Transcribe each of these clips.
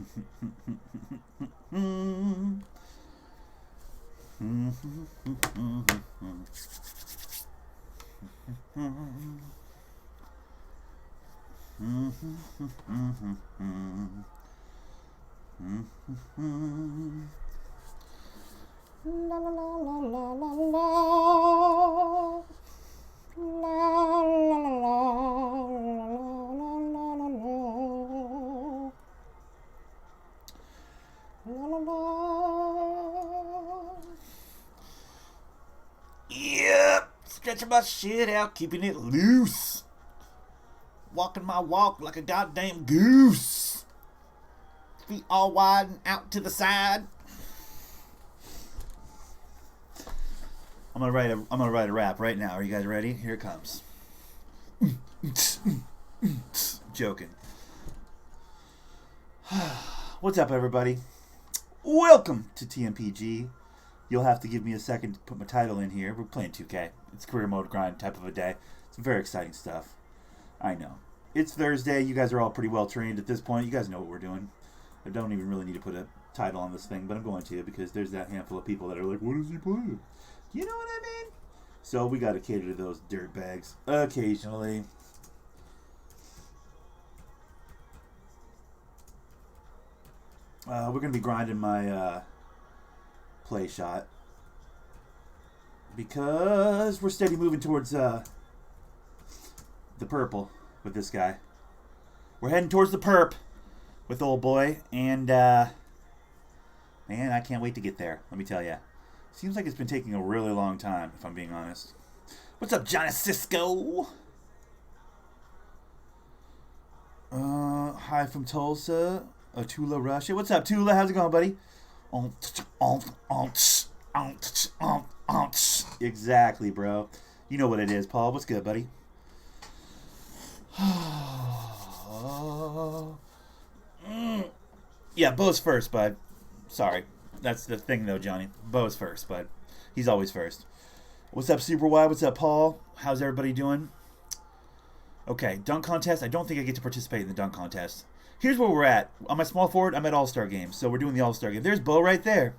La la la la la la la. La la la la la. Yep, stretching my shit out, keeping it loose. Walking my walk like a goddamn goose. Feet all wide and out to the side. I'm gonna write a rap right now. Are you guys ready? Here it comes. Joking. What's up, everybody? Welcome to TMPG. You'll have to give me a second to put my title in here. We're playing 2K. It's career mode grind type of a day. It's very exciting stuff. I know. It's Thursday. You guys are all pretty well trained at this point. You guys know what we're doing. I don't even really need to put a title on this thing, but I'm going to because there's that handful of people that are like, what is he playing? You know what I mean? So we got to cater to those dirtbags occasionally. We're going to be grinding my play shot because we're steady moving towards the purple with this guy. We're heading towards the perp with old boy, and man, I can't wait to get there, let me tell you. Seems like it's been taking a really long time, if I'm being honest. What's up, Johnny Cisco? Hi from Tulsa. Tula, Russia. What's up, Tula? How's it going, buddy? Exactly, bro. You know what it is, Paul. What's good, buddy? Yeah, Bo's first, bud. Sorry. That's the thing, though, Johnny. Bo's first, but he's always first. What's up, Super Wide? What's up, Paul? How's everybody doing? Okay, dunk contest. I don't think I get to participate in the dunk contest. Here's where we're at. On my small forward, I'm at All-Star Games, so we're doing the All-Star Game. There's Bo right there.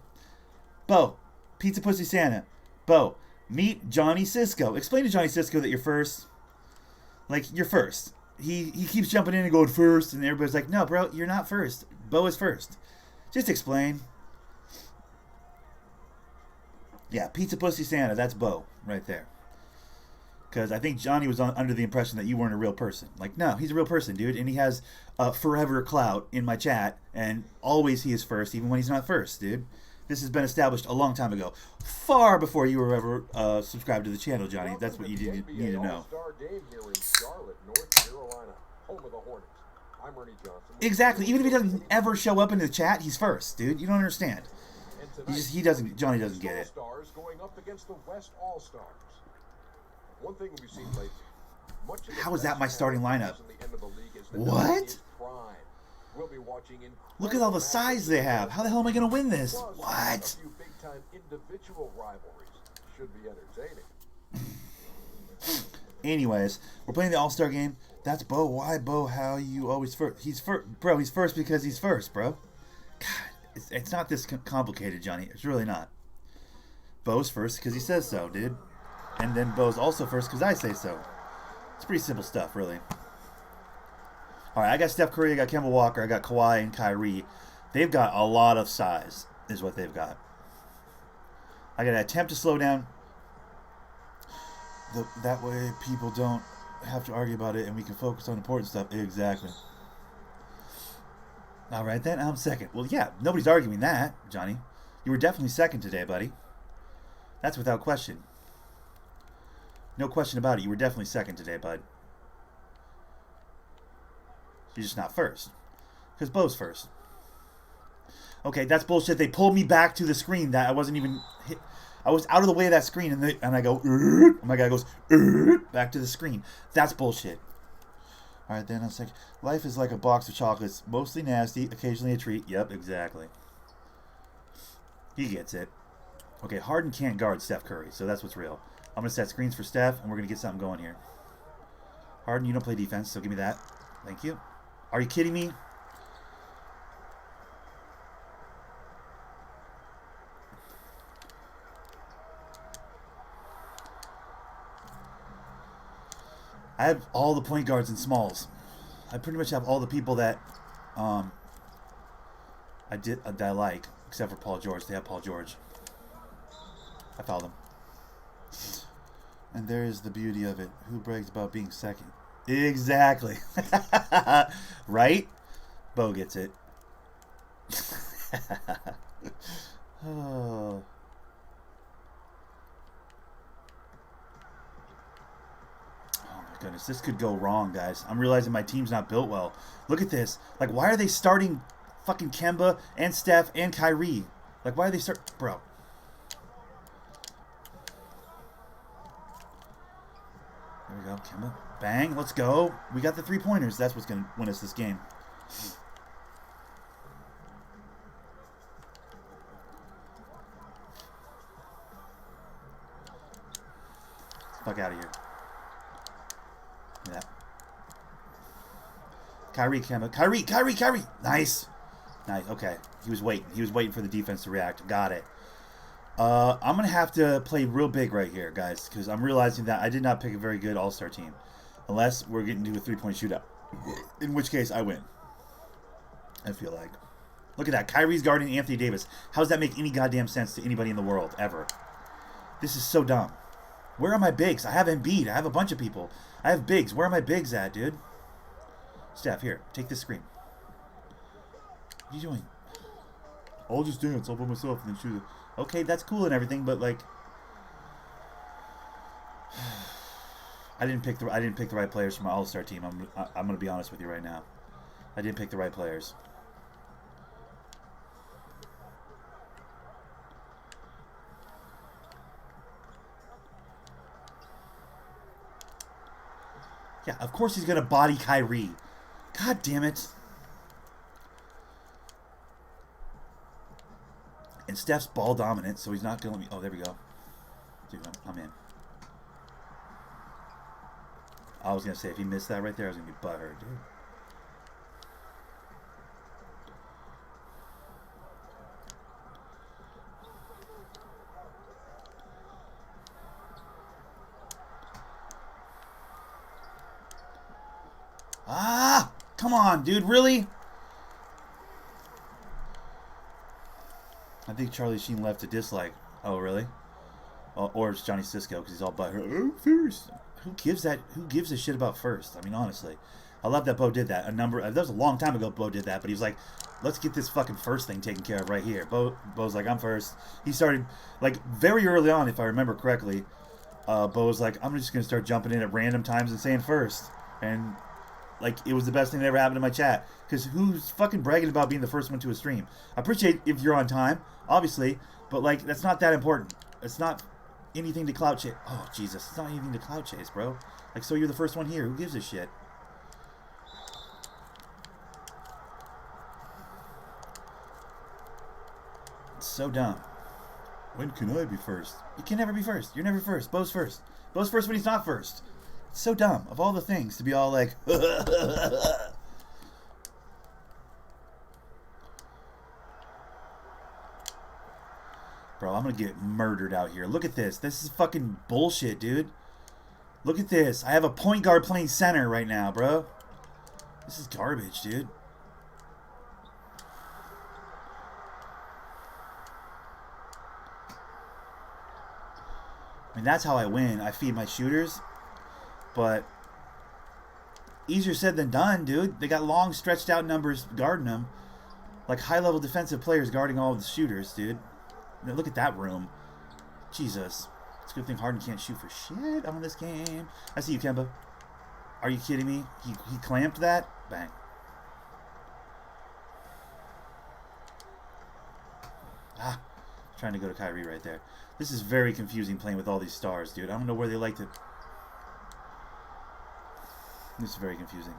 Bo, Pizza Pussy Santa. Bo, meet Johnny Cisco. Explain to Johnny Cisco that you're first. Like, you're first. He keeps jumping in and going first, and everybody's like, no, bro, you're not first. Bo is first. Just explain. Yeah, Pizza Pussy Santa, that's Bo right there. Because I think Johnny was under the impression that you weren't a real person. Like, no, he's a real person, dude. And he has forever clout in my chat. And always he is first, even when he's not first, dude. This has been established a long time ago. Far before you were ever subscribed to the channel, Johnny. That's what you need to know. Exactly. Even if he doesn't ever show up in the chat, he's first, dude. You don't understand. Johnny doesn't get it. How is that my starting lineup? What? Look at all the size they have. How the hell am I going to win this? What? Anyways, we're playing the All-Star game. That's Bo. Why, Bo? How you always first? He's first, bro. He's first because he's first, bro. God. It's not this complicated, Johnny. It's really not. Bo's first because he says so, dude. And then Bo's also first because I say so. It's pretty simple stuff, really. All right, I got Steph Curry, I got Kemba Walker, I got Kawhi and Kyrie. They've got a lot of size, is what they've got. I got to attempt to slow down. That way people don't have to argue about it and we can focus on important stuff. Exactly. All right, then. I'm second. Well, yeah, nobody's arguing that, Johnny. You were definitely second today, buddy. That's without question. No question about it. You were definitely second today, bud. You're just not first. Because Bo's first. Okay, that's bullshit. They pulled me back to the screen that I wasn't even hit. I was out of the way of that screen, and I go, and my guy goes, back to the screen. That's bullshit. All right, then I was like, life is like a box of chocolates, mostly nasty, occasionally a treat. Yep, exactly. He gets it. Okay, Harden can't guard Steph Curry, so that's what's real. I'm going to set screens for Steph, and we're going to get something going here. Harden, you don't play defense, so give me that. Thank you. Are you kidding me? I have all the point guards and smalls. I pretty much have all the people that I like, except for Paul George. They have Paul George. I fouled him. And there is the beauty of it. Who brags about being second? Exactly. Right? Bo gets it. Oh. Goodness, this could go wrong, guys. I'm realizing my team's not built well. Look at this. Like, why are they starting fucking Kemba and Steph and Kyrie? Like, why are they start... Bro. There we go, Kemba. Bang, let's go. We got the 3-pointers. That's what's going to win us this game. Fuck out of here. Yeah. Kyrie, Kemba. Kyrie. Nice. Okay. He was waiting. He was waiting for the defense to react. Got it. I'm going to have to play real big right here, guys, because I'm realizing that I did not pick a very good all-star team. Unless we're getting to a 3-point shootout. In which case, I win. I feel like. Look at that. Kyrie's guarding Anthony Davis. How does that make any goddamn sense to anybody in the world, ever? This is so dumb. Where are my bigs? I have Embiid. I have a bunch of people. I have bigs. Where are my bigs at, dude? Steph, here. Take this screen. What are you doing? I'll just dance all by myself and then shoot it. Okay, that's cool and everything, but like... I didn't pick the right players for my all-star team. I'm gonna be honest with you right now. I didn't pick the right players. Yeah, of course he's gonna body Kyrie. God damn it. And Steph's ball dominant, so he's not gonna let me. Oh, there we go. Dude, I'm in. I was gonna say if he missed that right there, I was gonna be butthurt, dude. Ah! Come on, dude, really? I think Charlie Sheen left a dislike. Oh, really? Or it's Johnny Cisco because he's all butthurt. Oh, first. Who gives a shit about first? I mean, honestly. I love that Bo did that. That was a long time ago Bo did that, but he was like, let's get this fucking first thing taken care of right here. Bo's like, I'm first. He started, like, very early on, if I remember correctly, Bo was like, I'm just going to start jumping in at random times and saying first. And... like, it was the best thing that ever happened in my chat. Because who's fucking bragging about being the first one to a stream? I appreciate if you're on time, obviously. But, like, that's not that important. It's not anything to clout chase. Oh, Jesus. It's not anything to clout chase, bro. Like, so you're the first one here. Who gives a shit? It's so dumb. When can I be first? You can never be first. You're never first. Bo's first. Bo's first when he's not first. It's so dumb. Of all the things to be all like... Bro, I'm going to get murdered out here. Look at this. This is fucking bullshit, dude. Look at this. I have a point guard playing center right now, bro. This is garbage, dude. I mean, that's how I win. I feed my shooters. But easier said than done, dude. They got long, stretched out numbers guarding them. Like high-level defensive players guarding all of the shooters, dude. Now, look at that room. Jesus. It's a good thing Harden can't shoot for shit on this game. I see you, Kemba. Are you kidding me? He clamped that? Bang. Ah. Trying to go to Kyrie right there. This is very confusing playing with all these stars, dude. I don't know where they like to... This is very confusing.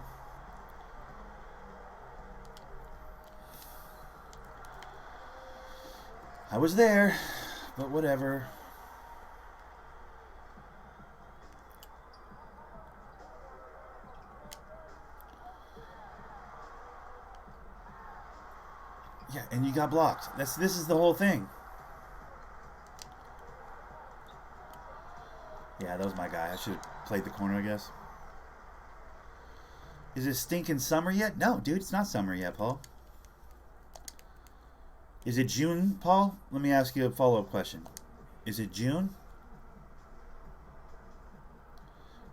I was there, but whatever. Yeah, and you got blocked. This is the whole thing. Yeah, that was my guy. I should have played the corner, I guess. Is it stinking summer yet? No, dude, it's not summer yet, Paul. Is it June, Paul? Let me ask you a follow-up question. Is it June?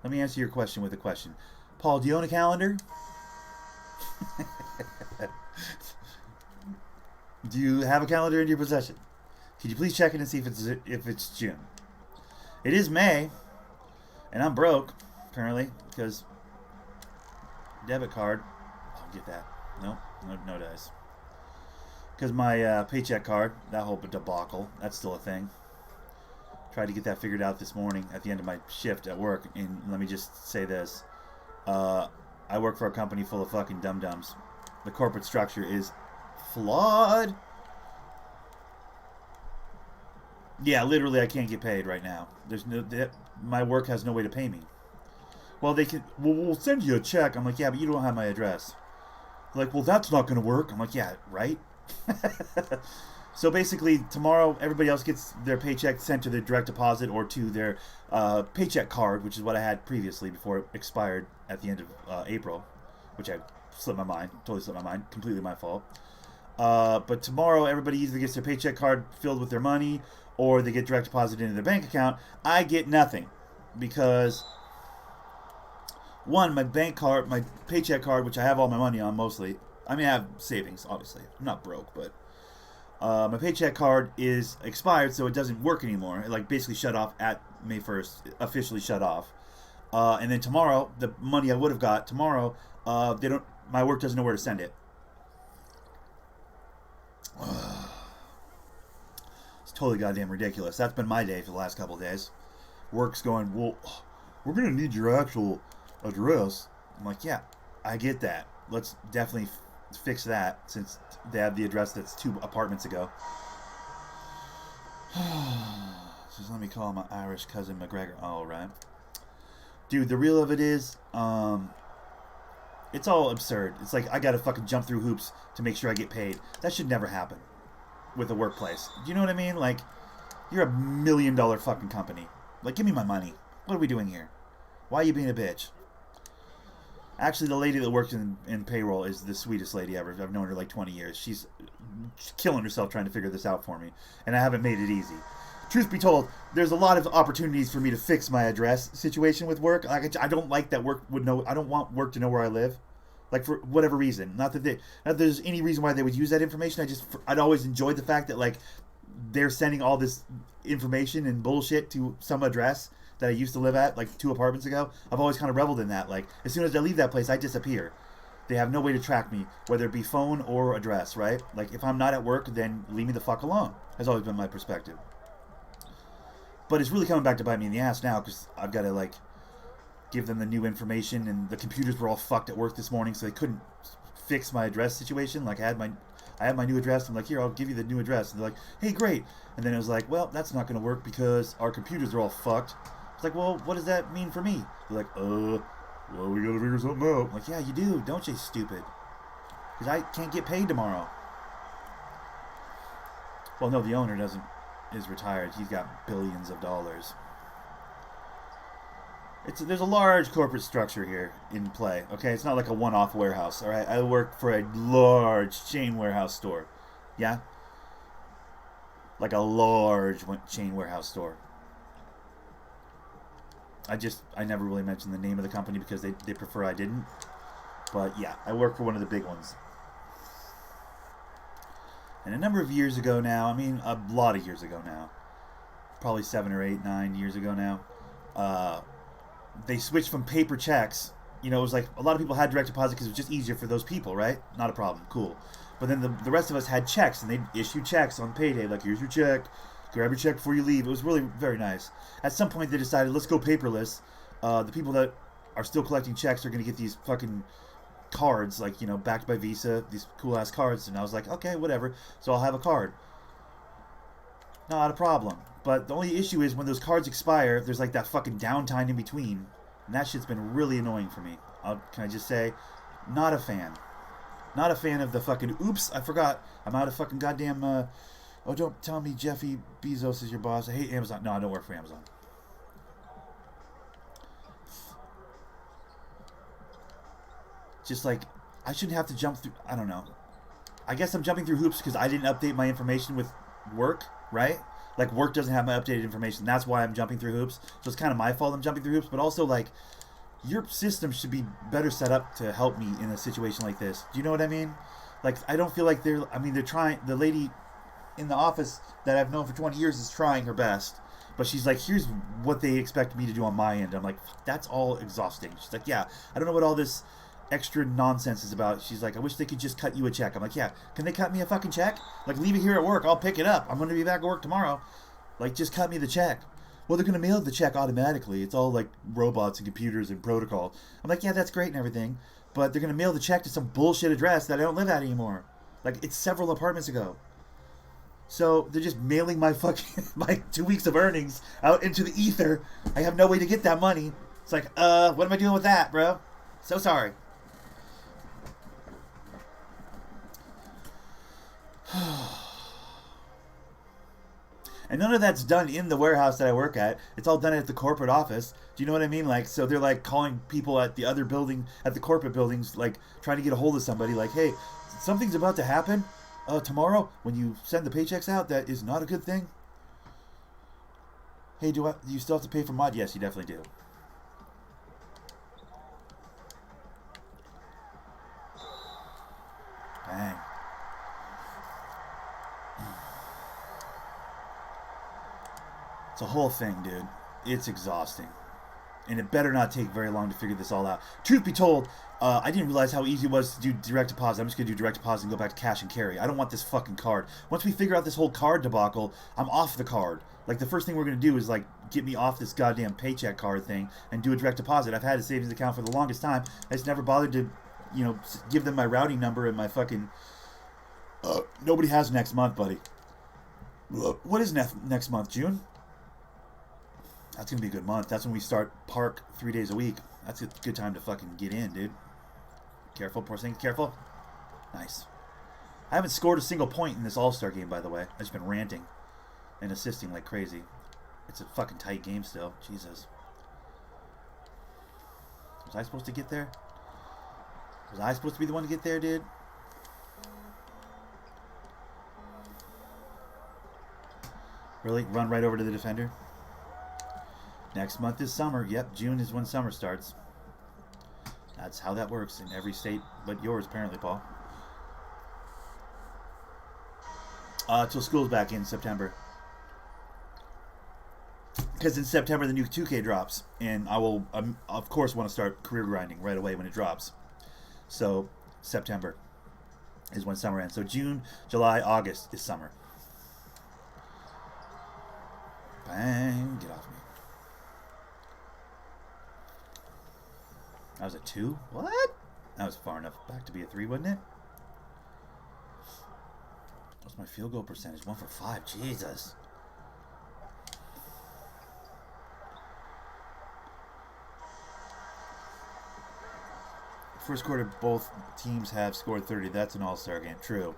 Let me answer your question with a question. Paul, do you own a calendar? Do you have a calendar in your possession? Could you please check it and see if it's June? It is May, and I'm broke, apparently, because debit card. I'll get that. No dice. Because my paycheck card, that whole debacle, that's still a thing. Tried to get that figured out this morning at the end of my shift at work, and let me just say this. I work for a company full of fucking dum-dums. The corporate structure is flawed. Yeah, literally, I can't get paid right now. My work has no way to pay me. Well, we'll send you a check. I'm like, yeah, but you don't have my address. They're like, well, that's not going to work. I'm like, yeah, right? So basically, tomorrow, everybody else gets their paycheck sent to their direct deposit or to their paycheck card, which is what I had previously before it expired at the end of April, which I totally slipped my mind, completely my fault. But tomorrow, everybody either gets their paycheck card filled with their money or they get direct deposit into their bank account. I get nothing because, one, my paycheck card, which I have all my money on mostly. I mean, I have savings, obviously. I'm not broke, but my paycheck card is expired, so it doesn't work anymore. It basically shut off at May 1st, officially shut off. And then tomorrow, the money I would have got tomorrow, my work doesn't know where to send it. It's totally goddamn ridiculous. That's been my day for the last couple of days. Work's going, well, we're going to need your actual address. I'm like, yeah, I get that. Let's definitely fix that since they have the address that's 2 apartments ago. Just let me call my Irish cousin McGregor. All right. Dude, the real of it is, it's all absurd. It's like I gotta fucking jump through hoops to make sure I get paid. That should never happen with a workplace. Do you know what I mean? Like, you're a $1 million fucking company. Like, give me my money. What are we doing here? Why are you being a bitch? Actually, the lady that works in payroll is the sweetest lady ever. I've known her like 20 years. She's killing herself trying to figure this out for me, and I haven't made it easy. Truth be told, there's a lot of opportunities for me to fix my address situation with work. Like, I don't like that work would know. I don't want work to know where I live, like for whatever reason. Not that there's any reason why they would use that information. I'd always enjoyed the fact that like they're sending all this information and bullshit to some address that I used to live at like 2 apartments ago. I've always kind of reveled in that. Like, as soon as I leave that place, I disappear. They have no way to track me, whether it be phone or address, right? Like, if I'm not at work, then leave me the fuck alone. Has always been my perspective. But it's really coming back to bite me in the ass now because I've got to, like, give them the new information, and the computers were all fucked at work this morning, so they couldn't fix my address situation. Like, I had my new address. I'm like, here, I'll give you the new address. And they're like, hey, great. And then it was like, well, that's not going to work because our computers are all fucked. It's like, well, what does that mean for me? They're like, well, we gotta figure something out. I'm like, yeah, you do, don't you, stupid? Because I can't get paid tomorrow. Well, no, the owner is retired. He's got billions of dollars. There's a large corporate structure here in play, okay? It's not like a one-off warehouse, all right? I work for a large chain warehouse store, yeah? Like a large chain warehouse store. I never really mentioned the name of the company because they prefer I didn't. But yeah, I work for one of the big ones. And a number of years ago now, I mean a lot of years ago now, probably 7 or 8, 9 years ago now, they switched from paper checks. You know, it was like a lot of people had direct deposit because it was just easier for those people, right? Not a problem, cool. But then the rest of us had checks, and they'd issue checks on payday, like, here's your check. Grab your check before you leave. It was really very nice. At some point, they decided, let's go paperless. The people that are still collecting checks are going to get these fucking cards, like, you know, backed by Visa, these cool-ass cards. And I was like, okay, whatever. So I'll have a card. Not a problem. But the only issue is when those cards expire, there's like that fucking downtime in between. And that shit's been really annoying for me. Can I just say, not a fan. Not a fan of the fucking, oops, I forgot. I'm out of fucking goddamn... Oh, don't tell me Jeffy Bezos is your boss. I hate Amazon. No, I don't work for Amazon. just like, I shouldn't have to jump through, I don't know. I guess I'm jumping through hoops because I didn't update my information with work, right? Like, work doesn't have my updated information. That's why I'm jumping through hoops. So it's kind of my fault I'm jumping through hoops. But also, like, your system should be better set up to help me in a situation like this. Do you know what I mean? Like, I don't feel like they're trying. The lady in the office that I've known for 20 years is trying her best. But she's like, here's what they expect me to do on my end. I'm like, that's all exhausting. She's like, yeah, I don't know what all this extra nonsense is about. She's like, I wish they could just cut you a check. I'm like, yeah, can they cut me a fucking check? Like, leave it here at work, I'll pick it up. I'm going to be back at work tomorrow. Like, just cut me the check. Well, they're going to mail the check automatically. It's all like robots and computers and protocol. I'm like, yeah, that's great and everything, but they're going to mail the check to some bullshit address that I don't live at anymore. Like, it's several apartments ago. So they're just mailing my fucking my 2 weeks of earnings out into the ether. I have no way to get that money. It's like, what am I doing with that, bro? So sorry. And none of that's done in the warehouse that I work at. It's all done at the corporate office. Do you know what I mean? Like, so they're like calling people at the other building, at the corporate buildings, like trying to get a hold of somebody. Like, hey, something's about to happen tomorrow when you send the paychecks out. That is not a good thing. Hey, do you still have to pay for mod? Yes, you definitely do. Bang. It's a whole thing, dude. It's exhausting. And it better not take very long to figure this all out. Truth be told, I didn't realize how easy it was to do direct deposit. I'm just going to do direct deposit and go back to cash and carry. I don't want this fucking card. Once we figure out this whole card debacle, I'm off the card. Like, the first thing we're going to do is, like, get me off this goddamn paycheck card thing and do a direct deposit. I've had a savings account for the longest time. I just never bothered to, you know, give them my routing number and my fucking... nobody has next month, buddy. What is next month? June? That's going to be a good month. That's when we start park 3 days a week. That's a good time to fucking get in, dude. Careful, poor thing. Careful. Nice. I haven't scored a single point in this All-Star game, by the way. I've just been ranting and assisting like crazy. It's a fucking tight game still. Jesus. Was I supposed to get there? Was I supposed to be the one to get there, dude? Really? Run right over to the defender? Next month is summer. Yep, June is when summer starts. That's how that works in every state but yours, apparently, Paul. Till school's back in September. Because in September the new 2K drops, and I will, of course, want to start career grinding right away when it drops. So September is when summer ends. So June, July, August is summer. Bang! Get off me. That was a 2? What? That was far enough back to be a 3, wasn't it? What's my field goal percentage? 1 for 5. Jesus. First quarter, both teams have scored 30. That's an all-star game. True.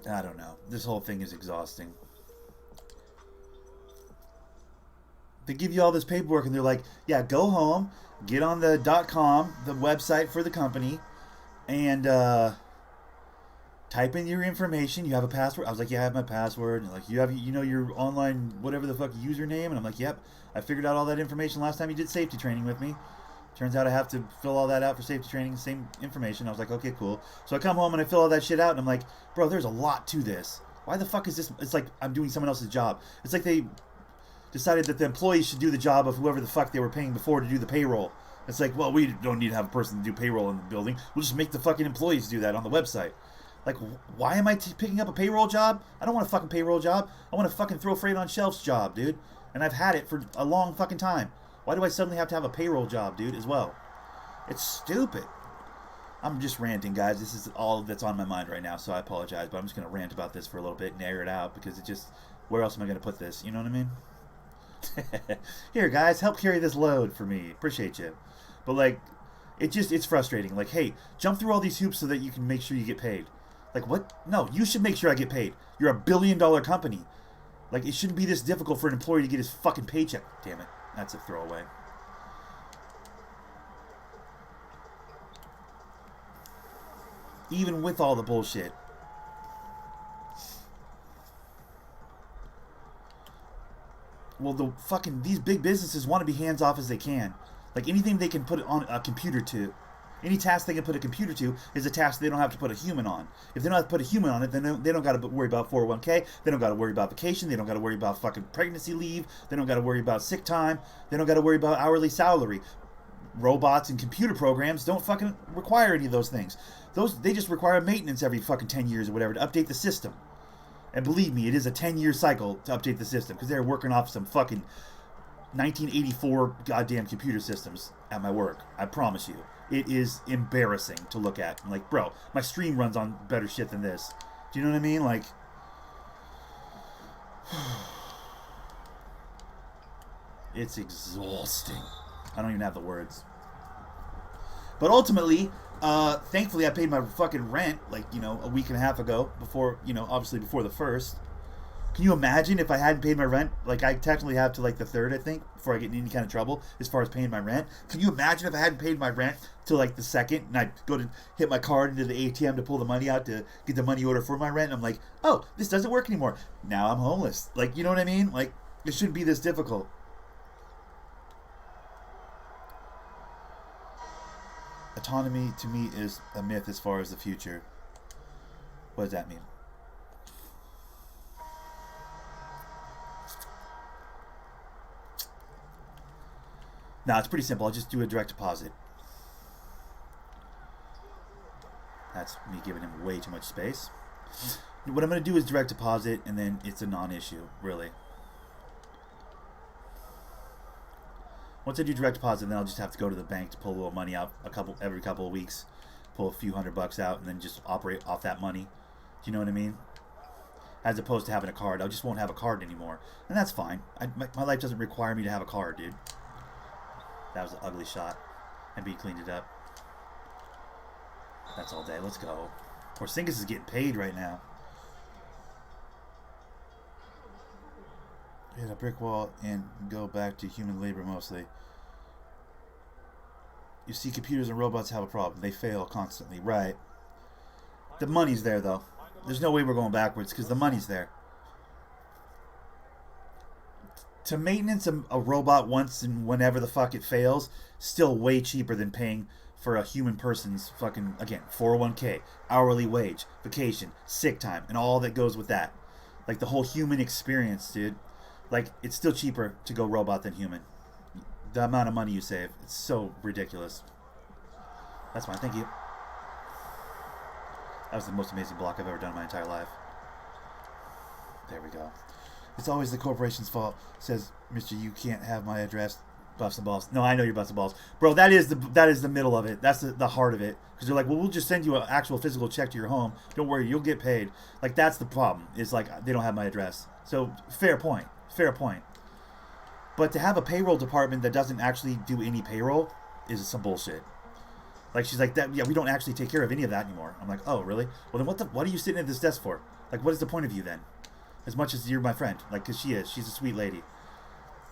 I don't know. This whole thing is exhausting. They give you all this paperwork and they're like, yeah, go home, get on the .com, the website for the company, and type in your information. You have a password? I was like, yeah, I have my password. And like, you know your online whatever the fuck username? And I'm like, yep, I figured out all that information last time you did safety training with me. Turns out I have to fill all that out for safety training, same information. I was like, okay, cool. So I come home and I fill all that shit out and I'm like, bro, there's a lot to this. Why the fuck is this? It's like I'm doing someone else's job. It's like they decided that the employees should do the job of whoever the fuck they were paying before to do the payroll. It's like, well, we don't need to have a person to do payroll in the building. We'll just make the fucking employees do that on the website. Like, why am I picking up a payroll job? I don't want a fucking payroll job. I want a fucking throw freight on shelves job, dude. And I've had it for a long fucking time. Why do I suddenly have to have a payroll job, dude, as well? It's stupid. I'm just ranting, guys. This is all that's on my mind right now, so I apologize. But I'm just going to rant about this for a little bit and air it out because it just... Where else am I going to put this? You know what I mean? Here, guys, help carry this load for me. Appreciate you. But, like, it's frustrating. Like, hey, jump through all these hoops so that you can make sure you get paid. Like, what? No, you should make sure I get paid. You're a $1 billion company. Like, it shouldn't be this difficult for an employee to get his fucking paycheck. Damn it. That's a throwaway. Even with all the bullshit. Well, these big businesses want to be hands off as they can. Like anything they can put on a computer to, any task they can put a computer to is a task they don't have to put a human on. If they don't have to put a human on it, then they don't got to worry about 401k. They don't got to worry about vacation. They don't got to worry about fucking pregnancy leave. They don't got to worry about sick time. They don't got to worry about hourly salary. Robots and computer programs don't fucking require any of those things. They just require maintenance every fucking 10 years or whatever to update the system. And believe me, it is a 10-year cycle to update the system because they're working off some fucking 1984 goddamn computer systems at my work. I promise you. It is embarrassing to look at. I'm like, bro, my stream runs on better shit than this. Do you know what I mean? Like, it's exhausting. I don't even have the words. But ultimately, thankfully I paid my fucking rent, like, a week and a half ago, before, obviously before the 1st. Can you imagine if I hadn't paid my rent? Like, I technically have to, like, the 3rd, I think, before I get in any kind of trouble as far as paying my rent. Can you imagine if I hadn't paid my rent till, like, the 2nd, and I'd go to hit my card into the ATM to pull the money out to get the money order for my rent, and I'm like, oh, this doesn't work anymore. Now I'm homeless. Like, you know what I mean? Like, it shouldn't be this difficult. Autonomy, to me, is a myth as far as the future. What does that mean? Nah, it's pretty simple. I'll just do a direct deposit. That's me giving him way too much space. What I'm going to do is direct deposit, and then it's a non-issue, really. Once I do direct deposit, then I'll just have to go to the bank to pull a little money out every couple of weeks, pull a few $100 out, and then just operate off that money. Do you know what I mean? As opposed to having a card. I just won't have a card anymore. And that's fine. My life doesn't require me to have a card, dude. That was an ugly shot. And B cleaned it up. That's all day. Let's go. Porzingis is getting paid right now. Hit a brick wall and go back to human labor mostly. You see, computers and robots have a problem. They fail constantly. Right. The money's there, though. There's no way we're going backwards because the money's there. To maintenance a robot once and whenever the fuck it fails, still way cheaper than paying for a human person's fucking, again, 401k, hourly wage, vacation, sick time, and all that goes with that. Like the whole human experience, dude. Like, it's still cheaper to go robot than human. The amount of money you save, it's so ridiculous. That's fine, thank you. That was the most amazing block I've ever done in my entire life. There we go. It's always the corporation's fault. Says, Mr. You can't have my address. Buffs and balls. No, I know you're buffs and balls. Bro, that is the middle of it. That's the heart of it. Because they're like, well, we'll just send you an actual physical check to your home. Don't worry, you'll get paid. Like, that's the problem. It's like, they don't have my address. So, fair point. Fair point. But to have a payroll department that doesn't actually do any payroll is some bullshit. Like, she's like, yeah, we don't actually take care of any of that anymore. I'm like, oh, really? Well, then what are you sitting at this desk for? Like, what is the point of you then? As much as you're my friend. Like, because she's a sweet lady.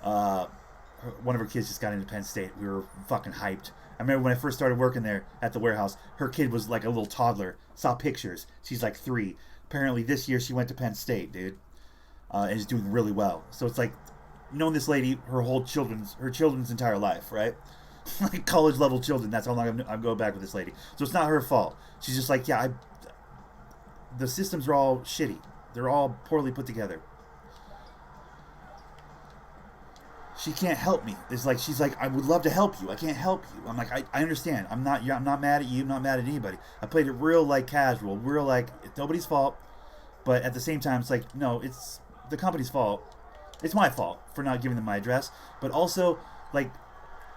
One of her kids just got into Penn State. We were fucking hyped. I remember when I first started working there at the warehouse, her kid was like a little toddler. Saw pictures. She's like 3. Apparently this year she went to Penn State, dude. And is doing really well. So it's like, knowing this lady her children's entire life, right? Like college level children. That's how long I'm going back with this lady. So it's not her fault. She's just like, yeah, the systems are all shitty. They're all poorly put together. She can't help me. It's like, she's like, I would love to help you. I can't help you. I'm like, I understand. I'm not mad at you. I'm not mad at anybody. I played it real like casual, real like it's nobody's fault. But at the same time, it's like, no, it's the company's fault. It's my fault for not giving them my address. But also, like,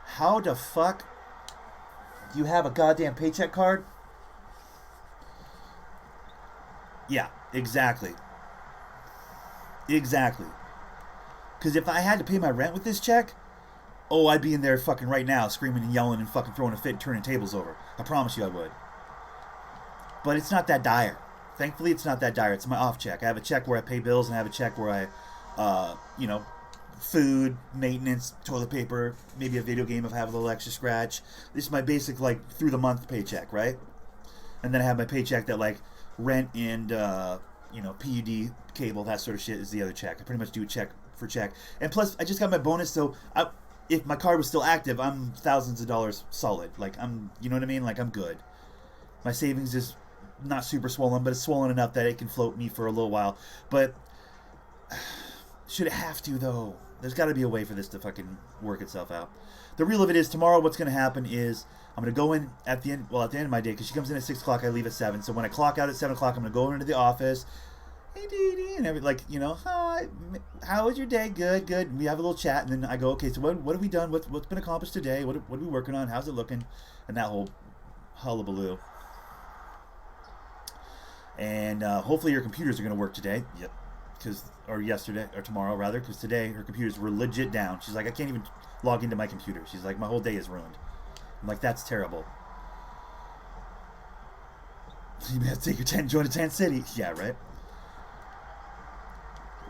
how the fuck do you have a goddamn paycheck card? Yeah, exactly. Exactly. Because if I had to pay my rent with this check, oh, I'd be in there fucking right now screaming and yelling and fucking throwing a fit and turning tables over. I promise you I would. But it's not that dire. Thankfully, it's not that dire. It's my off check. I have a check where I pay bills, and I have a check where I, food, maintenance, toilet paper, maybe a video game if I have a little extra scratch. This is my basic, like, through the month paycheck, right? And then I have my paycheck that, like, rent and, PUD, cable, that sort of shit is the other check. I pretty much do check for check. And plus, I just got my bonus, so if my card was still active, I'm thousands of dollars solid. Like, you know what I mean? Like, I'm good. My savings is not super swollen, but it's swollen enough that it can float me for a little while. But should it have to, though? There's got to be a way for this to fucking work itself out. The real of it is, tomorrow what's going to happen is I'm going to go in at the end of my day, because she comes in at 6 o'clock, I leave at 7. So when I clock out at 7 o'clock, I'm going to go into the office, hey, Dee, and hi, how was your day? Good. And we have a little chat, and then I go, okay, so what have we done? What's been accomplished today? What are we working on? How's it looking? And that whole hullabaloo. And hopefully your computers are going to work today. Yep. Or yesterday, or tomorrow rather, because today her computers were legit down. She's like, I can't even log into my computer. She's like, my whole day is ruined. I'm like, that's terrible. You have to take your tent, join a tent city. Yeah, right.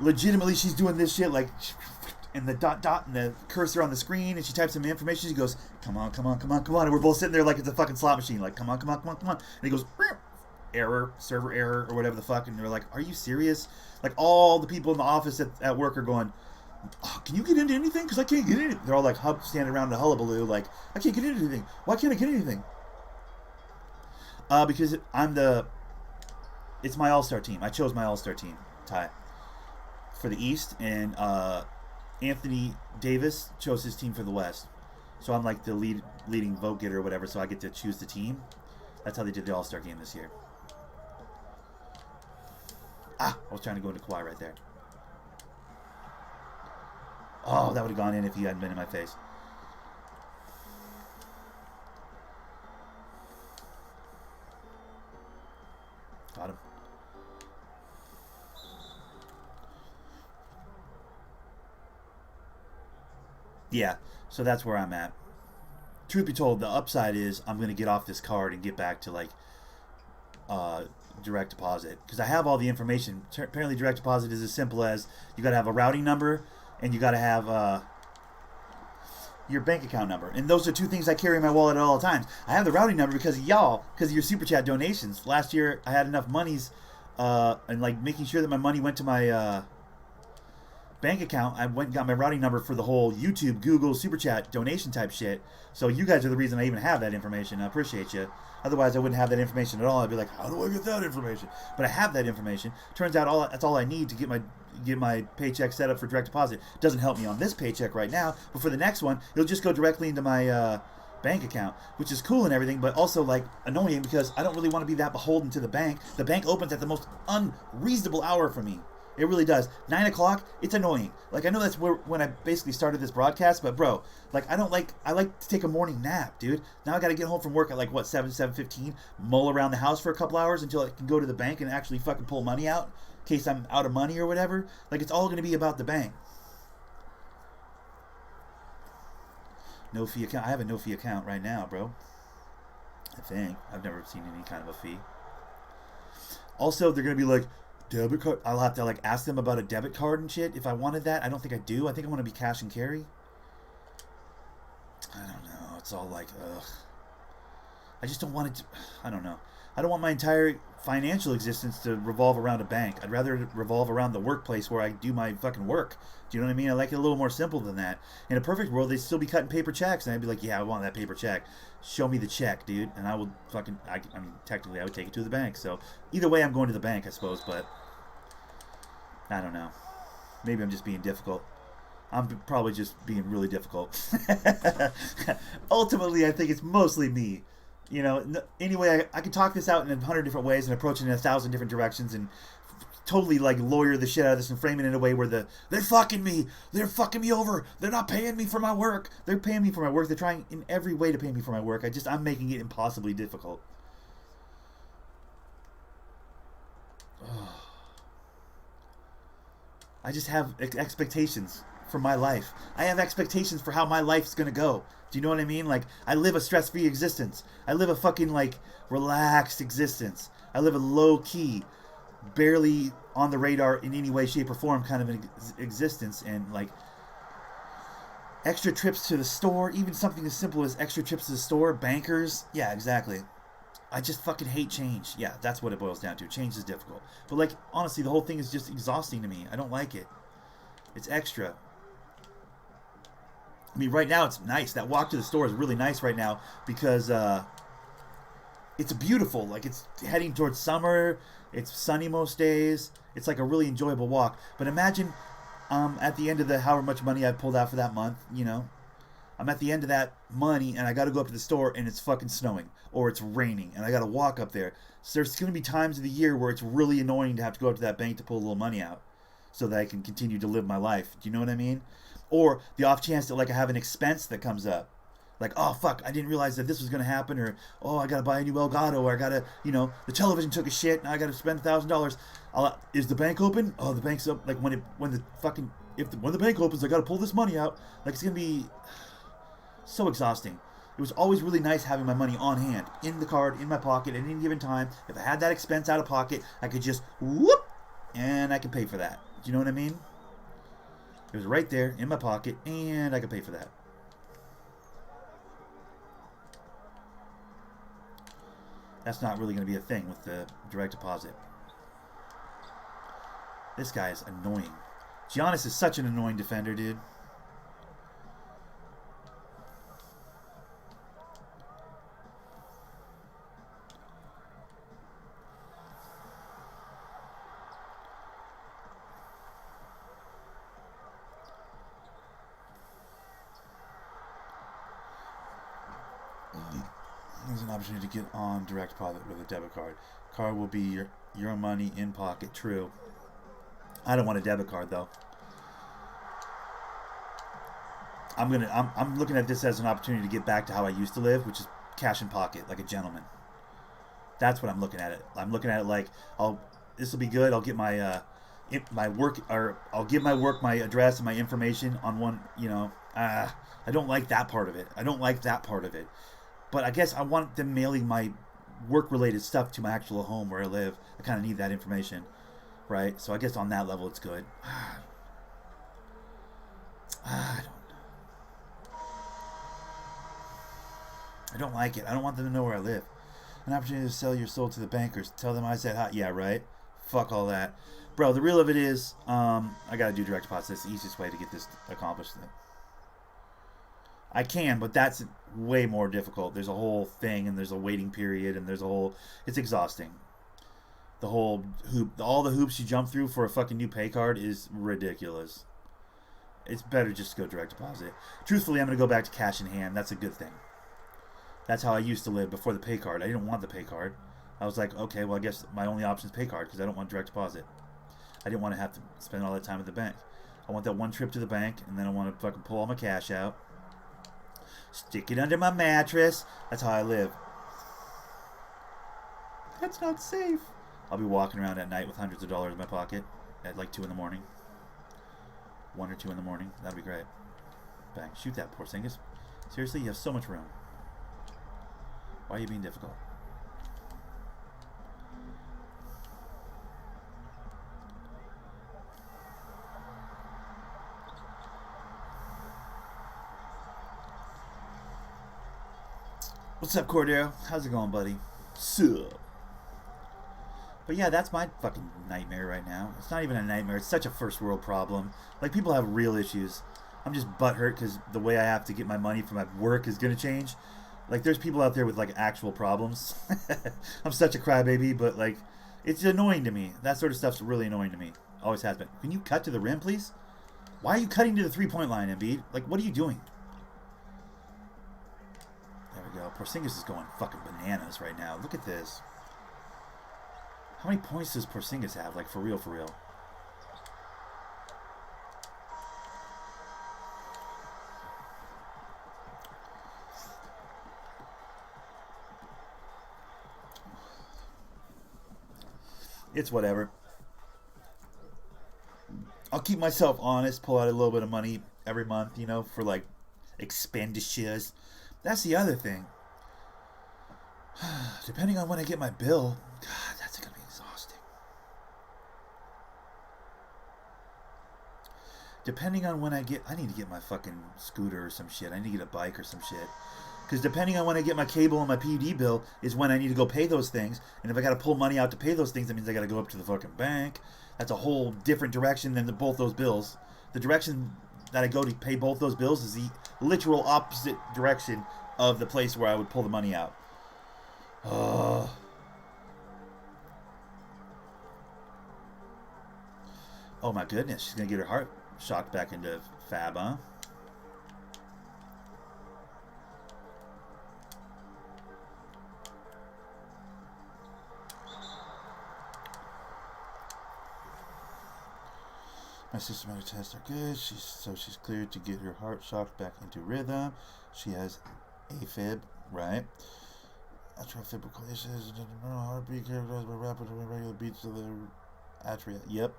Legitimately, she's doing this shit like, and the dot and the cursor on the screen, and she types some information. She goes, come on, and we're both sitting there like it's a fucking slot machine, like, come on, and he goes, error, server error, or whatever the fuck, and they're like, are you serious? Like, all the people in the office at work are going, oh, can you get into anything? Because I can't get in. They're all like standing around the hullabaloo, like, I can't get into anything. Why can't I get anything? Because it's my all-star team. I chose my all-star team, Ty, for the East, and Anthony Davis chose his team for the West. So I'm like the leading vote getter or whatever, so I get to choose the team. That's how they did the all-star game this year. I was trying to go into Kawhi right there. Oh, that would have gone in if he hadn't been in my face. Got him. Yeah, so that's where I'm at. Truth be told, the upside is I'm going to get off this card and get back to, like, direct deposit, because I have all the information. Apparently direct deposit is as simple as you got to have a routing number and you got to have your bank account number, and those are two things I carry in my wallet at all times. I have the routing number because of y'all, because of your super chat donations. Last year I had enough monies and like making sure that my money went to my bank account. I went and got my routing number for the whole YouTube, Google, super chat donation type shit. So you guys are the reason I even have that information. I appreciate you. Otherwise, I wouldn't have that information at all. I'd be like, how do I get that information? But I have that information. Turns out that's all I need to get my paycheck set up for direct deposit. Doesn't help me on this paycheck right now, but for the next one, it'll just go directly into my bank account, which is cool and everything, but also like annoying because I don't really want to be that beholden to the bank. The bank opens at the most unreasonable hour for me. It really does. 9 o'clock, it's annoying. Like, I know that's when I basically started this broadcast, but bro, like, I like to take a morning nap, dude. Now I got to get home from work at like, 7:15, mull around the house for a couple hours until I can go to the bank and actually fucking pull money out in case I'm out of money or whatever. Like, it's all going to be about the bank. No fee account. I have a no fee account right now, bro. I think. I've never seen any kind of a fee. Also, they're going to be like, debit card. I'll have to like ask them about a debit card and shit if I wanted that. I don't think I do. I think I want to be cash and carry. I don't know. It's all like, ugh. I just don't want it to, I don't know. I don't want my entire financial existence to revolve around a bank. I'd rather it revolve around the workplace where I do my fucking work. Do you know what I mean? I like it a little more simple than that. In a perfect world, they'd still be cutting paper checks, and I'd be like, yeah, I want that paper check. Show me the check, dude. And I would fucking, I mean, technically, I would take it to the bank. So either way, I'm going to the bank, I suppose, but I don't know. Maybe I'm just being difficult. I'm probably just being really difficult. Ultimately, I think it's mostly me. You know, anyway, I could talk this out in 100 different ways and approach it in 1,000 different directions and totally, like, lawyer the shit out of this and frame it in a way where they're fucking me over, they're not paying me for my work, they're paying me for my work, they're trying in every way to pay me for my work, I'm making it impossibly difficult. I just have expectations for my life. I have expectations for how my life's gonna go. Do you know what I mean? Like, I live a stress-free existence. I live a fucking, like, relaxed existence. I live a low-key, barely on the radar in any way, shape, or form kind of an existence. And, like, Extra trips to the store, even something as simple as extra trips to the store, bankers. Yeah, exactly. I just fucking hate change. Yeah, that's what it boils down to. Change is difficult. But, like, honestly, the whole thing is just exhausting to me. I don't like it. It's extra. I mean, right now it's nice. That walk to the store is really nice right now because it's beautiful. Like, it's heading towards summer. It's sunny most days. It's like a really enjoyable walk. But imagine at the end of the however much money I pulled out for that month, you know, I'm at the end of that money and I got to go up to the store and it's fucking snowing or it's raining and I got to walk up there. So there's going to be times of the year where it's really annoying to have to go up to that bank to pull a little money out so that I can continue to live my life. Do you know what I mean? Or the off chance that, like, I have an expense that comes up. Like, oh, fuck, I didn't realize that this was going to happen. Or, oh, I got to buy a new Elgato. Or I got to, you know, the television took a shit and I got to spend $1,000. Is the bank open? Oh, the bank's up. Like, when the bank opens, I got to pull this money out. Like, it's going to be so exhausting. It was always really nice having my money on hand, in the card, in my pocket at any given time. If I had that expense out of pocket, I could just whoop, and I could pay for that. Do you know what I mean? It was right there in my pocket, and I could pay for that. That's not really going to be a thing with the direct deposit. This guy is annoying. Giannis is such an annoying defender, dude. There's an opportunity to get on direct deposit with a debit card. Card will be your money in pocket. True. I don't want a debit card though. I'm looking at this as an opportunity to get back to how I used to live, which is cash in pocket, like a gentleman. That's what I'm looking at it. I'm looking at it like this will be good. I'll get my work, or I'll give my work my address and my information on one. You know, I don't like that part of it. But I guess I want them mailing my work-related stuff to my actual home where I live. I kind of need that information, right? So I guess on that level, it's good. I don't like it. I don't want them to know where I live. An opportunity to sell your soul to the bankers. Tell them I said hi. Yeah, right? Fuck all that. Bro, the real of it is, I got to do direct deposit. That's the easiest way to get this accomplished. I can, but that's way more difficult. There's a whole thing, and there's a waiting period, and it's exhausting. The whole all the hoops you jump through for a fucking new pay card is ridiculous. It's better just to go direct deposit. Truthfully, I'm going to go back to cash in hand. That's a good thing. That's how I used to live before the pay card. I didn't want the pay card. I was like, okay, well, I guess my only option is pay card because I don't want direct deposit. I didn't want to have to spend all that time at the bank. I want that one trip to the bank, and then I want to fucking pull all my cash out. Stick it under my mattress. That's how I live. That's not safe. I'll be walking around at night with hundreds of dollars in my pocket at like 2 in the morning. 1 or 2 in the morning. That'd be great. Bang. Shoot that, Porzingis. Seriously, you have so much room. Why are you being difficult? What's up, Cordero? How's it going, buddy? Sup? But yeah, that's my fucking nightmare right now. It's not even a nightmare. It's such a first world problem. Like, people have real issues. I'm just butthurt because the way I have to get my money from my work is going to change. Like, there's people out there with, like, actual problems. I'm such a crybaby, but, like, it's annoying to me. That sort of stuff's really annoying to me. Always has been. Can you cut to the rim, please? Why are you cutting to the three-point line, Embiid? Like, what are you doing? There we go. Porzingis is going fucking bananas right now. Look at this. How many points does Porzingis have? Like, for real, for real. It's whatever. I'll keep myself honest, pull out a little bit of money every month, you know, for like expenditures. That's the other thing. Depending on when I get my bill, God, that's going to be exhausting. depending on when I need to get my fucking scooter or some shit. I need to get a bike or some shit. Because depending on when I get my cable and my PUD bill is when I need to go pay those things. And if I got to pull money out to pay those things, that means I got to go up to the fucking bank. That's a whole different direction than both those bills. The direction that I go to pay both those bills is the literal opposite direction of the place where I would pull the money out. Oh my goodness, she's going to get her heart shocked back into fab, huh? My systematic tests are good. She's cleared to get her heart shocked back into rhythm. She has AFib, right? Atrial fibrillation, heartbeat characterized by rapid and irregular beats of the atria. Yep.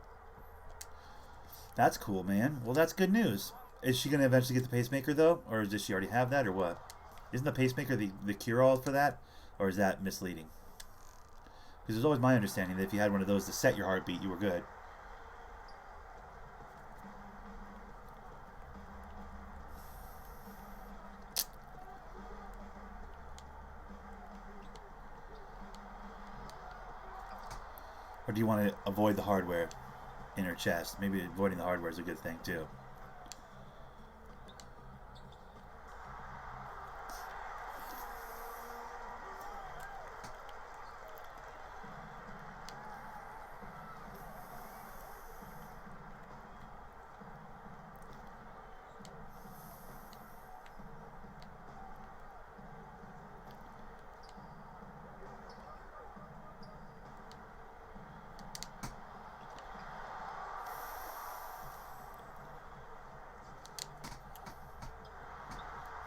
That's cool, man. Well, that's good news. Is she going to eventually get the pacemaker, though? Or does she already have that, or what? Isn't the pacemaker the cure-all for that? Or is that misleading? Because it's always my understanding that if you had one of those to set your heartbeat, you were good. Or do you want to avoid the hardware in her chest? Maybe avoiding the hardware is a good thing, too.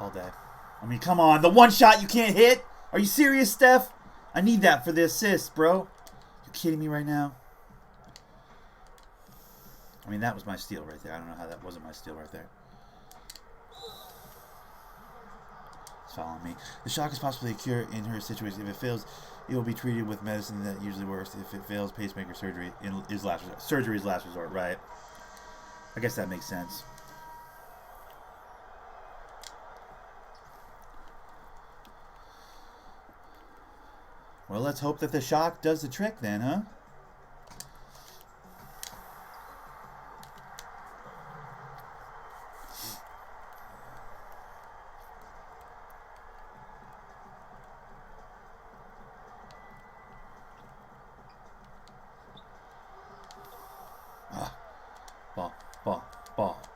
All day. I mean, come on. The one shot you can't hit? Are you serious, Steph? I need that for the assist, bro. You kidding me right now? I mean, that was my steal right there. I don't know how that wasn't my steal right there. It's following me. The shock is possibly a cure in her situation. If it fails, it will be treated with medicine that usually works. If it fails, pacemaker surgery is last resort. Surgery is last resort, right? I guess that makes sense. Well, let's hope that the shock does the trick then, huh?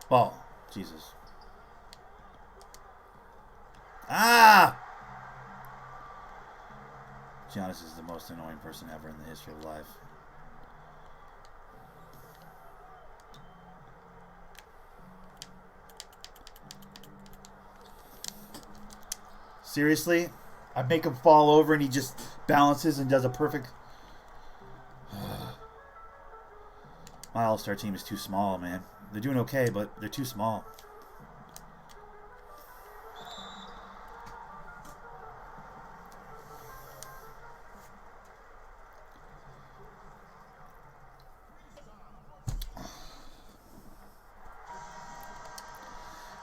Ball. Jesus. Ah! Giannis is the most annoying person ever in the history of life. Seriously? I make him fall over and he just balances and does a perfect... My all-star team is too small, man. They're doing okay, but they're too small.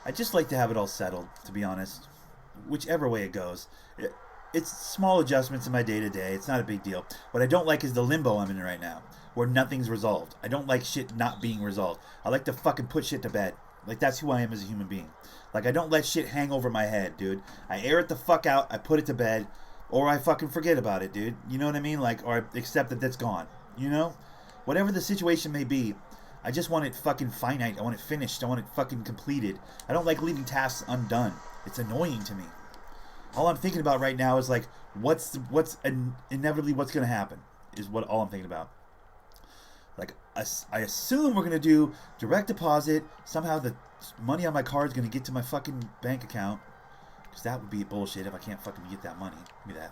I just like to have it all settled, to be honest. Whichever way it goes. It's small adjustments in my day-to-day. It's not a big deal. What I don't like is the limbo I'm in right now, where nothing's resolved. I don't like shit not being resolved. I like to fucking put shit to bed. Like, that's who I am as a human being. Like, I don't let shit hang over my head, dude. I air it the fuck out, I put it to bed, or I fucking forget about it, dude. You know what I mean? Like, or I accept that that's gone. You know? Whatever the situation may be, I just want it fucking finite. I want it finished. I want it fucking completed. I don't like leaving tasks undone. It's annoying to me. All I'm thinking about right now is like, inevitably what's going to happen is what all I'm thinking about. Like, I assume we're going to do direct deposit. Somehow the money on my card is going to get to my fucking bank account. Because that would be bullshit if I can't fucking get that money. Give me that.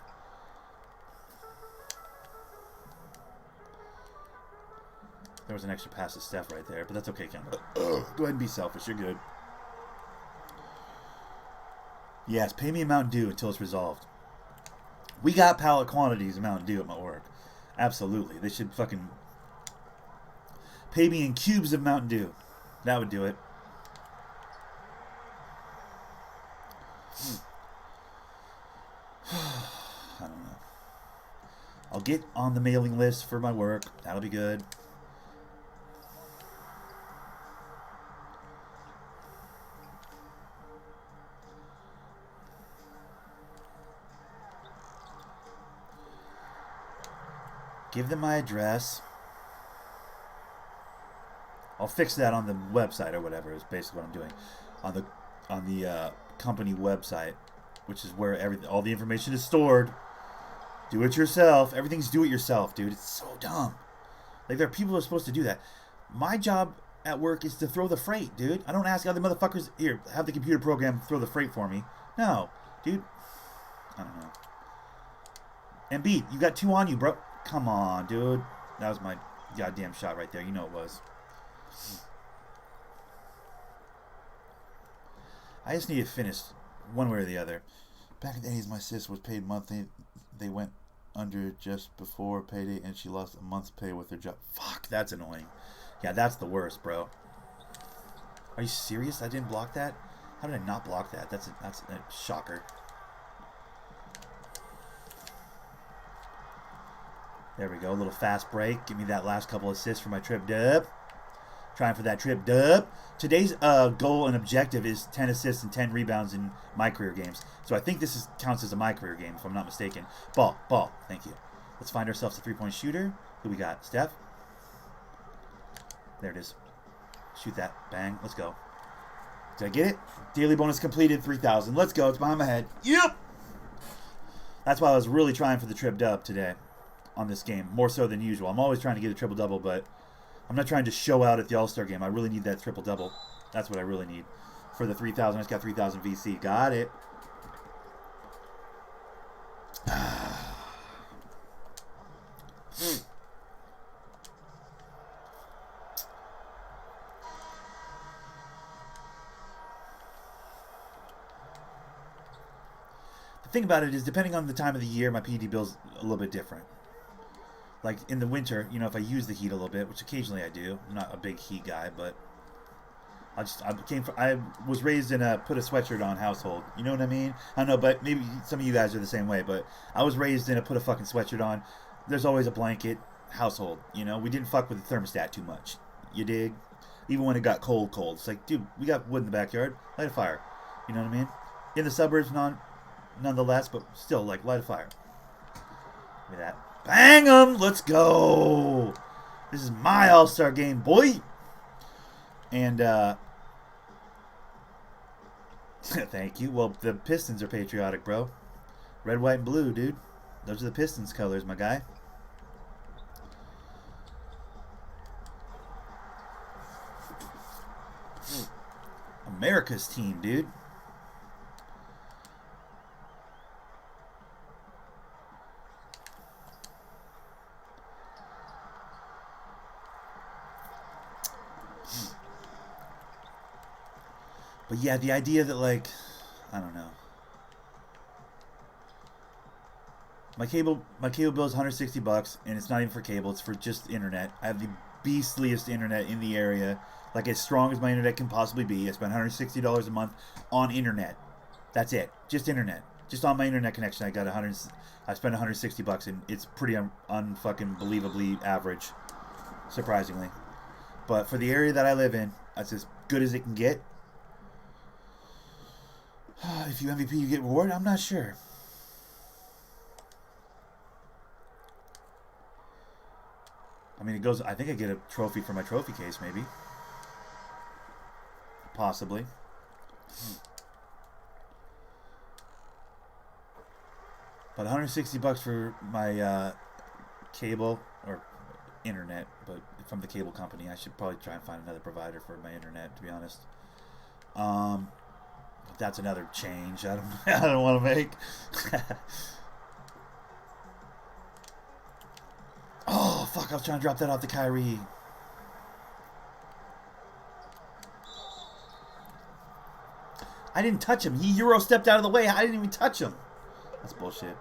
There was an extra pass to Steph right there, but that's okay, Ken. Go ahead and be selfish. You're good. Yes, pay me a Mountain Dew until it's resolved. We got pallet quantities of Mountain Dew at my work. Absolutely. They should fucking pay me in cubes of Mountain Dew. That would do it. I don't know. I'll get on the mailing list for my work. That'll be good. Give them my address. I'll fix that on the website or whatever is basically what I'm doing. On the company website, which is where all the information is stored. Do it yourself. Everything's do it yourself, dude. It's so dumb. Like, there are people who are supposed to do that. My job at work is to throw the freight, dude. I don't ask other motherfuckers, here, have the computer program throw the freight for me. No, dude. I don't know. And beat, you got 2 on you, bro. Come on, dude. That was my goddamn shot right there. You know it was. I just need to finish one way or the other. Back in the 80s, my sis was paid monthly. They went under just before payday, and she lost a month's pay with her job. Fuck, that's annoying. Yeah, that's the worst, bro. Are you serious? I didn't block that? How did I not block that? That's a shocker. There we go. A little fast break. Give me that last couple assists for my trip dub. Trying for that trip dub. Today's goal and objective is 10 assists and 10 rebounds in my career games. So I think this counts as a my career game, if I'm not mistaken. Ball. Thank you. Let's find ourselves a three-point shooter. Who we got? Steph? There it is. Shoot that. Bang. Let's go. Did I get it? Daily bonus completed. 3,000. Let's go. It's behind my head. Yep. That's why I was really trying for the trip dub today on this game. More so than usual. I'm always trying to get a triple-double, but I'm not trying to show out at the All-Star game. I really need that triple-double. That's what I really need. For the 3,000, I just got 3,000 VC. Got it. The thing about it is, depending on the time of the year, my PED bill's a little bit different. Like in the winter, you know, if I use the heat a little bit, which occasionally I do. I'm not a big heat guy, but I was raised in a put a sweatshirt on household. You know what I mean? I don't know, but maybe some of you guys are the same way. But I was raised in a put a fucking sweatshirt on. There's always a blanket household. You know, we didn't fuck with the thermostat too much. You dig? Even when it got cold. It's like, dude, we got wood in the backyard. Light a fire. You know what I mean? In the suburbs, nonetheless, but still, like, light a fire. Look at that. Bang 'em! Let's go! This is my All-Star game, boy! And, thank you. Well, the Pistons are patriotic, bro. Red, white, and blue, dude. Those are the Pistons colors, my guy. America's team, dude. But yeah, the idea that, like, I don't know. My cable bill is $160, and it's not even for cable. It's for just internet. I have the beastliest internet in the area, like as strong as my internet can possibly be. I spend $160 a month on internet. That's it, just internet, just on my internet connection. I spend $160, and it's pretty unfucking believably average, surprisingly. But for the area that I live in, that's as good as it can get. If you MVP, you get rewarded? I'm not sure. I mean, it goes... I think I get a trophy for my trophy case, maybe. Possibly. But $160 for my cable or internet. But from the cable company, I should probably try and find another provider for my internet, to be honest. That's another change I don't want to make. Oh, fuck, I was trying to drop that off to Kyrie. I didn't touch him. He Euro stepped out of the way. I didn't even touch him. That's bullshit.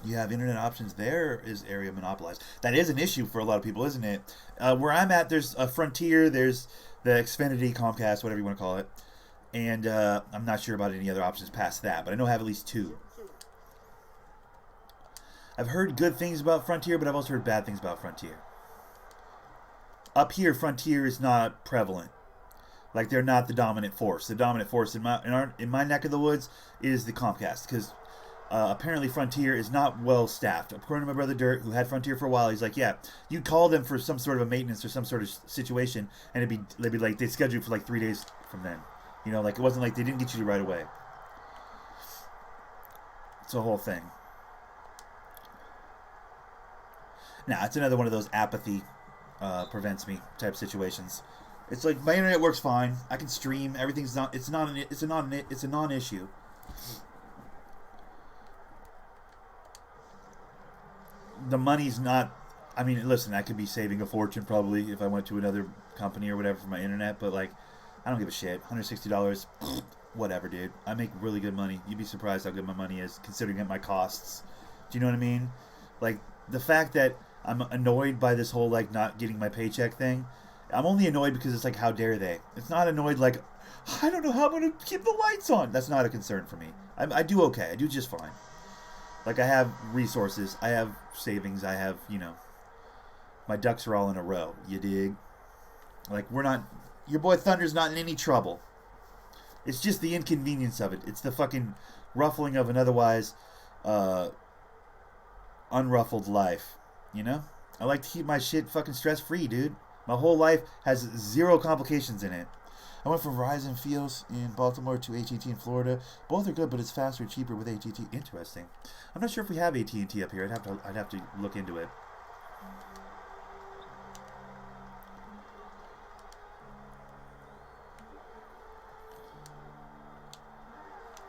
You have internet options there. Is area monopolized? That is an issue for a lot of people, isn't it? Where I'm at, there's a Frontier, there's the Xfinity, Comcast, whatever you want to call it, and I'm not sure about any other options past that, but I know I have at least two. I've heard good things about Frontier, but I've also heard bad things about Frontier. Up here, Frontier is not prevalent. Like, they're not the dominant force. The dominant force in my neck of the woods is the Comcast, because apparently Frontier is not well staffed. According to my brother Dirt, who had Frontier for a while, he's like, yeah, you call them for some sort of a maintenance or some sort of situation, and they'd be like, they'd schedule you for like 3 days from then. You know, like, it wasn't like they didn't get you to right away. It's a whole thing. Now, it's another one of those apathy prevents me type situations. It's like my internet works fine. I can stream. Everything's not. It's a non-issue. The money's not. I mean, listen, I could be saving a fortune probably if I went to another company or whatever for my internet, but like, I don't give a shit. $160, whatever, dude. I make really good money. You'd be surprised how good my money is considering my costs. Do you know what I mean? Like, the fact that I'm annoyed by this whole like not getting my paycheck thing. I'm only annoyed because it's like, how dare they? It's not annoyed like, I don't know how I'm going to keep the lights on. That's not a concern for me. I do okay. I do just fine. Like, I have resources. I have savings. I have, you know, my ducks are all in a row. You dig? Like, your boy Thunder's not in any trouble. It's just the inconvenience of it. It's the fucking ruffling of an otherwise unruffled life. You know? I like to keep my shit fucking stress-free, dude. My whole life has 0 complications in it. I went from Verizon Fios in Baltimore to AT&T in Florida. Both are good, but it's faster and cheaper with AT&T. Interesting. I'm not sure if we have AT&T up here. I'd have to look into it.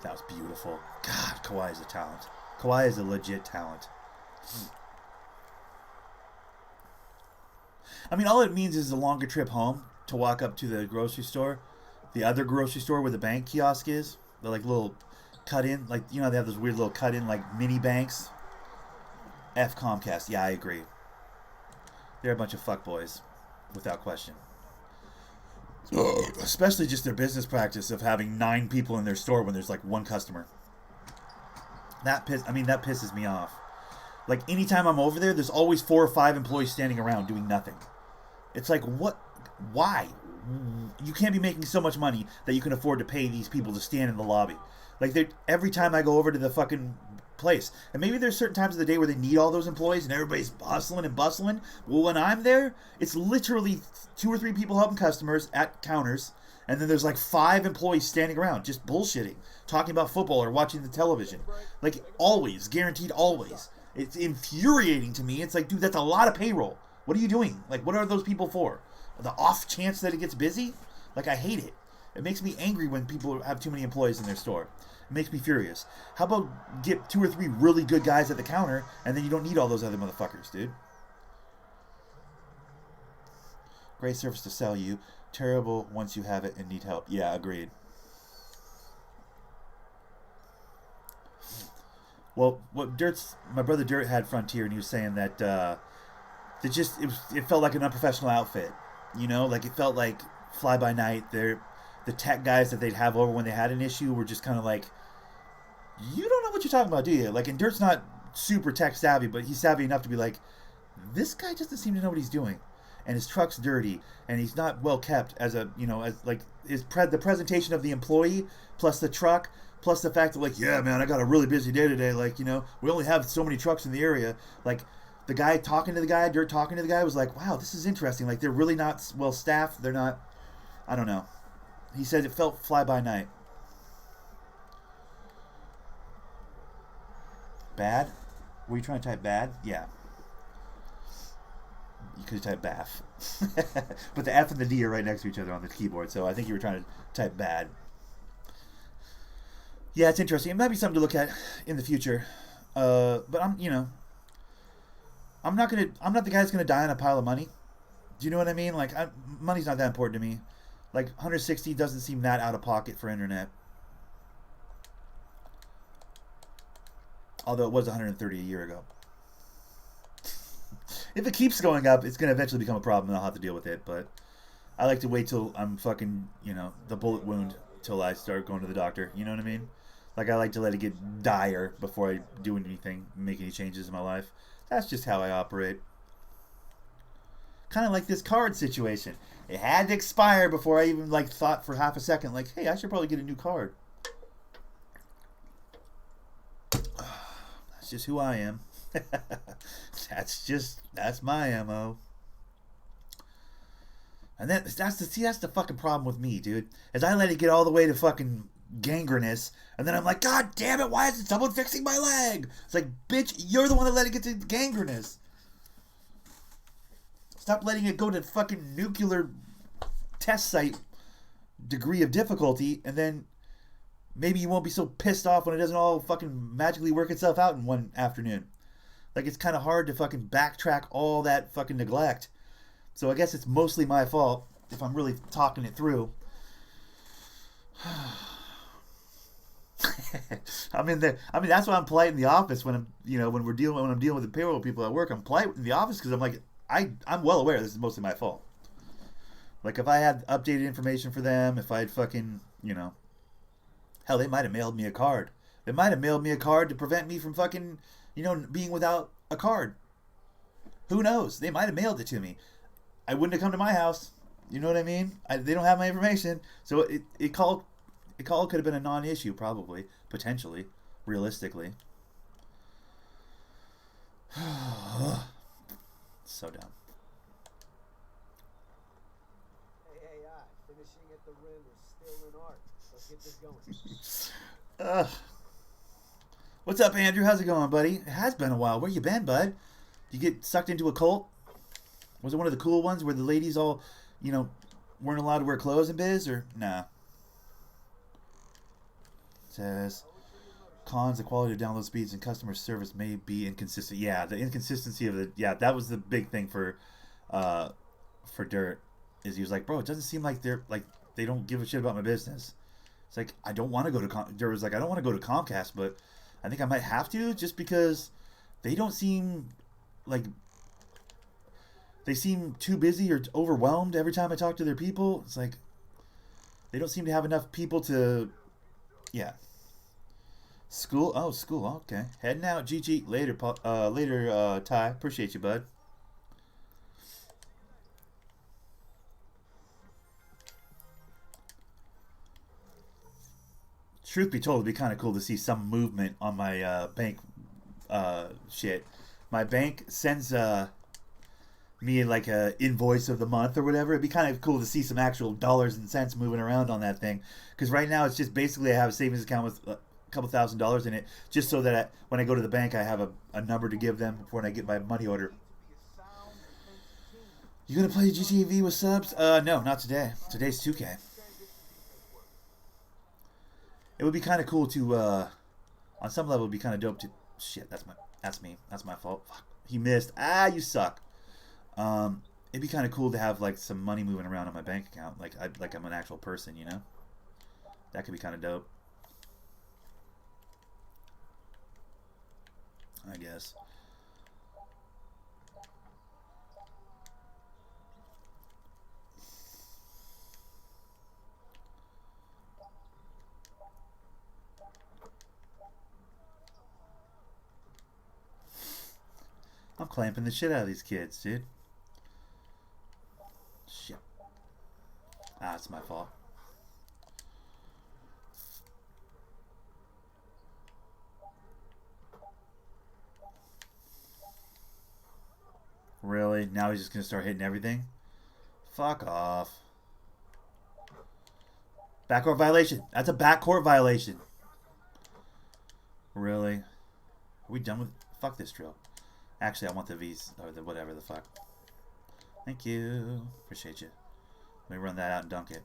That was beautiful. God, Kawhi is a talent. Kawhi is a legit talent. I mean, all it means is a longer trip home to walk up to the grocery store, the other grocery store where the bank kiosk is. The like little cut-in, like, you know, they have those weird little cut-in like mini banks. F Comcast, yeah, I agree. They're a bunch of fuckboys, without question. Especially just their business practice of having 9 people in their store when there's like 1 customer. That pisses me off. Like, anytime I'm over there, there's always 4 or 5 employees standing around doing nothing. It's like, what? Why? You can't be making so much money that you can afford to pay these people to stand in the lobby. Like, every time I go over to the fucking place, and maybe there's certain times of the day where they need all those employees and everybody's hustling and bustling. Well, when I'm there, it's literally 2 or 3 people helping customers at counters, and then there's like 5 employees standing around just bullshitting, talking about football or watching the television. Like, always, guaranteed always. It's infuriating to me. It's like, dude, that's a lot of payroll. What are you doing? Like, what are those people for? The off chance that it gets busy? Like, I hate it. It makes me angry when people have too many employees in their store. It makes me furious. How about get 2 or 3 really good guys at the counter, and then you don't need all those other motherfuckers, dude? Great service to sell you. Terrible once you have it and need help. Yeah, agreed. Well, my brother Dirt had Frontier, and he was saying that it felt like an unprofessional outfit. You know, like, it felt like fly by night. The tech guys that they'd have over when they had an issue were just kind of like, you don't know what you're talking about, do you? Like, and Dirt's not super tech savvy, but he's savvy enough to be like, this guy doesn't seem to know what he's doing, and his truck's dirty, and he's not well kept as a, you know, as like the presentation of the employee plus the truck. Plus the fact that, like, yeah, man, I got a really busy day today. Like, you know, we only have so many trucks in the area. Like, the guy talking to the guy, Dirt talking to the guy, was like, wow, this is interesting. Like, they're really not well staffed. They're not, I don't know. He said it felt fly by night. Bad? Were you trying to type bad? Yeah. You could type bath. But the F and the D are right next to each other on the keyboard, so I think you were trying to type bad. Yeah, it's interesting. It might be something to look at in the future. But I'm not the guy that's gonna die on a pile of money. Do you know what I mean? Like, money's not that important to me. Like, 160 doesn't seem that out of pocket for internet. Although it was 130 a year ago. If it keeps going up, it's going to eventually become a problem and I'll have to deal with it. But I like to wait till I'm fucking, the bullet wound till I start going to the doctor. You know what I mean? Like, I like to let it get dire before I do anything, make any changes in my life. That's just how I operate. Kind of like this card situation. It had to expire before I even, thought for half a second, hey, I should probably get a new card. That's just who I am. That's my MO. And that's the fucking problem with me, dude. Is I let it get all the way to fucking gangrenous, and then I'm like, God damn it, why isn't someone fixing my leg? It's like, bitch, you're the one that let it get to gangrenous. Stop letting it go to fucking nuclear test site degree of difficulty, and then maybe you won't be so pissed off when it doesn't all fucking magically work itself out in one afternoon. Like, it's kind of hard to fucking backtrack all that fucking neglect. So I guess it's mostly my fault if I'm really talking it through. That's why I'm polite in the office when I'm dealing with the payroll people at work. I'm polite in the office because I'm like, I'm well aware this is mostly my fault. Like, if I had updated information for them, if I had fucking, hell, they might have mailed me a card. They might have mailed me a card to prevent me from fucking, being without a card. Who knows? They might have mailed it to me. I wouldn't have come to my house. You know what I mean? They don't have my information. So it call could have been a non-issue, probably, potentially, realistically. So dumb. Hey, finishing at the rim is still an art. Let's get this going. What's up, Andrew? How's it going, buddy? It has been a while. Where you been, bud? Did you get sucked into a cult? Was it one of the cool ones where the ladies all, weren't allowed to wear clothes in biz, or nah? It says, cons, the quality of download speeds and customer service may be inconsistent. Yeah, the inconsistency of that was the big thing for Dirt, is he was like, bro, it doesn't seem like they don't give a shit about my business. It's like, I don't want to go to Dirt was like, I don't want to go to Comcast, but I think I might have to, just because they don't seem like, they seem too busy or overwhelmed every time I talk to their people. It's like, they don't seem to have enough people to, yeah. School, okay. Heading out, GG. Later, Ty. Appreciate you, bud. Truth be told, it'd be kind of cool to see some movement on my bank shit. My bank sends me like a invoice of the month or whatever. It'd be kind of cool to see some actual dollars and cents moving around on that thing. Because right now it's just basically I have a savings account with a couple $1,000s in it, just so that when I go to the bank I have a number to give them when I get my money order. You gonna play GTA V with subs? No, not today. Today's 2K. It would be kind of cool to, on some level, it'd be kind of dope to. Shit, that's me. That's my fault. Fuck. He missed. You suck. It'd be kind of cool to have like some money moving around on my bank account, like I'm an actual person, That could be kind of dope. I guess. I'm clamping the shit out of these kids, dude. Shit. It's my fault. Really? Now he's just gonna start hitting everything? Fuck off. Backcourt violation. That's a backcourt violation. Really? Are we done with... Fuck this drill. Actually, I want the V's, or the whatever the fuck. Thank you. Appreciate you. Let me run that out and dunk it.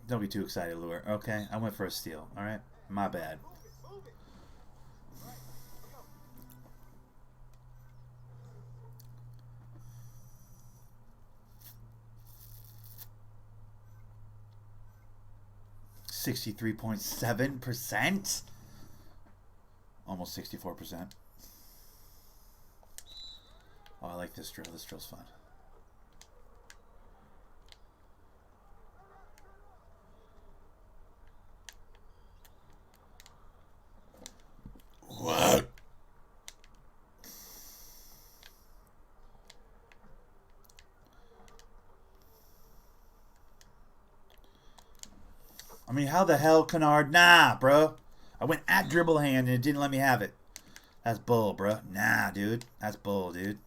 Don't be too excited, Lure. Okay, I went for a steal. Alright? My bad. 63.7%. Almost 64%. Oh, I like this drill. This drill's fun. What? I mean, how the hell, Kennard? Nah, bro. I went at dribble hand and it didn't let me have it. That's bull, bro. Nah, dude. That's bull, dude.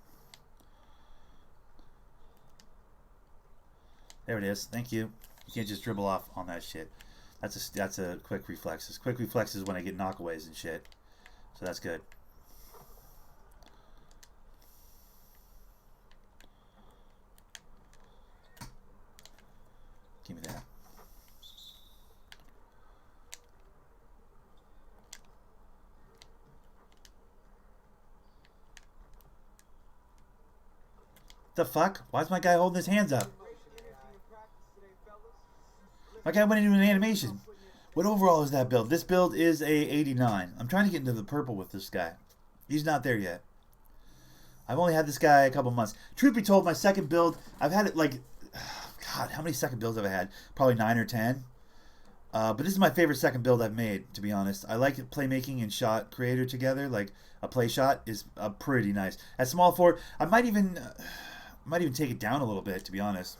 There it is. Thank you. You can't just dribble off on that shit. That's a quick reflexes. Quick reflexes when I get knockaways and shit. So that's good. Give me that. The fuck? Why is my guy holding his hands up? My guy went into an animation. What overall is that build? This build is a 89. I'm trying to get into the purple with this guy. He's not there yet. I've only had this guy a couple months. Truth be told, my second build, I've had it like... God, how many second builds have I had? Probably 9 or 10. But this is my favorite second build I've made, to be honest. I like playmaking and shot creator together. Like, a play shot is pretty nice. At small forward, I might even take it down a little bit, to be honest.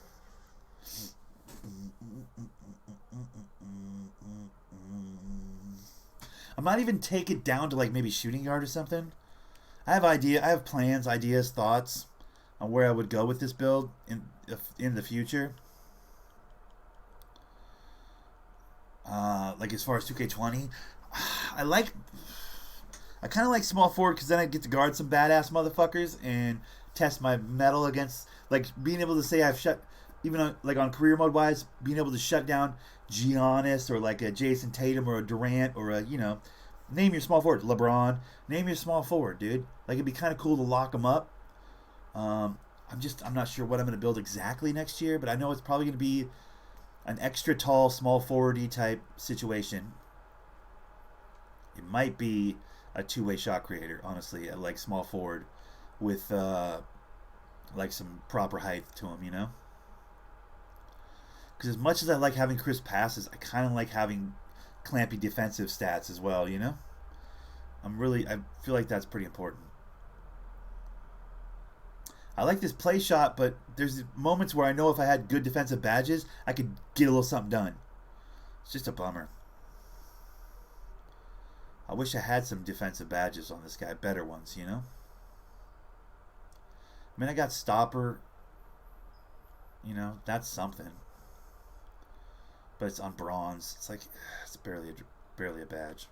I might even take it down to like maybe shooting guard or something. I have plans, ideas, thoughts on where I would go with this build in the future. Like as far as 2K20, I kind of like small forward because then I get to guard some badass motherfuckers and test my metal against, like, being able to say I've shut, even on, like on career mode wise, being able to shut down Giannis or like a Jason Tatum or a Durant or a, you know, name your small forward, LeBron, name your small forward, dude. Like, it'd be kind of cool to lock them up. I'm not sure what I'm going to build exactly next year, but I know it's probably going to be an extra tall, small forward-y type situation. It might be a two-way shot creator, honestly, like small forward with like some proper height to him, you know? Because as much as I like having crisp passes, I kind of like having clampy defensive stats as well, you know? I feel like that's pretty important. I like this play shot, but there's moments where I know if I had good defensive badges, I could get a little something done. It's just a bummer. I wish I had some defensive badges on this guy, better ones, you know? I mean, I got stopper, you know, that's something. But it's on bronze. It's like, it's barely a badge.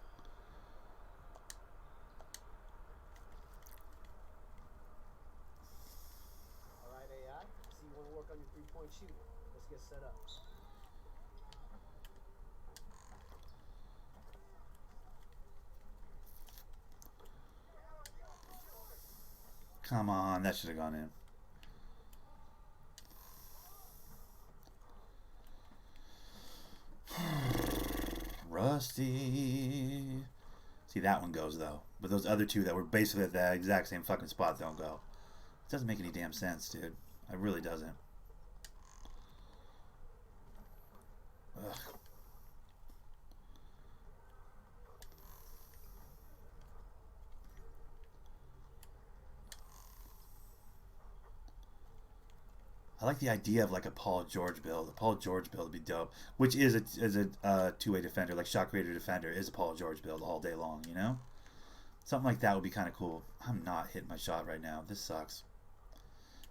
All right, AI. So you want to work on your three-point shooting? Let's get set up. Come on, that should have gone in. Rusty. See, that one goes, though. But those other two that were basically at the exact same fucking spot don't go. It doesn't make any damn sense, dude. It really doesn't. Ugh. I like the idea of like a Paul George build. A Paul George build would be dope. Which is a two-way defender, like shot creator defender is a Paul George build all day long, you know? Something like that would be kind of cool. I'm not hitting my shot right now. This sucks.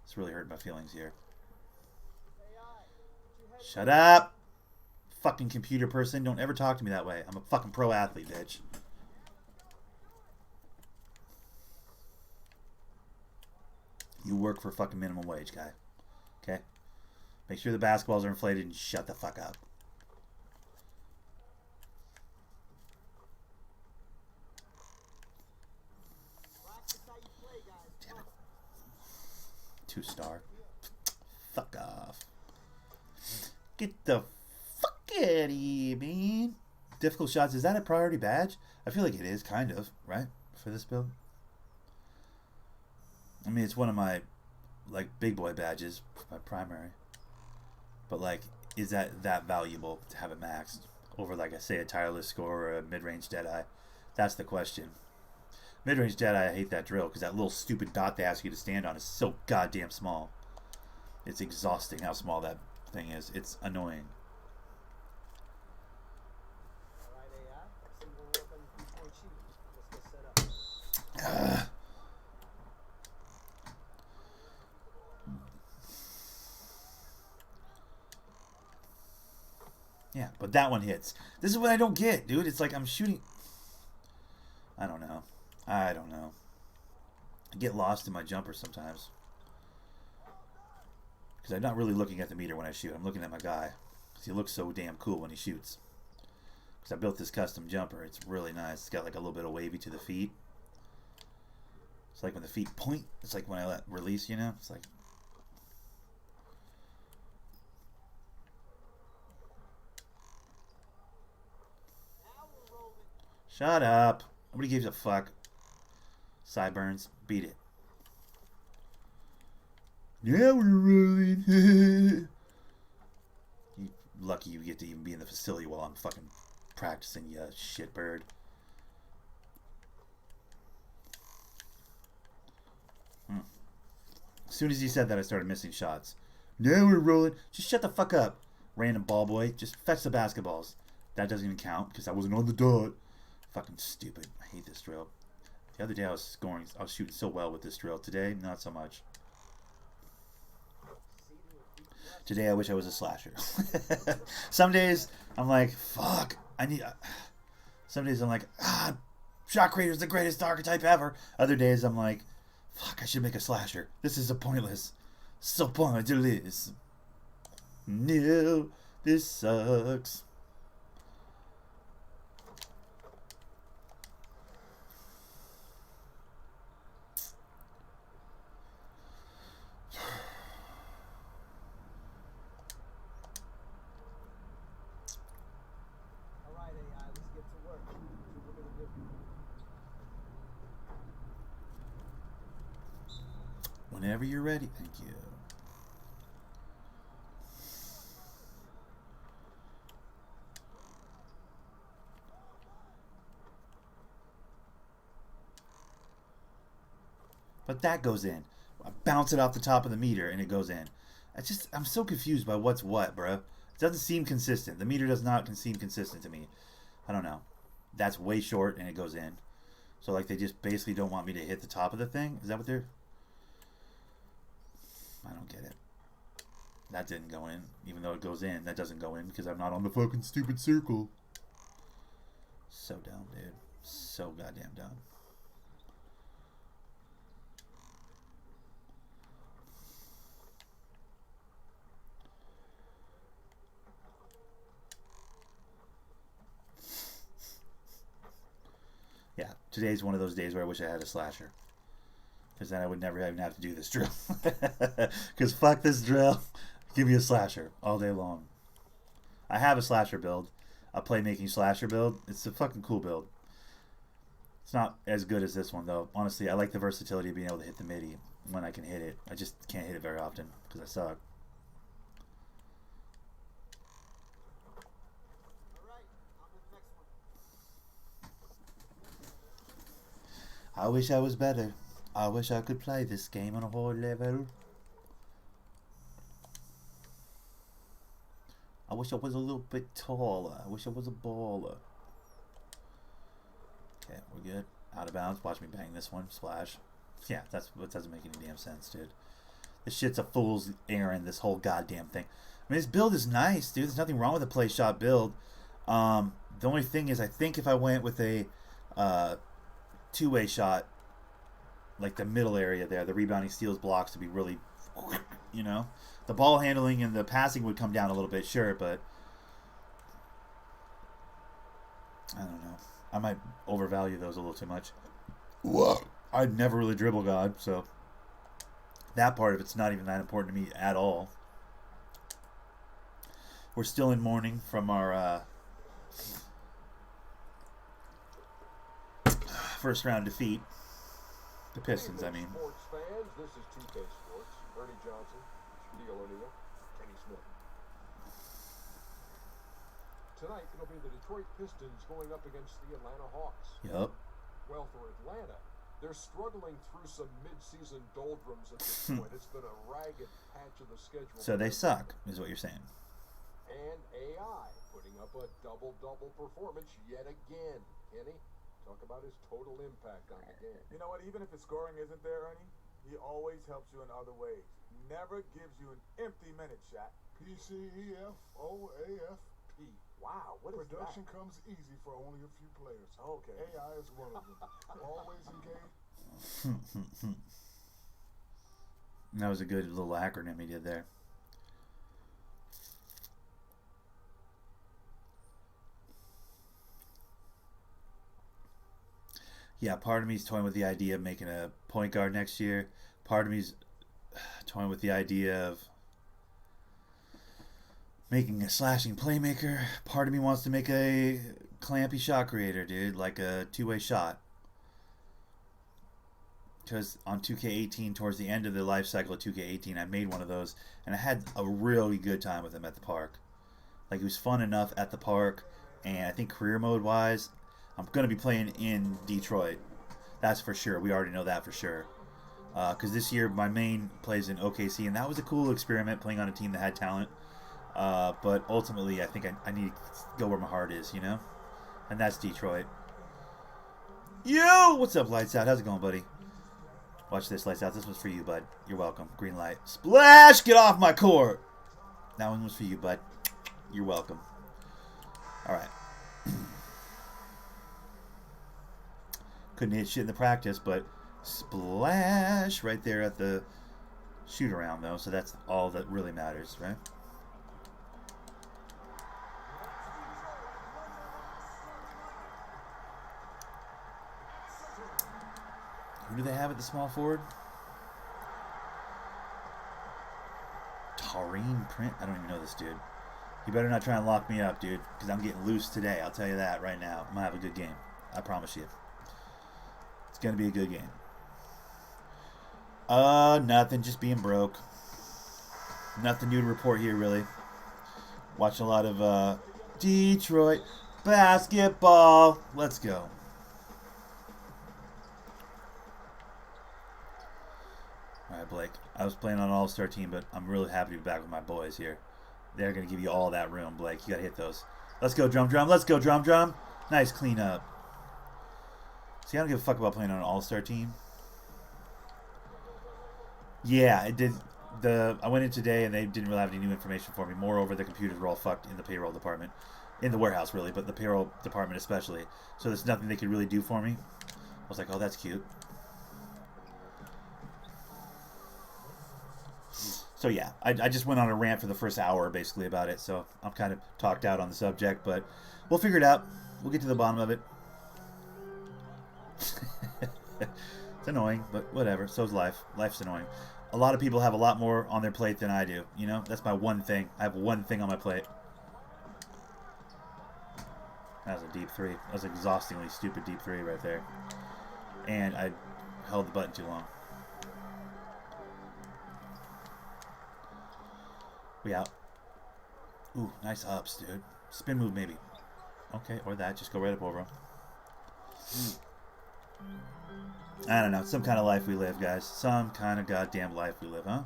It's really hurting my feelings here. Shut up! Fucking computer person. Don't ever talk to me that way. I'm a fucking pro athlete, bitch. You work for fucking minimum wage, guy. Okay? Make sure the basketballs are inflated and shut the fuck up. Damn it. 2-star. Fuck off. Get the fuck Shitty, man. Difficult shots. Is that a priority badge? I feel like it is, kind of, right? For this build. I mean, it's one of my, like, big boy badges, my primary. But, like, is that valuable to have it maxed over, like, say, a tireless score or a mid-range Deadeye? That's the question. Mid-range Deadeye, I hate that drill because that little stupid dot they ask you to stand on is so goddamn small. It's exhausting how small that thing is. It's annoying. Alright, AI. So we'll work on your 3-point shooting. Let's get set up. Yeah, but that one hits. This is what I don't get, dude. It's like I'm shooting. I don't know. I get lost in my jumper sometimes. Because I'm not really looking at the meter when I shoot. I'm looking at my guy. Because he looks so damn cool when he shoots. Because I built this custom jumper. It's really nice. It's got like a little bit of wavy to the feet. It's like when the feet point. It's like when I let release, you know? It's like... Shut up. Nobody gives a fuck. Sideburns. Beat it. Yeah, we're rolling. Lucky you get to even be in the facility while I'm fucking practicing, you shitbird. As soon as he said that, I started missing shots. Now we're rolling. Just shut the fuck up, random ball boy. Just fetch the basketballs. That doesn't even count because I wasn't on the dot. Fucking stupid. I hate this drill. The other day I was shooting so well with this drill. Today, not so much. Today I wish I was a slasher. Some days I'm like, fuck, some days I'm like, Shot Creator's the greatest archetype ever. Other days I'm like, fuck, I should make a slasher. This is so pointless. So pointless. No, this sucks. Whenever you're ready. Thank you. But that goes in. I bounce it off the top of the meter and it goes in. I'm so confused by what's what, bro. It doesn't seem consistent. The meter does not seem consistent to me. I don't know. That's way short and it goes in. So like they just basically don't want me to hit the top of the thing? Is that what they're... I don't get it. That didn't go in. Even though it goes in, that doesn't go in because I'm not on the fucking stupid circle. So dumb, dude. So goddamn dumb. Yeah, today's one of those days where I wish I had a slasher. Because then I would never even have to do this drill. Because fuck this drill. Give me a slasher all day long. I have a slasher build. A playmaking slasher build. It's a fucking cool build. It's not as good as this one, though. Honestly, I like the versatility of being able to hit the midi when I can hit it. I just can't hit it very often because I suck. I wish I was better. I wish I could play this game on a whole level. I wish I was a little bit taller. I wish I was a baller. Okay, we're good. Out of bounds. Watch me bang this one. Splash. Yeah, that doesn't make any damn sense, dude. This shit's a fool's errand, this whole goddamn thing. I mean, this build is nice, dude. There's nothing wrong with a play shot build. The only thing is, I think if I went with a two-way shot, like the middle area there, the rebounding steals blocks to be really, you know, the ball handling and the passing would come down a little bit, sure, but I don't know. I might overvalue those a little too much. Whoa. I'd never really dribble God, so that part of it's not even that important to me at all. We're still in mourning from our first round defeat. The Pistons, I mean. Sports fans, this is 2K Sports. Bernie Johnson, Shaquille O'Neal, Kenny Smith. Tonight, it'll be the Detroit Pistons going up against the Atlanta Hawks. Yep. Well, for Atlanta, they're struggling through some mid-season doldrums at this point. It's been a ragged patch of the schedule. So they suck, is what you're saying. And AI putting up a double-double performance yet again. Kenny, talk about his total impact on the game. You know what? Even if his scoring isn't there, Ernie, he always helps you in other ways. Never gives you an empty minute shot. PCEFOAFP. Wow, what is Production that? comes easy for only a few players. Okay. AI is one of them. Always engaged. That was a good little acronym he did there. Yeah, part of me is toying with the idea of making a point guard next year. Part of me is toying with the idea of making a slashing playmaker. Part of me wants to make a clampy shot creator, dude, like a two-way shot. Because on 2K18, towards the end of the life cycle of 2K18, I made one of those, and I had a really good time with him at the park. Like, it was fun enough at the park, and I think career mode-wise, I'm going to be playing in Detroit. That's for sure. We already know that for sure. Because this year, my main plays in OKC, and that was a cool experiment, playing on a team that had talent. But ultimately, I think I need to go where my heart is, you know? And that's Detroit. Yo! What's up, Lights Out? How's it going, buddy? Watch this, Lights Out. This one's for you, bud. You're welcome. Green light. Splash! Get off my court! That one was for you, bud. You're welcome. Alright. Couldn't hit shit in the practice, but splash right there at the shoot-around, though. So that's all that really matters, right? Who do they have at the small forward? Taurine Print? I don't even know this dude. You better not try and lock me up, dude, because I'm getting loose today. I'll tell you that right now. I'm going to have a good game. I promise you. It's going to be a good game. Nothing. Just being broke. Nothing new to report here, really. Watching a lot of Detroit basketball. Let's go. Alright, Blake. I was playing on an all-star team, but I'm really happy to be back with my boys here. They're going to give you all that room, Blake. You got to hit those. Let's go, Drum Drum. Let's go, Drum Drum. Nice cleanup. See, I don't give a fuck about playing on an all-star team. Yeah, it did. I went in today, and they didn't really have any new information for me. Moreover, the computers were all fucked in the payroll department. In the warehouse, really, but the payroll department especially. So there's nothing they could really do for me. I was like, oh, that's cute. So yeah, I just went on a rant for the first hour basically about it, so I'm kind of talked out on the subject, but we'll figure it out. We'll get to the bottom of it. It's annoying, but whatever. So's life. Life's annoying. A lot of people have a lot more on their plate than I do, you know? That's my one thing. I have one thing on my plate. That was a deep three. That was an exhaustingly stupid deep three right there. And I held the button too long. We out. Ooh, nice ups, dude. Spin move, maybe. Okay, or that. Just go right up over him. I don't know. Some kind of life we live, guys. Some kind of goddamn life we live, huh?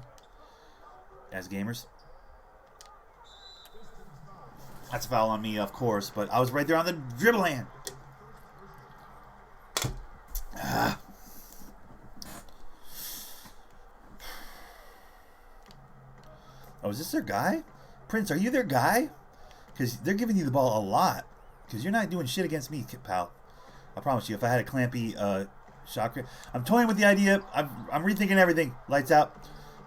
As gamers. That's a foul on me, of course, but I was right there on the dribble hand. Ah. Oh, is this their guy? Prince, are you their guy? Because they're giving you the ball a lot. Because you're not doing shit against me, pal. I promise you, if I had a clampy shot... I'm toying with the idea. I'm rethinking everything. Lights out.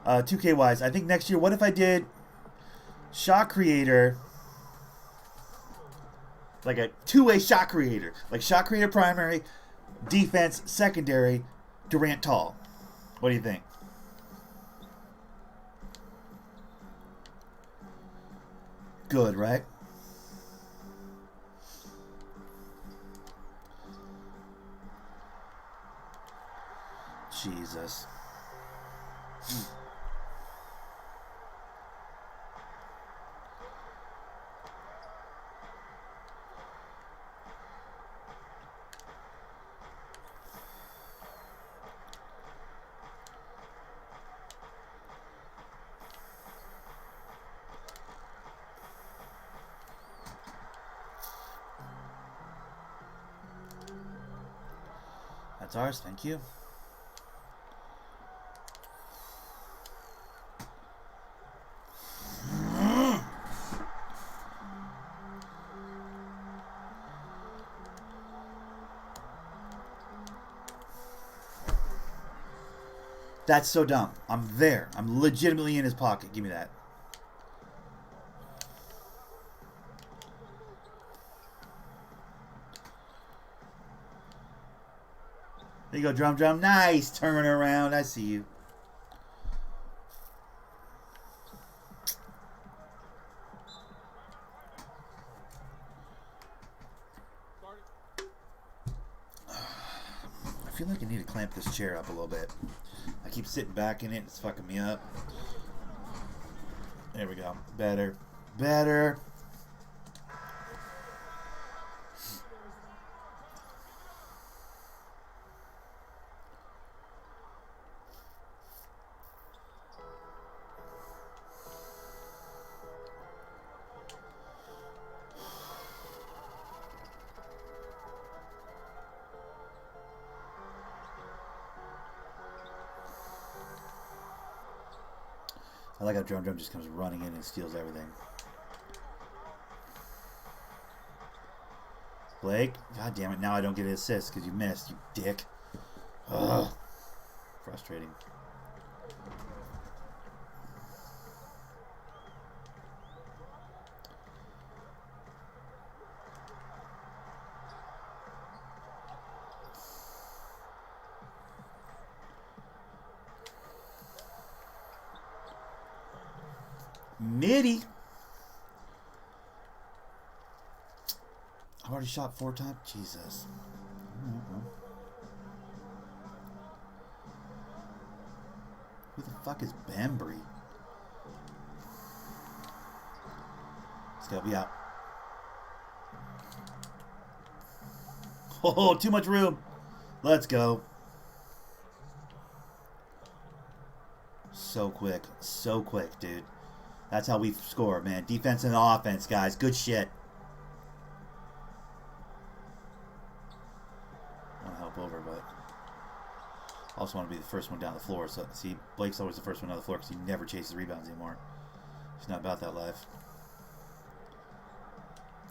2K-wise. I think next year, what if I did shot creator... like a two-way shot creator. Like shot creator primary, defense secondary, Durant tall. What do you think? good, right? Jesus. That's ours, thank you. That's so dumb. I'm there. I'm legitimately in his pocket. Give me that. There you go, Drum Drum. Nice turn around. I see you. I feel like I need to clamp this chair up a little bit. I keep sitting back in it. It's fucking me up. There we go. Better. Better. I like how Drum Drum just comes running in and steals everything. Blake, god damn it, now I don't get an assist because you missed, you dick. Ugh. Frustrating. Mitty. I've already shot 4 times. Jesus. Who the fuck is Bambry? It's gotta be out. Oh, too much room. Let's go. So quick, dude. That's how we score, man. Defense and offense, guys. Good shit. I want to help over, but I also want to be the first one down the floor. So, see, Blake's always the first one down the floor because he never chases rebounds anymore. He's not about that life.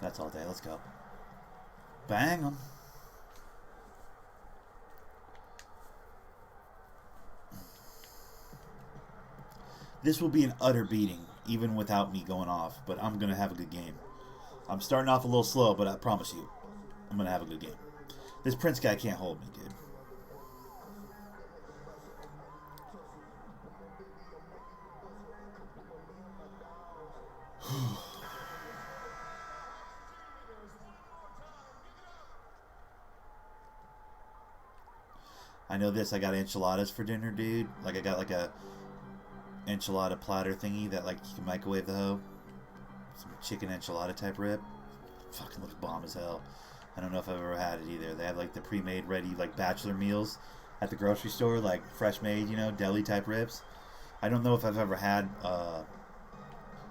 That's all day. Let's go. Bang him. This will be an utter beating, even without me going off, but I'm going to have a good game. I'm starting off a little slow, but I promise you, I'm going to have a good game. This Prince guy can't hold me, dude. I know this, I got enchiladas for dinner, dude. Like, I got like a enchilada platter thingy that like you can microwave the hoe. Some chicken enchilada type rib. Fucking looks bomb as hell. I don't know if I've ever had it either. They have like the pre-made ready like bachelor meals at the grocery store, like fresh made, you know, deli type ribs. I don't know if I've ever had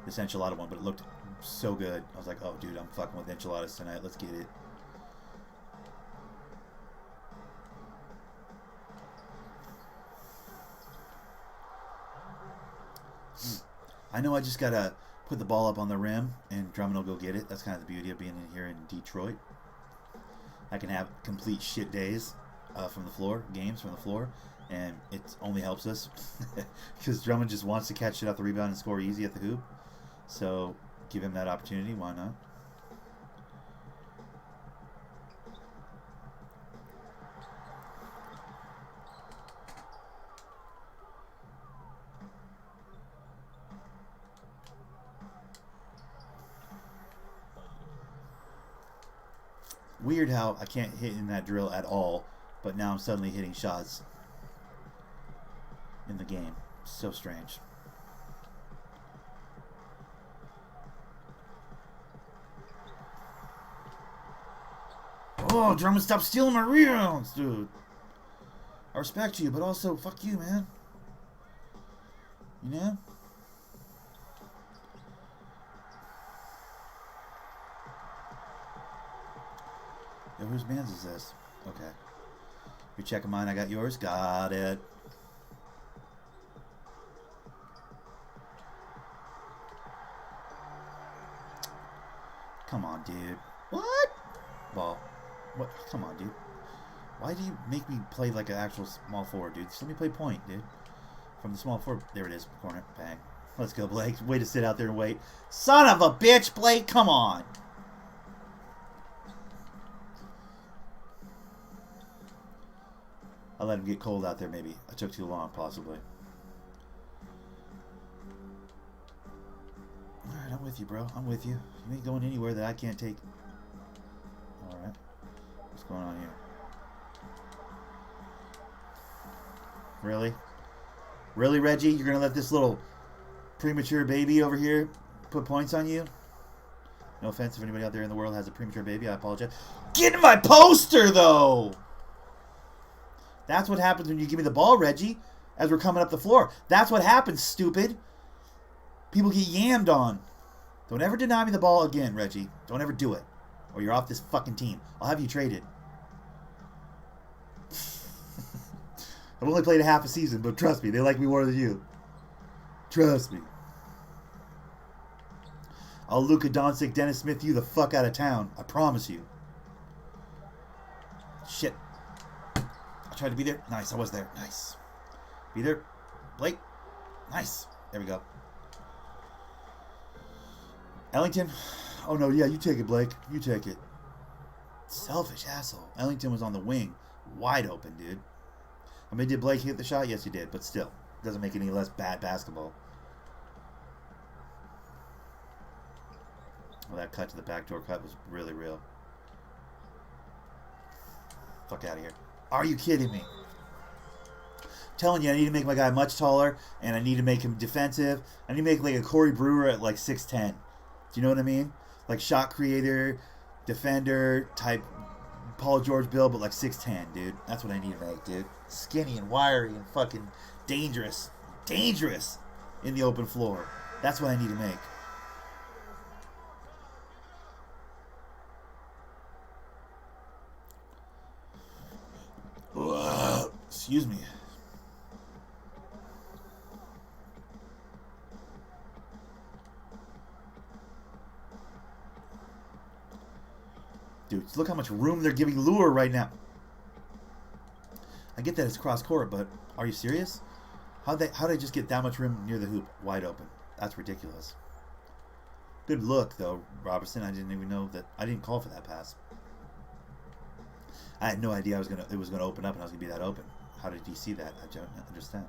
this enchilada one, but it looked so good. I was like, oh dude, I'm fucking with enchiladas tonight. Let's get it. I know I just gotta put the ball up on the rim and Drummond will go get it. That's kind of the beauty of being in here in Detroit. I can have complete shit days from the floor, games from the floor, and it only helps us because Drummond just wants to catch it off the rebound and score easy at the hoop. So give him that opportunity. Why not? Weird how I can't hit in that drill at all, but now I'm suddenly hitting shots in the game. So strange. Oh, Drummond, stop stealing my rebounds, dude. I respect you, but also, fuck you, man. You know? Yo, whose man's is this? Okay. You're checking mine, I got yours? Got it. Come on, dude. What? Ball. What? Come on, dude. Why do you make me play like an actual small forward, dude? Just let me play point, dude. From the small forward. There it is. Corner. Bang. Let's go, Blake. Way to sit out there and wait. Son of a bitch, Blake. Come on. I let him get cold out there, maybe. I took too long, possibly. Alright, I'm with you, bro. I'm with you. You ain't going anywhere that I can't take. Alright. What's going on here? Really? Really, Reggie? You're going to let this little premature baby over here put points on you? No offense if anybody out there in the world has a premature baby. I apologize. Get in my poster, though! That's what happens when you give me the ball, Reggie, as we're coming up the floor. That's what happens, stupid. People get yammed on. Don't ever deny me the ball again, Reggie. Don't ever do it. Or you're off this fucking team. I'll have you traded. I've only played a half a season, but trust me, they like me more than you. Trust me. I'll Luka Doncic, Dennis Smith you the fuck out of town. I promise you. Shit. I tried to be there. Nice, I was there. Nice. Be there. Blake. Nice. There we go. Ellington. Oh, no, yeah, you take it, Blake. You take it. Selfish asshole. Ellington was on the wing. Wide open, dude. I mean, did Blake hit the shot? Yes, he did. But still, doesn't make it any less bad basketball. Well, that cut to the backdoor cut was really real. Fuck out of here. Are you kidding me? I'm telling you, I need to make my guy much taller, and I need to make him defensive. I need to make like a Corey Brewer at like 6'10". Do you know what I mean? Like shot creator, defender type Paul George build, but like 6'10", dude. That's what I need to make, dude. Skinny and wiry and fucking dangerous. Dangerous in the open floor. That's what I need to make. Excuse me. Dude, look how much room they're giving Lure right now. I get that it's cross court, but are you serious? How'd they just get that much room near the hoop, wide open? That's ridiculous. Good look, though, Robertson. I didn't even know that. I didn't call for that pass. I had no idea it was gonna open up and I was gonna be that open. How did he see that? I don't understand.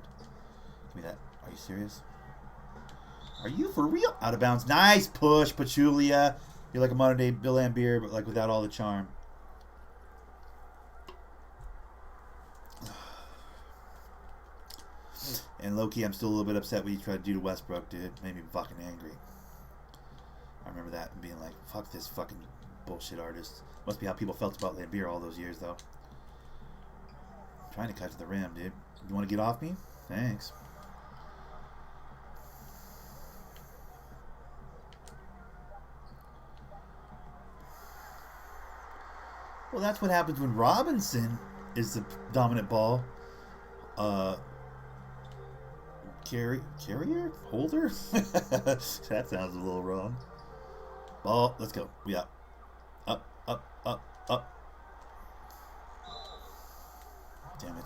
Give me that. Are you serious? Are you for real? Out of bounds. Nice push, Pachulia. You're like a modern day Bill Lambier, but like without all the charm. And low-key, I'm still a little bit upset what you tried to do to Westbrook, dude. Made me fucking angry. I remember that and being like, fuck this fucking bullshit artist. Must be how people felt about Lambier all those years, though. I'm trying to cut to the rim, dude. You want to get off me? Thanks. Well, that's what happens when Robinson is the dominant ball. Carrier? Holder? That sounds a little wrong. Ball, let's go. Yeah. Up, up, up, up. Damn it.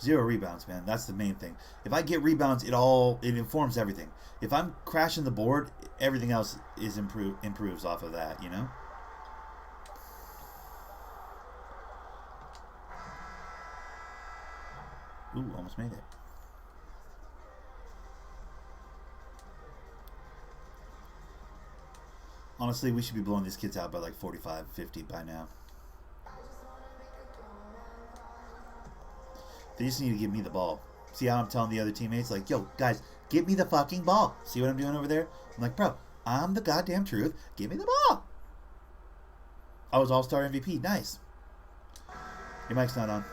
Zero rebounds, man. That's the main thing. If I get rebounds, it informs everything. If I'm crashing the board, everything else is improves off of that, you know? Ooh, almost made it. Honestly, we should be blowing these kids out by like 45, 50 by now. They just need to give me the ball. See how I'm telling the other teammates, like, yo, guys, give me the fucking ball. See what I'm doing over there? I'm like, bro, I'm the goddamn truth. Give me the ball. I was all-star MVP. Nice. Your mic's not on.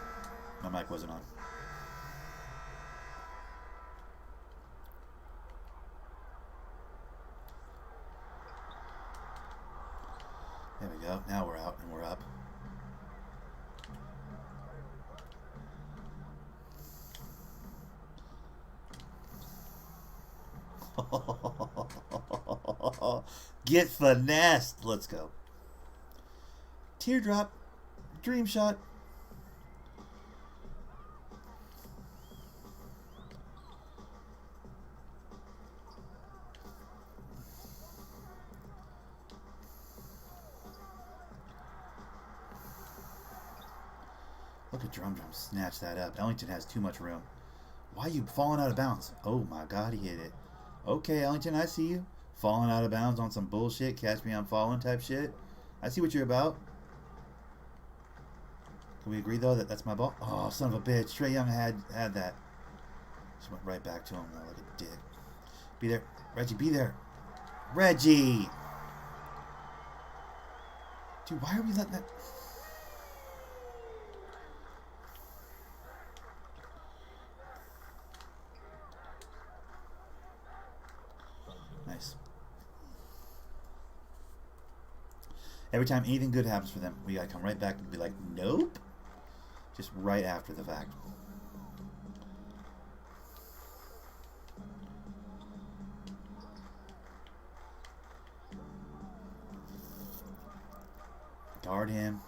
My mic wasn't on. There we go. Now we're out and we're up. Get finessed. Let's go. Teardrop. Dream shot. Look at Drum snatch that up. Ellington has too much room. Why are you falling out of bounds? Oh my god, he hit it. Okay, Ellington, I see you. Falling out of bounds on some bullshit, catch me I'm falling type shit. I see what you're about. Can we agree though that that's my ball? Oh, son of a bitch. Trae Young had that. Just went right back to him. Oh, look at dick. Be there. Reggie, be there. Reggie! Dude, why are we letting that... Nice. Every time anything good happens for them, we gotta come right back and be like, nope. Just right after the fact. Guard him.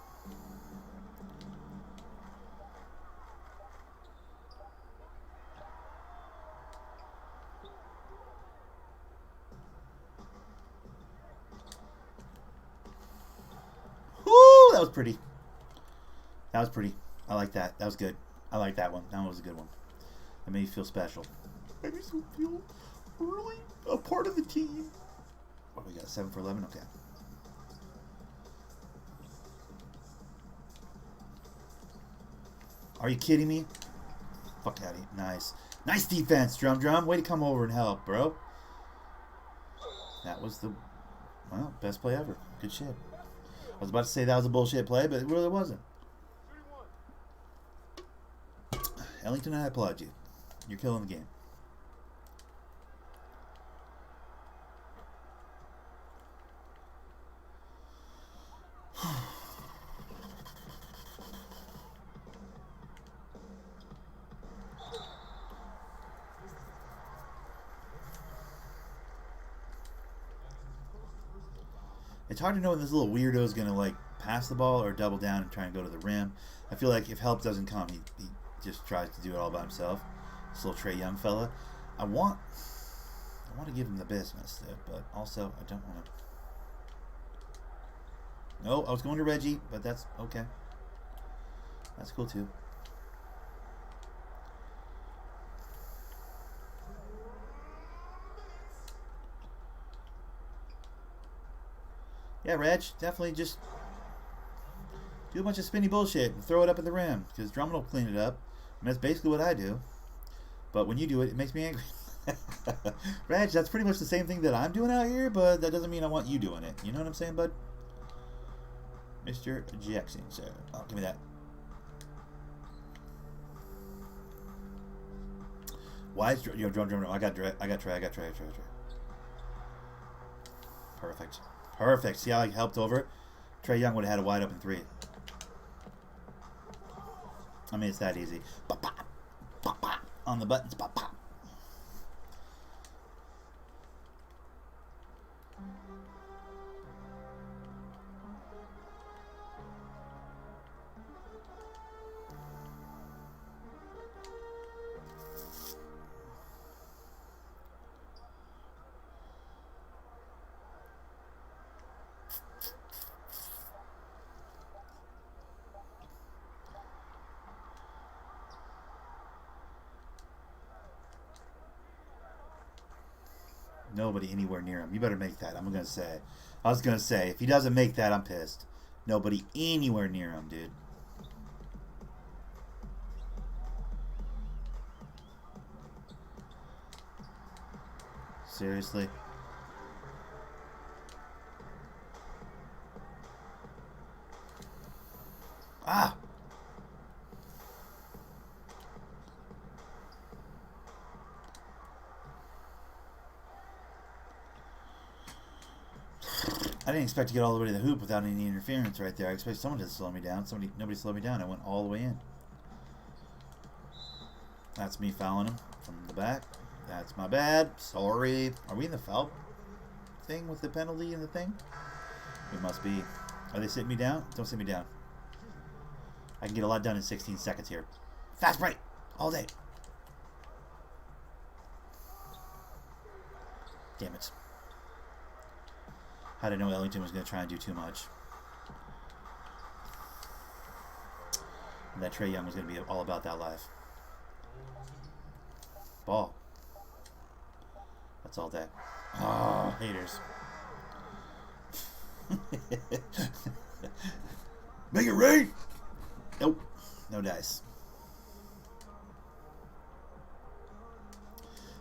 That was pretty. That was pretty. I like that. That was good. I like that one. That was a good one. That made me feel special. Made me feel really a part of the team. What we got? 7 for 11? Okay. Are you kidding me? Fuck out of here. Nice. Nice defense, Drum. Way to come over and help, bro. That was the, well, best play ever. Good shit. I was about to say that was a bullshit play, but it really wasn't. Ellington, I applaud you. You're killing the game. It's hard to know when this little weirdo is going to like pass the ball or double down and try and go to the rim. I feel like if help doesn't come, he just tries to do it all by himself. This little Trae Young fella. I want to give him the business, but also I don't want to. No, I was going to Reggie, but that's okay. That's cool too. Yeah, Reg, definitely just do a bunch of spinny bullshit and throw it up at the rim, because Drummond will clean it up. And that's basically what I do. But when you do it, it makes me angry. Reg, that's pretty much the same thing that I'm doing out here, but that doesn't mean I want you doing it. You know what I'm saying, bud? Mr. Jackson, sir. Oh, give me that. Why is Drum? I got Trey. Perfect. See how I helped over? Trae Young would have had a wide open 3. I mean, it's that easy. Pop, pop, pop, pop. On the buttons, pop, pop. Nobody anywhere near him. You better make that. I'm going to say. I was going to say, if he doesn't make that, I'm pissed. Nobody anywhere near him, dude. Seriously? Ah! I didn't expect to get all the way to the hoop without any interference right there. I expect someone to slow me down. Nobody slowed me down. I went all the way in. That's me fouling him from the back. That's my bad. Sorry. Are we in the foul thing with the penalty and the thing? We must be. Are they sitting me down? Don't sit me down. I can get a lot done in 16 seconds here. Fast break. All day. Damn it. I didn't know Ellington was going to try and do too much. And that Trae Young was going to be all about that life. Ball. That's all day. Oh, haters. Make it rain! Nope. No dice.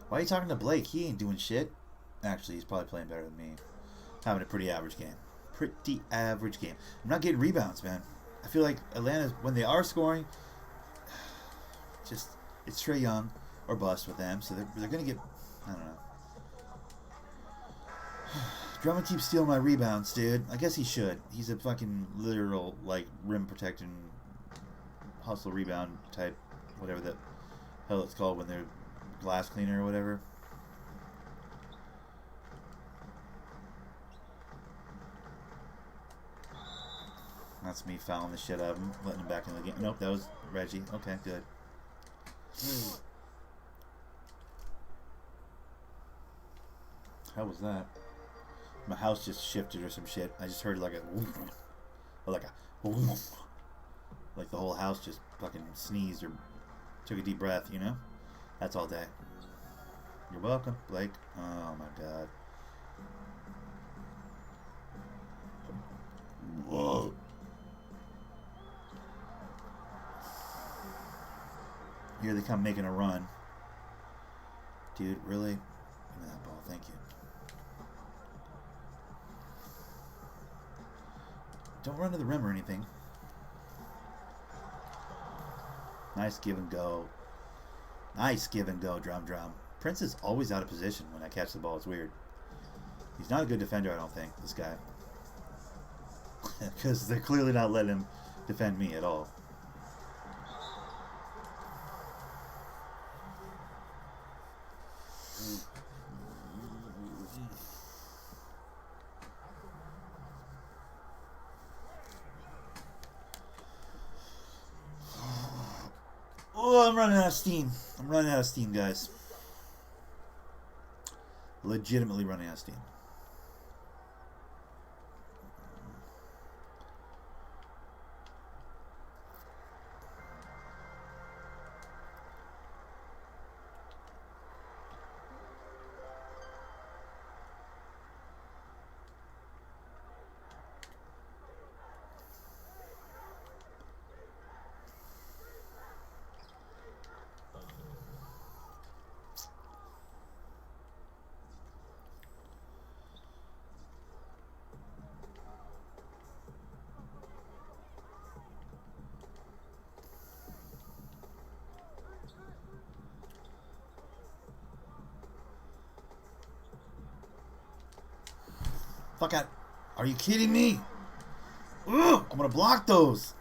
Why are you talking to Blake? He ain't doing shit. Actually, he's probably playing better than me. Having a pretty average game. Pretty average game. I'm not getting rebounds, man. I feel like Atlanta, when they are scoring, just, it's Trae Young or bust with them. So they're going to get, I don't know. Drummond keeps stealing my rebounds, dude. I guess he should. He's a fucking literal, like, rim protecting, hustle rebound type, whatever the hell it's called when they're glass cleaner or whatever. That's me fouling the shit out of him, letting him back in the game. Nope, that was Reggie. Okay, good. How was that? My house just shifted or some shit. I just heard like a woof, or like a woof. Like the whole house just fucking sneezed or took a deep breath, you know? That's all day. You're welcome, Blake. Oh my god. Whoa. Here they come making a run. Dude, really? Give me that ball, thank you. Don't run to the rim or anything. Nice give and go. Nice give and go, drum. Prince is always out of position when I catch the ball. It's weird. He's not a good defender, I don't think, this guy. Because they're clearly not letting him defend me at all. Oh, I'm running out of steam. I'm running out of steam, guys. Legitimately running out of steam. Fuck out. Are you kidding me? Ugh, I'm gonna block those.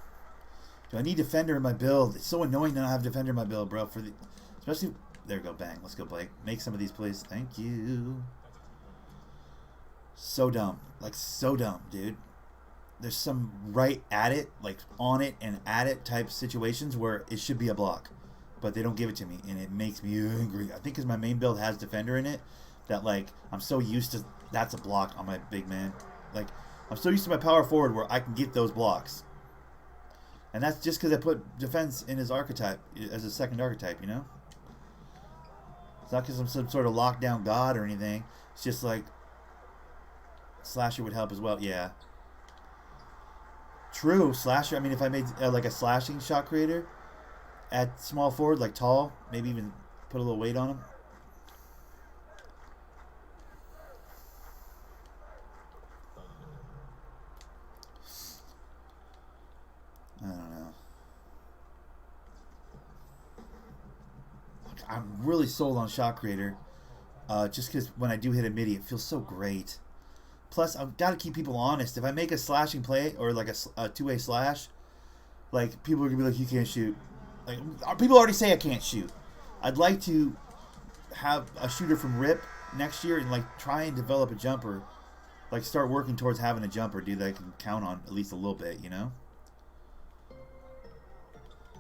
Do I need defender in my build? It's so annoying to not have defender in my build, bro. For the, especially, there we go, bang. Let's go, Blake. Make some of these plays. Thank you. So dumb. Like, so dumb, dude. There's some right at it, like on it and at it type situations where it should be a block. But they don't give it to me, and it makes me angry. I think because my main build has defender in it, that, like, I'm so used to that's a block on my big man. Like, I'm so used to my power forward where I can get those blocks. And that's just because I put defense in his archetype, as a second archetype, you know? It's not because I'm some sort of lockdown god or anything. It's just like slasher would help as well. Yeah. True, slasher. I mean, if I made like a slashing shot creator at small forward, like tall, maybe even put a little weight on him. I don't know. I'm really sold on shot creator, just because when I do hit a midi, it feels so great. Plus, I've got to keep people honest. If I make a slashing play or like a two-way slash, like people are gonna be like, "You can't shoot." Like people already say I can't shoot. I'd like to have a shooter from Rip next year and like try and develop a jumper, like start working towards having a jumper, dude, that I can count on at least a little bit, you know.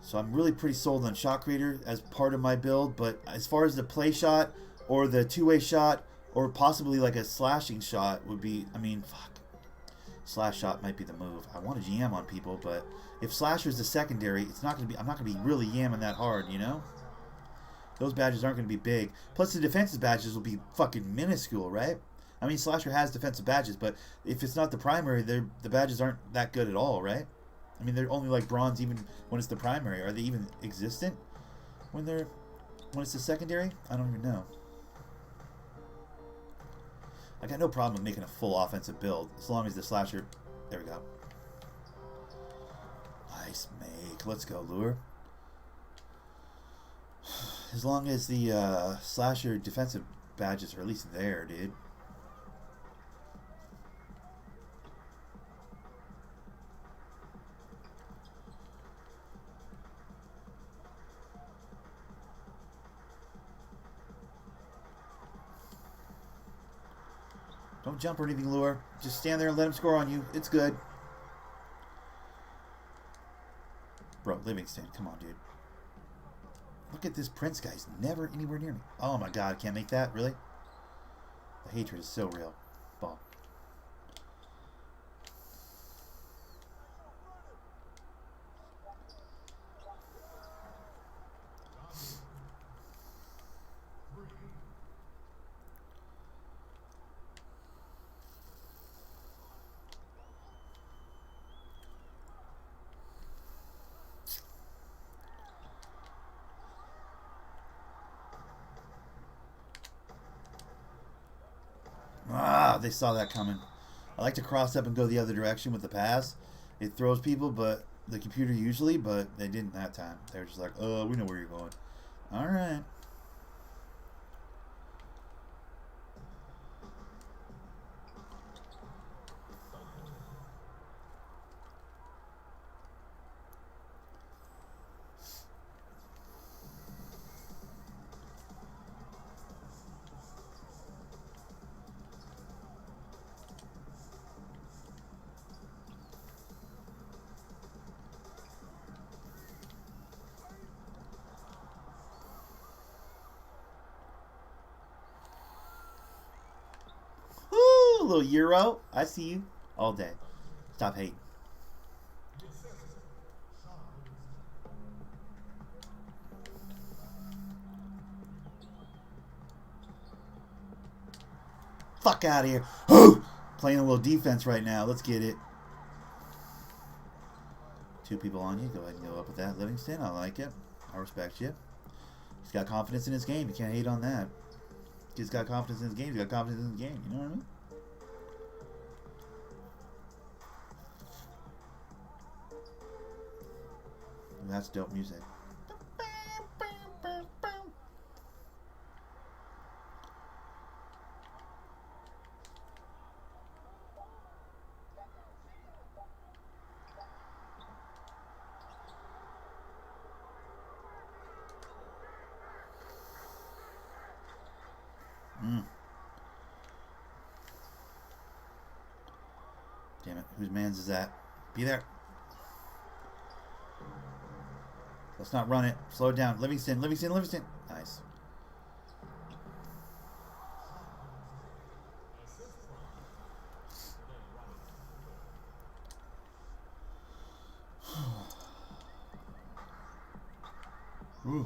So I'm really pretty sold on shot creator as part of my build. But as far as the play shot or the two-way shot or possibly like a slashing shot would be, I mean, fuck. Slash shot might be the move. I want to jam on people, but if slasher's the secondary, it's not gonna be. I'm not gonna be really yamming that hard, you know. Those badges aren't gonna be big. Plus, the defensive badges will be fucking minuscule, right? I mean, slasher has defensive badges, but if it's not the primary, the badges aren't that good at all, right? I mean, they're only like bronze even when it's the primary. Are they even existent when it's the secondary? I don't even know. I got no problem with making a full offensive build as long as the slasher. There we go. Nice make. Let's go, Lure. As long as the slasher defensive badges are at least there, dude. Don't jump or anything, Lure. Just stand there and let him score on you. It's good. Bro, Livingston, come on, dude. Look at this Prince guy. He's never anywhere near me. Oh my god, I can't make that? Really? The hatred is so real. Ball. Ah, they saw that coming. I like to cross up and go the other direction with the pass. It throws people, but the computer usually, but they didn't that time. They were just like, oh, we know where you're going. All right. Little Euro. I see you all day. Stop hating. Fuck out of here. Playing a little defense right now. Let's get it. Two people on you. Go ahead and go up with that, Livingston. I like it. I respect you. He's got confidence in his game. You can't hate on that. He's got confidence in his game. He's got confidence in his game. You know what I mean? That's dope music. Damn it. Whose man's is that? Be there. Let's not run it. Slow it down. Livingston, Livingston, Livingston. Nice. Ooh.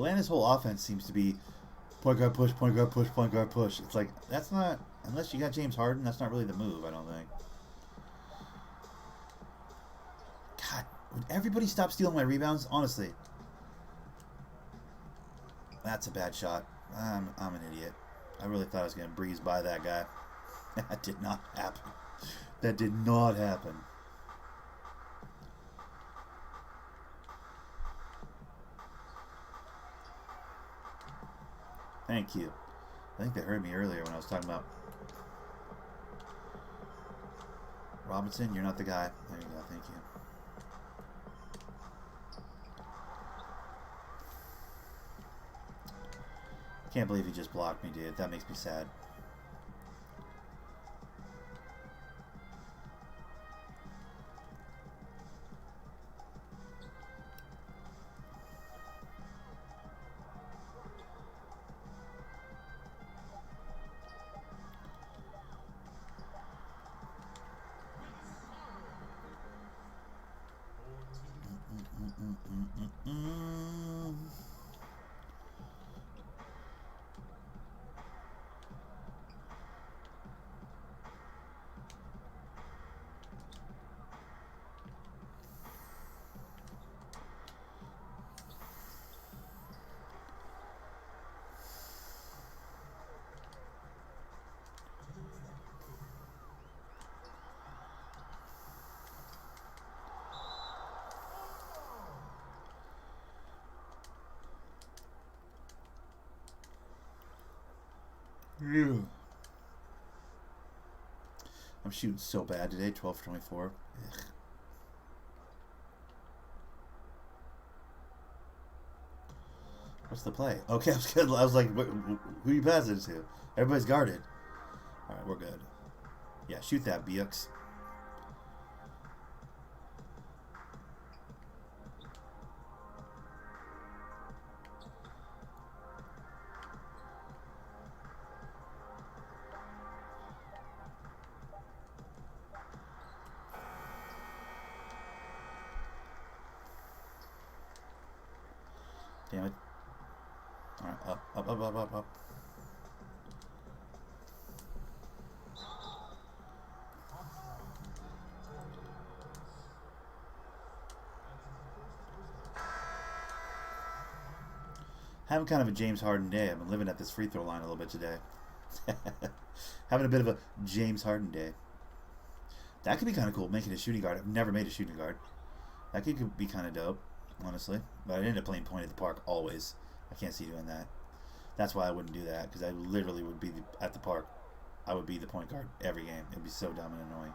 Atlanta's whole offense seems to be point guard push, point guard push, point guard push. It's like, that's not, unless you got James Harden, that's not really the move, I don't think. God, would everybody stop stealing my rebounds? Honestly. That's a bad shot. I'm an idiot. I really thought I was going to breeze by that guy. That did not happen. That did not happen. Thank you. I think they heard me earlier when I was talking about Robinson. You're not the guy. There you go. Thank you. Can't believe he just blocked me, dude. That makes me sad. Ew. I'm shooting so bad today, 12 for 24. Ugh. What's the play? Okay, I was good. I was like, who are you passing it to? Everybody's guarded. All right, we're good. Yeah, shoot that, Bux. Damn it. Alright, up. Having kind of a James Harden day. I've been living at this free throw line a little bit today. Having a bit of a James Harden day. That could be kind of cool, making a shooting guard. I've never made a shooting guard. That could be kind of dope, honestly. But I ended up playing point at the park always. I can't see doing that. That's why I wouldn't do that, because I literally would be at the park. I would be the point guard every game. It would be so dumb and annoying.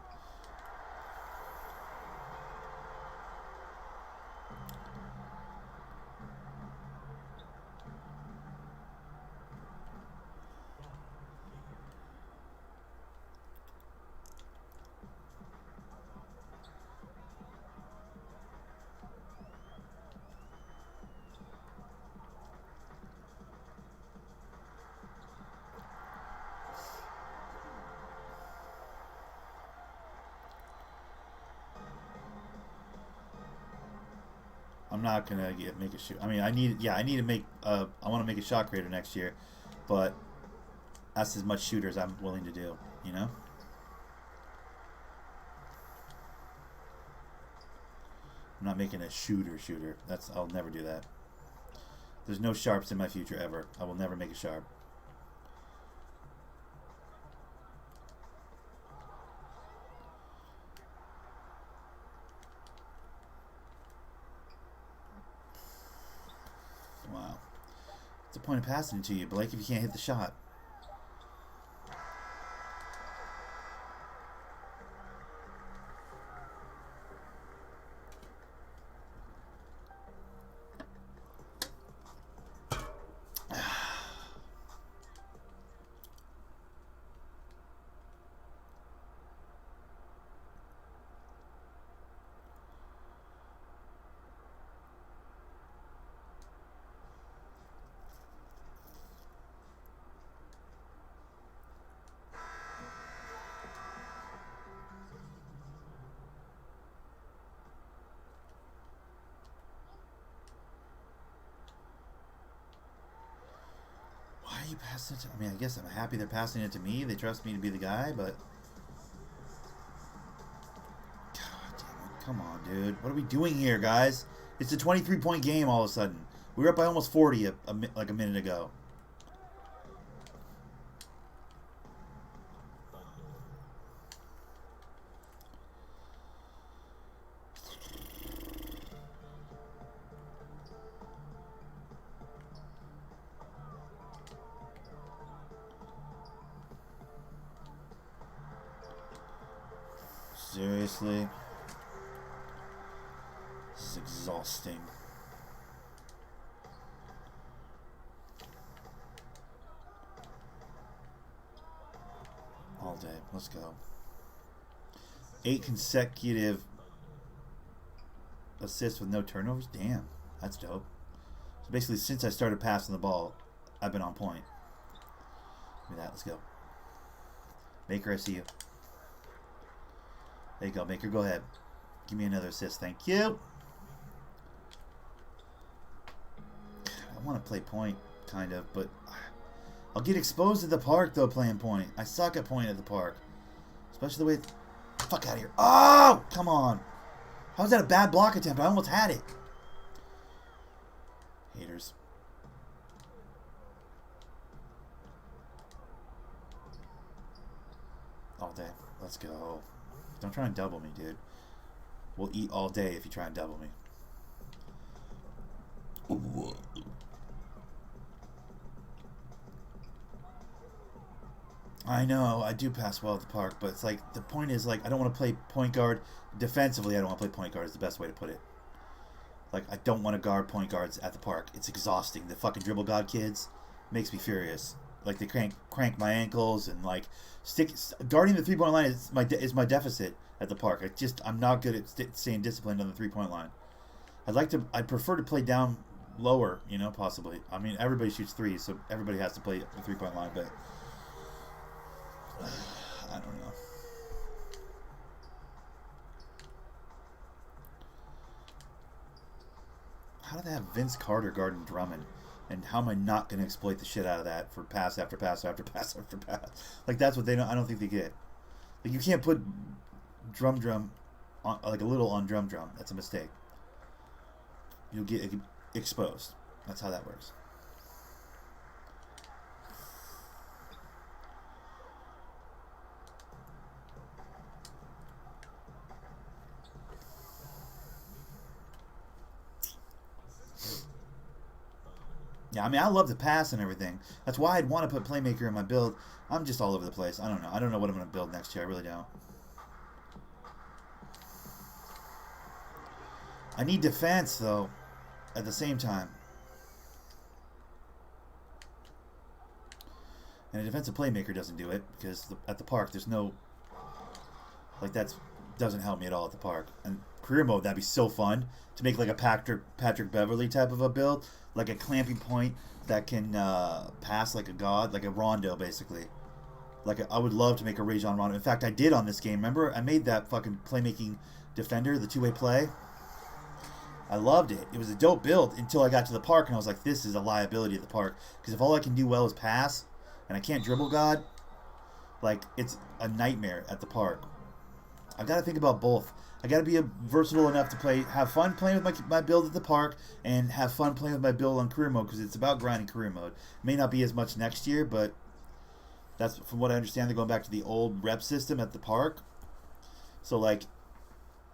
I'm not gonna make a shoot. I mean, I need to make. I want to make a shot creator next year, but that's as much shooter as I'm willing to do. You know. I'm not making a shooter. I'll never do that. There's no sharps in my future ever. I will never make a sharp. Wow. What's the point of passing it to you, Blake, if you can't hit the shot? keep passing it to... I mean, I guess I'm happy they're passing it to me. They trust me to be the guy, but... God damn it. Come on, dude. What are we doing here, guys? It's a 23-point game all of a sudden. We were up by almost 40 like a minute ago. Seriously? This is exhausting. All day. Let's go. 8 consecutive assists with no turnovers? Damn. That's dope. So basically, since I started passing the ball, I've been on point. Look at that. Let's go. Maker, I see you. There you go, Maker. Go ahead. Give me another assist. Thank you. I want to play point, kind of, but I'll get exposed at the park, though, playing point. I suck at point at the park. Especially the way... Fuck out of here. Oh! Come on. How was that a bad block attempt? I almost had it. Haters. All day. Let's go. Don't try and double me, dude. We'll eat all day if you try and double me. I know, I do pass well at the park, but it's like, the point is, like, I don't want to play point guard. Defensively, I don't want to play point guard is the best way to put it. Like, I don't want to guard point guards at the park. It's exhausting. The fucking dribble god kids makes me furious. Like, they crank my ankles and, like, guarding the three-point line is my deficit at the park. I'm not good at staying disciplined on the three-point line. I'd prefer to play down lower, you know, possibly. I mean, everybody shoots threes, so everybody has to play the three-point line, but I don't know. How do they have Vince Carter guarding Drummond? And how am I not going to exploit the shit out of that for pass after pass after pass after pass? Like, that's what they don't. I don't think they get. Like, you can't put drum on, like, a little on drum. That's a mistake. You'll get exposed. That's how that works. Yeah, I mean, I love the pass and everything. That's why I'd want to put playmaker in my build. I'm just all over the place. I don't know. I don't know what I'm going to build next year. I really don't. I need defense, though, at the same time. And a defensive playmaker doesn't do it, because at the park, there's no... Like, that doesn't help me at all at the park. And career mode, that'd be so fun to make, like, a Patrick Beverly type of a build. Like a clamping point that can pass like a god, like a Rondo, basically. I would love to make a Rajon Rondo. In fact, I did on this game. Remember? I made that fucking playmaking defender, the two-way play. I loved it. It was a dope build until I got to the park, and I was like, this is a liability at the park. Because if all I can do well is pass, and I can't dribble god, like, it's a nightmare at the park. I've got to think about both. I got to be versatile enough to have fun playing with my build at the park, and have fun playing with my build on career mode, because it's about grinding career mode. May not be as much next year, but that's, from what I understand, they're going back to the old rep system at the park. So, like,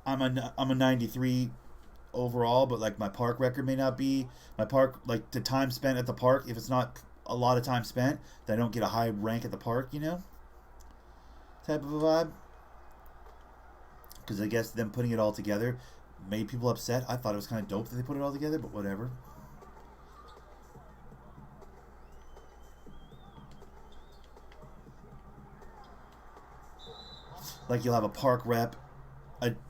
I'm a 93 overall, but, like, my park record may not be. My park, like, the time spent at the park, if it's not a lot of time spent, then I don't get a high rank at the park, you know? Type of a vibe. Because I guess them putting it all together made people upset. I thought it was kind of dope that they put it all together, but whatever. Like, you'll have a park rep,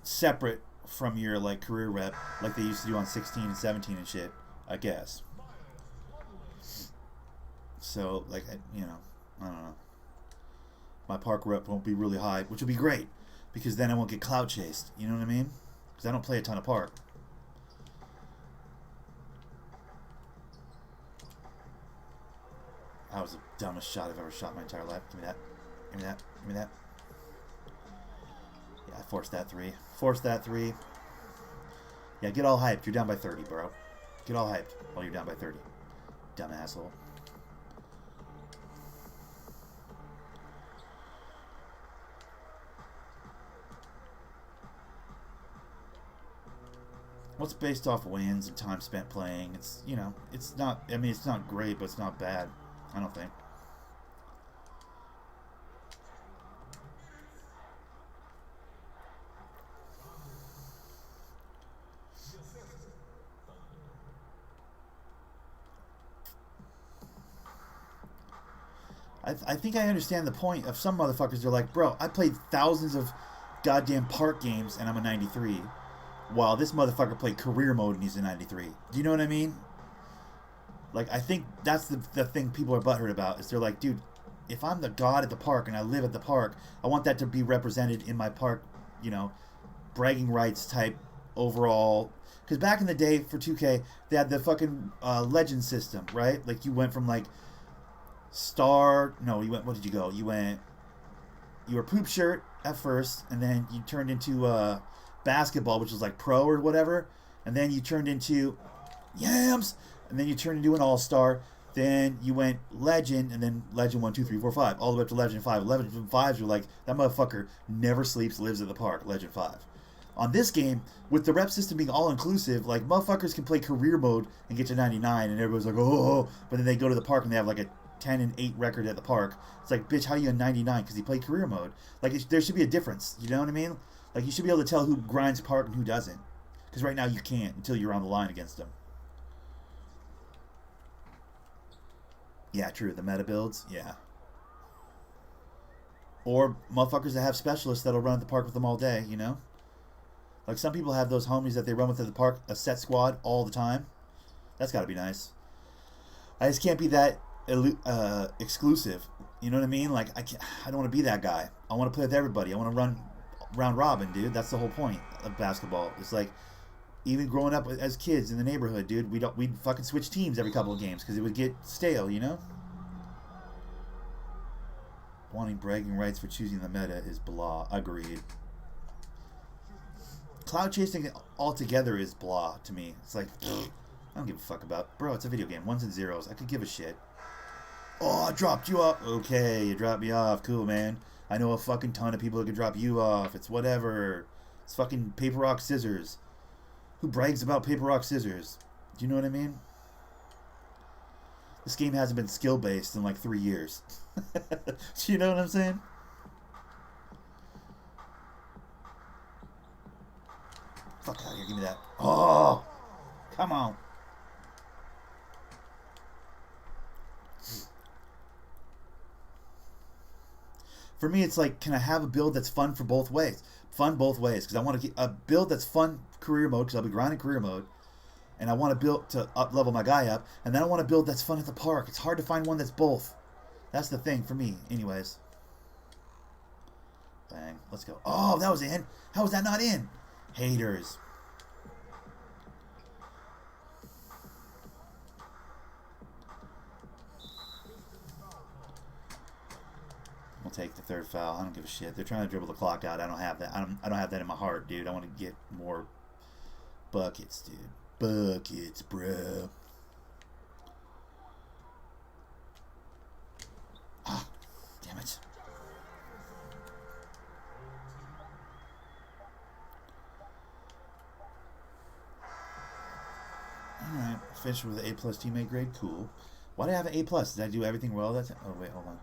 separate from your, like, career rep, like they used to do on 16 and 17 and shit, I guess. So, like, you know, I don't know. My park rep won't be really high, which will be great. Because then I won't get clout chased. You know what I mean? Because I don't play a ton of park. That was the dumbest shot I've ever shot in my entire life. Give me that. Give me that. Give me that. Yeah, I forced that three. Forced that three. Yeah, get all hyped. You're down by 30, bro. Get all hyped while you're down by 30. Dumb asshole. What's based off wins and time spent playing? It's, you know, it's not, I mean, it's not great, but it's not bad. I don't think. I think I understand the point of some motherfuckers. They're like, bro, I played thousands of goddamn park games and I'm a 93. While this motherfucker played career mode and he's a 93. Do you know what I mean? Like, I think that's the thing people are butthurt about. Is they're like, dude, if I'm the god at the park and I live at the park, I want that to be represented in my park, you know, bragging rights type overall. Because back in the day for 2K, they had the fucking legend system, right? Like, you went from, like, what did you go? You were poop shirt at first, and then you turned into basketball, which was like pro or whatever, and then you turned into yams, and then you turned into an all-star, then you went legend, and then legend 1, 2, 3, 4, 5, all the way up to legend 5. Legend 5s were like, that motherfucker never sleeps, lives at the park, legend 5. On this game, with the rep system being all-inclusive, like, motherfuckers can play career mode and get to 99, and everybody's like, oh, but then they go to the park and they have like a 10-8 record at the park. It's like, bitch, how are you a 99? Because he played career mode. Like, there should be a difference. You know what I mean? Like, you should be able to tell who grinds park and who doesn't. Because right now you can't until you're on the line against them. Yeah, true. The meta builds, yeah. Or motherfuckers that have specialists that'll run at the park with them all day, you know? Like, some people have those homies that they run with at the park, a set squad all the time. That's gotta be nice. I just can't be that exclusive. You know what I mean? Like, I don't want to be that guy. I want to play with everybody. I want to run round robin, dude. That's the whole point of basketball. It's like, even growing up as kids in the neighborhood, dude, we'd fucking switch teams every couple of games because it would get stale, you know? Wanting bragging rights for choosing the meta is blah. Agreed. Cloud chasing altogether is blah to me. It's like, I don't give a fuck about. Bro, it's a video game. Ones and zeros. I could give a shit. Oh, I dropped you off. Okay, you dropped me off. Cool, man. I know a fucking ton of people that could drop you off. It's whatever. It's fucking paper, rock, scissors. Who brags about paper, rock, scissors? Do you know what I mean? This game hasn't been skill-based in like 3 years. Do you know what I'm saying? Fuck out of here. Give me that. Oh! Come on. For me, it's like, can I have a build that's fun for both ways? Fun both ways, because I want to get a build that's fun career mode, because I'll be grinding career mode, and I want to build to up level my guy up, and then I want to build that's fun at the park. It's hard to find one that's both. That's the thing for me, anyways. Bang. Let's go. Oh, that was in. How was that not in? Haters. We'll take the third foul. I don't give a shit. They're trying to dribble the clock out. I don't have that. I don't have that in my heart, dude. I want to get more buckets, dude. Buckets, bro. Ah, damn it. Alright, finished with an A+ teammate grade. Cool. Why did I have an A+? Did I do everything well? Oh, wait, hold on.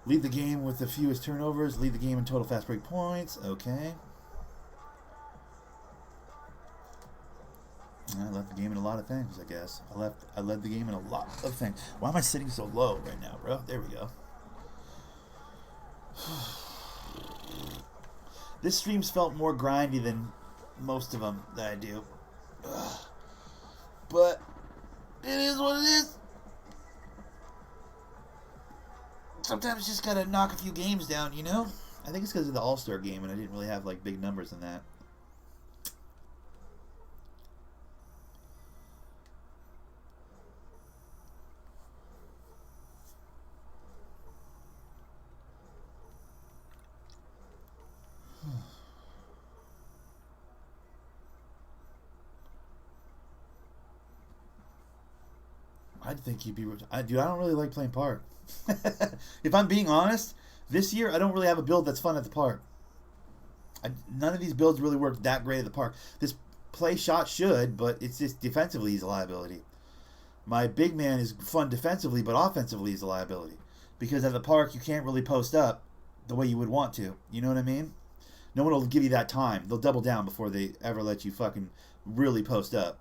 Lead the game with the fewest turnovers. Lead the game in total fast break points. Okay. I led the game in a lot of things, I guess. I led the game in a lot of things. Why am I sitting so low right now, bro? There we go. This stream's felt more grindy than most of them that I do. Ugh. But it is what it is. Sometimes you just gotta knock a few games down, you know? I think it's because of the All-Star game and I didn't really have like big numbers in that. I'd think you'd be... Dude, I don't really like playing park. If I'm being honest, this year I don't really have a build that's fun at the park. None of these builds really work that great at the park. This play shot should, but it's just defensively he's a liability. My big man is fun defensively, but offensively he's a liability. Because at the park you can't really post up the way you would want to. You know what I mean? No one will give you that time. They'll double down before they ever let you fucking really post up.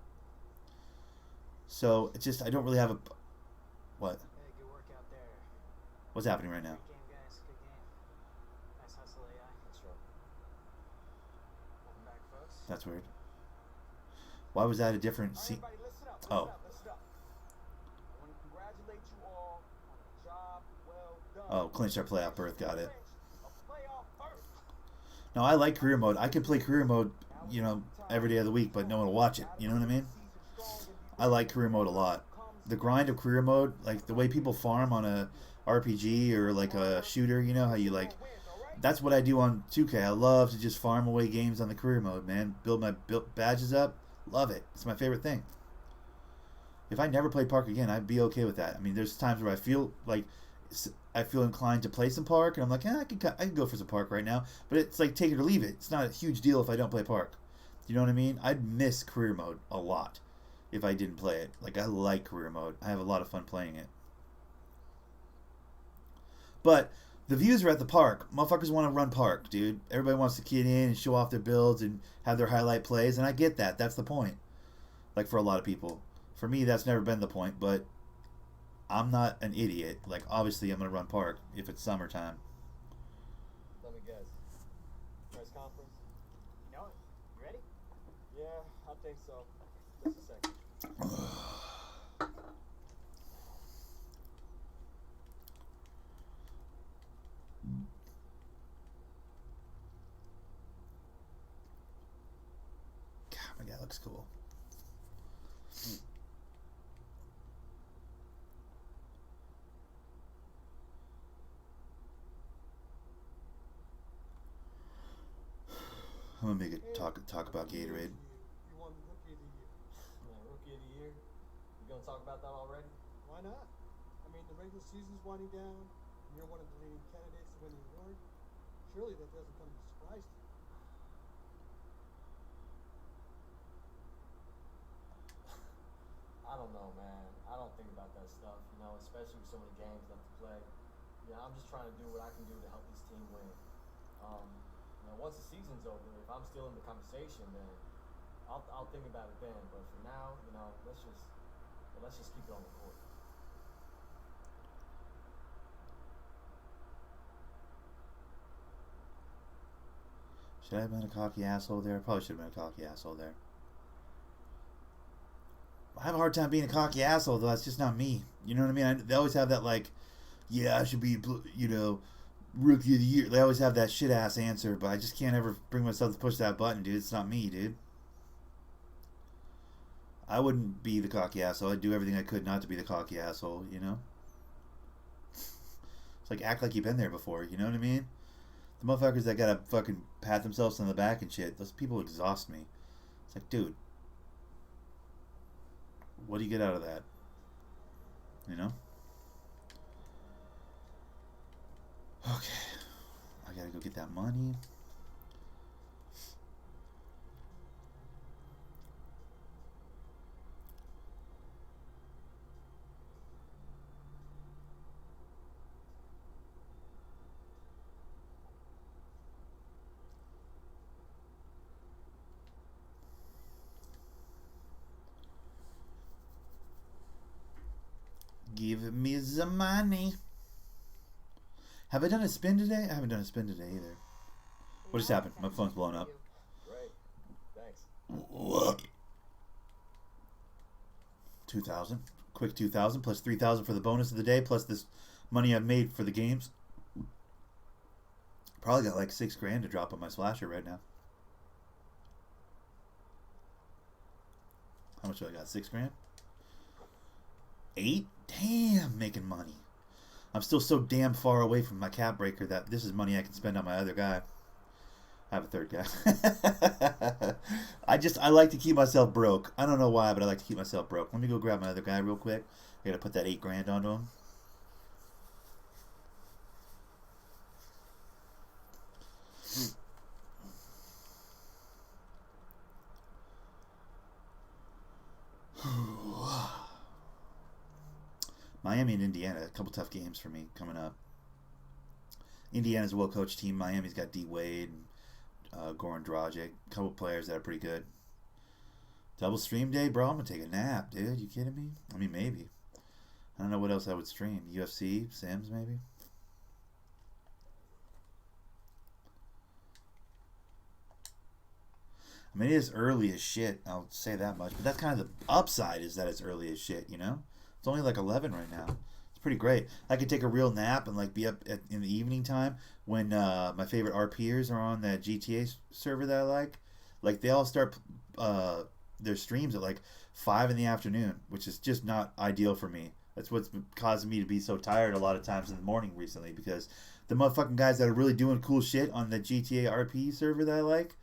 So it's just I don't really have a... What? Hey, good work out there. What's happening right now? Good game, guys. Good game. Nice hustle, AI. That's right. Welcome back, folks. That's weird. Why was that a different All right, scene? everybody, listen up. Oh. Listen up. I want to congratulate you all on a job well done. Oh, clinched our playoff berth. Got it. A playoff berth. No, I like career mode. I can play career mode, you know, every day of the week, but no one will watch it. You know what I mean? I like career mode a lot. The grind of career mode, like the way people farm on a RPG or like a shooter, you know, how you like... That's what I do on 2K. I love to just farm away games on the career mode, man. Build my badges up. Love it. It's my favorite thing. If I never played Park again, I'd be okay with that. I mean, there's times where I feel like... I feel inclined to play some Park, and I'm like, I can go for some Park right now. But it's like take it or leave it. It's not a huge deal if I don't play Park. You know what I mean? I'd miss career mode a lot if I didn't play it. Like, I like career mode. I have a lot of fun playing it. But the views are at the park. Motherfuckers want to run Park, dude. Everybody wants to get in and show off their builds and have their highlight plays, and I get that. That's the point. Like, for a lot of people. For me, that's never been the point, but I'm not an idiot. Like, obviously, I'm going to run Park if it's summertime. Let me guess. Press conference? You know it. You ready? Yeah, I think so. Just a second. God, my guy looks cool. I'm gonna make it talk about Gatorade. You won Rookie of the Year. Yeah, Rookie of the Year. You gonna talk about that already? Why not? I mean, the regular season's winding down, and you're one of the leading candidates to win the award. Surely that doesn't come as a surprise to you. I don't know, man. I don't think about that stuff, you know, especially with so many games left to play. Yeah, I'm just trying to do what I can do to help this team win. You know, once the season's over, if I'm still in the conversation, then I'll think about it then. But for now, you know, let's just keep it on the court. Should I have been a cocky asshole there? I probably should have been a cocky asshole there. I have a hard time being a cocky asshole, though. That's just not me. You know what I mean? They always have that, like, yeah, I should be, you know, Rookie of the Year. They always have that shit-ass answer, but I just can't ever bring myself to push that button, dude. It's not me, dude. I wouldn't be the cocky asshole. I'd do everything I could not to be the cocky asshole, you know? It's like, act like you've been there before, you know what I mean? The motherfuckers that gotta fucking pat themselves on the back and shit, those people exhaust me. It's like, dude, what do you get out of that? You know? Okay. I gotta go get that money. Give me the money. Have I done a spin today? I haven't done a spin today either. What just happened? My phone's blowing up. Great. Thanks. What? 2,000. Quick 2,000 plus 3,000 for the bonus of the day plus this money I've made for the games. Probably got like $6,000 to drop on my splasher right now. How much do I got? $6,000? 8? Damn, making money. I'm still so damn far away from my cap breaker that this is money I can spend on my other guy. I have a third guy. I like to keep myself broke. I don't know why, but I like to keep myself broke. Let me go grab my other guy real quick. I gotta put that $8,000 onto him. Miami and Indiana, a couple tough games for me coming up. Indiana's a well-coached team. Miami's got D. Wade and Goran Dragic. A couple players that are pretty good. Double stream day, bro. I'm going to take a nap, dude. You kidding me? I mean, maybe. I don't know what else I would stream. UFC, Sims, maybe? I mean, it is early as shit. I'll say that much. But that's kind of the upside, is that it's early as shit, you know? It's only like 11 right now. It's pretty great. I could take a real nap and like be up in the evening time when my favorite RPers are on that GTA server that I like. Like, they all start their streams at like 5 in the afternoon, which is just not ideal for me. That's what's been causing me to be so tired a lot of times in the morning recently, because the motherfucking guys that are really doing cool shit on the GTA RP server that I like,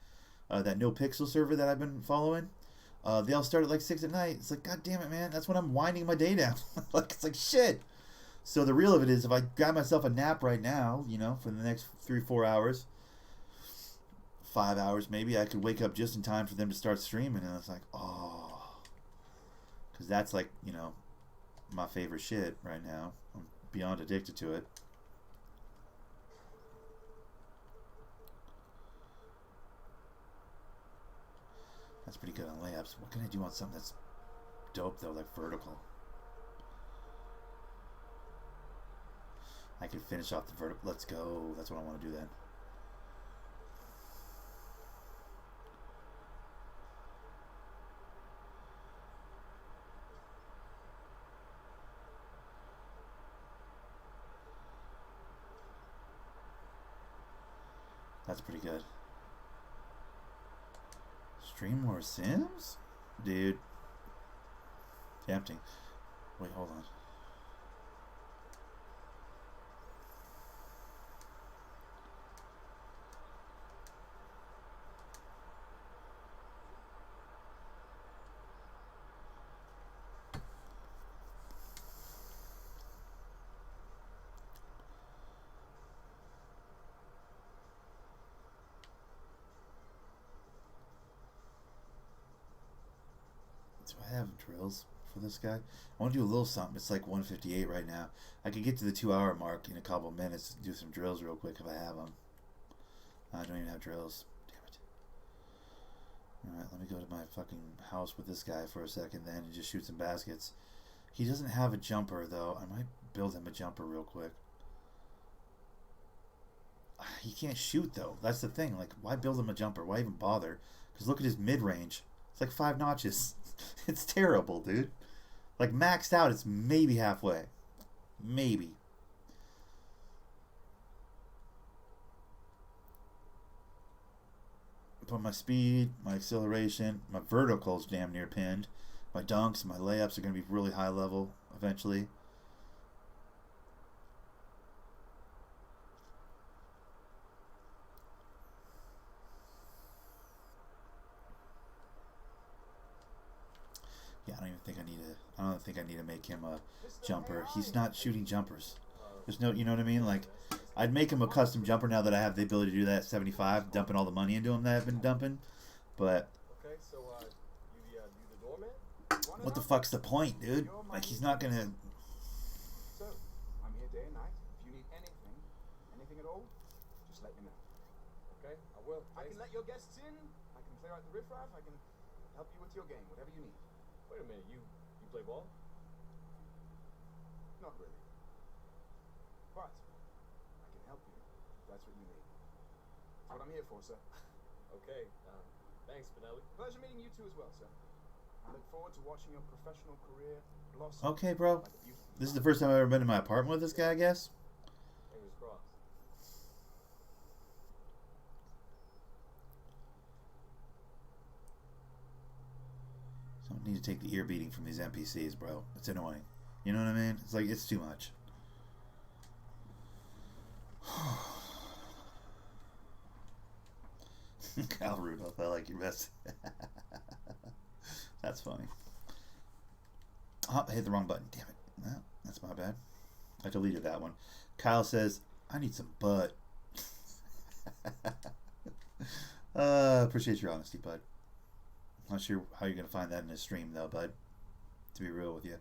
that No Pixel server that I've been following, they all start at like 6 at night. It's like, god damn it, man. That's when I'm winding my day down. Like, it's like shit. So the real of it is, if I grab myself a nap right now, you know, for the next 3-4 hours, 5 hours maybe, I could wake up just in time for them to start streaming. And it's like, oh. Because that's like, you know, my favorite shit right now. I'm beyond addicted to it. That's pretty good on layups. What can I do on something that's dope, though, like vertical? I could finish off the vertical. Let's go. That's what I want to do then. That's pretty good. Stream more Sims? Dude. Tempting. Wait, hold on. Do I have drills for this guy? I want to do a little something. It's like 1:58 right now. I could get to the 2-hour mark in a couple of minutes to do some drills real quick if I have them. I don't even have drills. Damn it. Alright, let me go to my fucking house with this guy for a second then and just shoot some baskets. He doesn't have a jumper, though. I might build him a jumper real quick. He can't shoot, though. That's the thing. Like, why build him a jumper? Why even bother? Because look at his mid-range. It's like 5 notches. It's terrible, dude. Like, maxed out, it's maybe halfway. Maybe. But my speed, my acceleration, my vertical's damn near pinned. My dunks, my layups are going to be really high level eventually. Yeah, I don't think I need to make him a jumper. He's not shooting jumpers. There's no, you know what I mean? Like, I'd make him a custom jumper now that I have the ability to do that at 75, dumping all the money into him that I've been dumping. But Okay, so you the doorman? what the fuck's the point, dude? Like, he's not gonna. So, I'm here day and night. If you need anything at all, just let me know. Okay, I will. I can let your guests in. I can clear out the riffraff. I can help you with your game, whatever you need. Wait a minute, you play ball? Not really. But I can help you if that's what you need. That's what I'm here for, sir. Okay, thanks, Spinelli. Pleasure meeting you two as well, sir. I look forward to watching your professional career blossom. Okay, bro. like a beautiful This is the first time I've ever been in my apartment with this guy, I guess. Fingers crossed. Don't need to take the ear beating from these NPCs, bro. It's annoying. You know what I mean? It's like, it's too much. Kyle Rudolph, I like your best. That's funny. Oh, I hit the wrong button. Damn it. No, that's my bad. I deleted that one. Kyle says, I need some butt. Appreciate your honesty, bud. Not sure how you're going to find that in a stream, though, bud. To be real with you.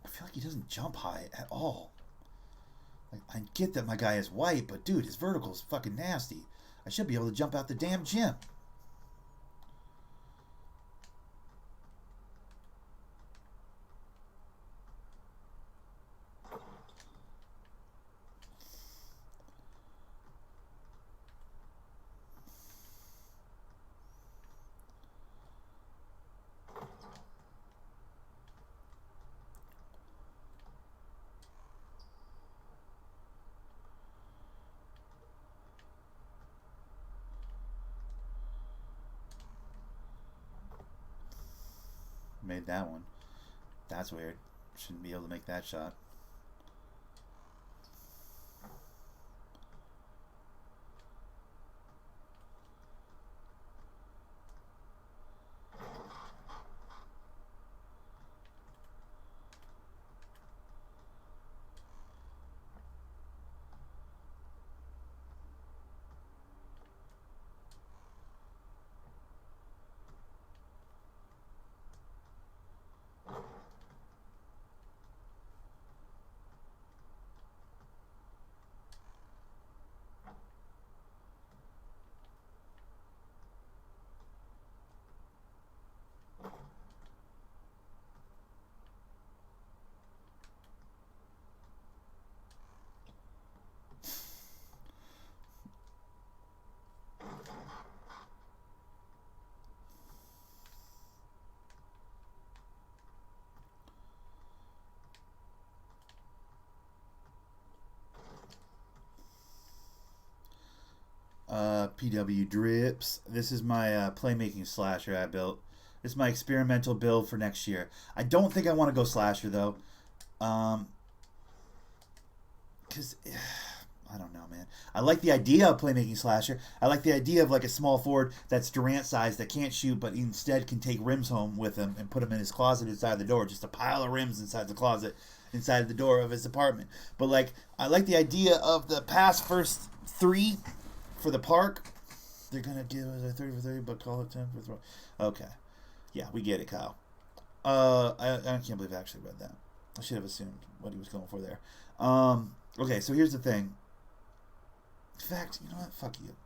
I feel like he doesn't jump high at all. Like, I get that my guy is white, but dude, his vertical is fucking nasty. I should be able to jump out the damn gym. Made that one. That's weird. Shouldn't be able to make that shot. PW Drips. This is my playmaking slasher I built. This is my experimental build for next year. I don't think I want to go slasher though. Because I don't know, man. I like the idea of playmaking slasher. I like the idea of like a small forward that's Durant size that can't shoot but instead can take rims home with him and put them in his closet inside the door. Just a pile of rims inside the closet, inside the door of his apartment. But like, I like the idea of the pass first three for the park. They're going to give us a 30 for 30, but call it 10 for throw. Okay. Yeah, we get it, Kyle. I can't believe I actually read that. I should have assumed what he was going for there. Okay, so here's the thing. In fact, you know what? Fuck you.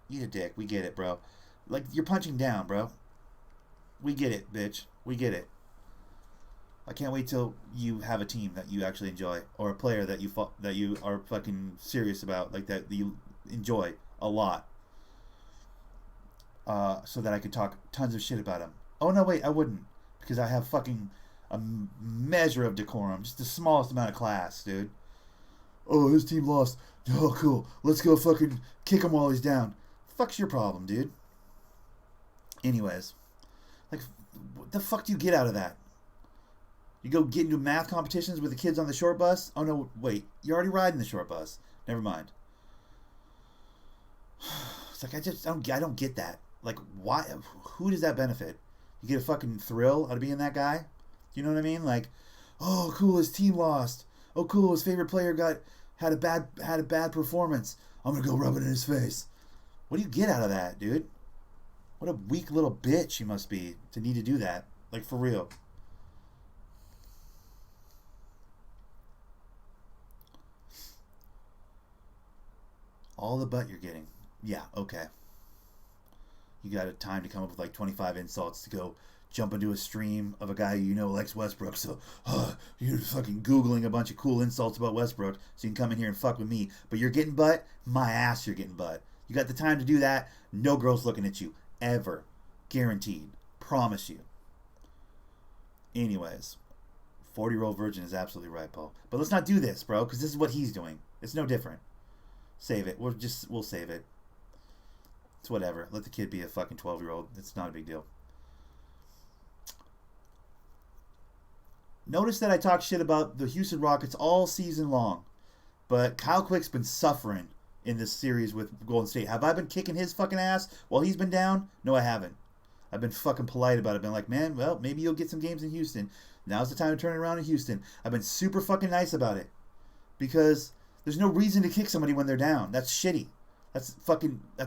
Eat a dick. We get it, bro. Like, you're punching down, bro. We get it, bitch. We get it. I can't wait till you have a team that you actually enjoy, or a player that you are fucking serious about, like that you enjoy a lot. So that I could talk tons of shit about him. Oh no, wait, I wouldn't, because I have fucking a measure of decorum, just the smallest amount of class, dude. Oh, his team lost. Oh, cool. Let's go fucking kick him while he's down. Fuck's your problem, dude. Anyways, like, what the fuck do you get out of that? You go get into math competitions with the kids on the short bus? Oh no, wait, you're already riding the short bus. Never mind. It's like, I don't get that. Like, why? Who does that benefit? You get a fucking thrill out of being that guy? You know what I mean? Like, oh, cool, his team lost. Oh, cool, his favorite player had a bad performance. I'm gonna go rub it in his face. What do you get out of that, dude? What a weak little bitch you must be to need to do that. Like, for real. All the butt you're getting. Yeah, okay. You got a time to come up with like 25 insults to go jump into a stream of a guy you know likes Westbrook. So you're fucking Googling a bunch of cool insults about Westbrook so you can come in here and fuck with me. But you're getting butt? My ass, you're getting butt. You got the time to do that? No girl's looking at you. Ever. Guaranteed. Promise you. Anyways. 40-year-old virgin is absolutely right, Paul. But let's not do this, bro, because this is what he's doing. It's no different. Save it. We'll save it. It's whatever. Let the kid be a fucking 12-year-old. It's not a big deal. Notice that I talk shit about the Houston Rockets all season long. But Kyle Quick's been suffering in this series with Golden State. Have I been kicking his fucking ass while he's been down? No, I haven't. I've been fucking polite about it. Been like, man, well, maybe you'll get some games in Houston. Now's the time to turn it around in Houston. I've been super fucking nice about it. Because there's no reason to kick somebody when they're down. That's shitty. That's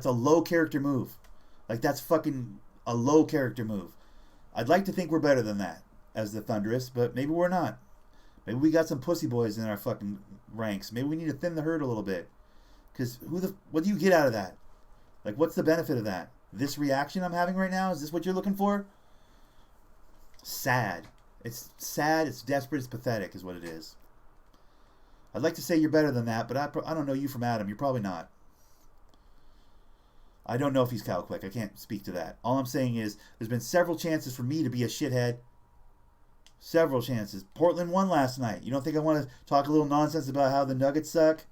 a low character move. Like, that's fucking a low character move. I'd like to think we're better than that as the Thunderous, but maybe we're not. Maybe we got some pussy boys in our fucking ranks. Maybe we need to thin the herd a little bit. Because what do you get out of that? Like, what's the benefit of that? This reaction I'm having right now, is this what you're looking for? Sad. It's sad, it's desperate, it's pathetic is what it is. I'd like to say you're better than that, but I don't know you from Adam. You're probably not. I don't know if he's Cal Quick. I can't speak to that. All I'm saying is there's been several chances for me to be a shithead. Several chances. Portland won last night. You don't think I want to talk a little nonsense about how the Nuggets suck?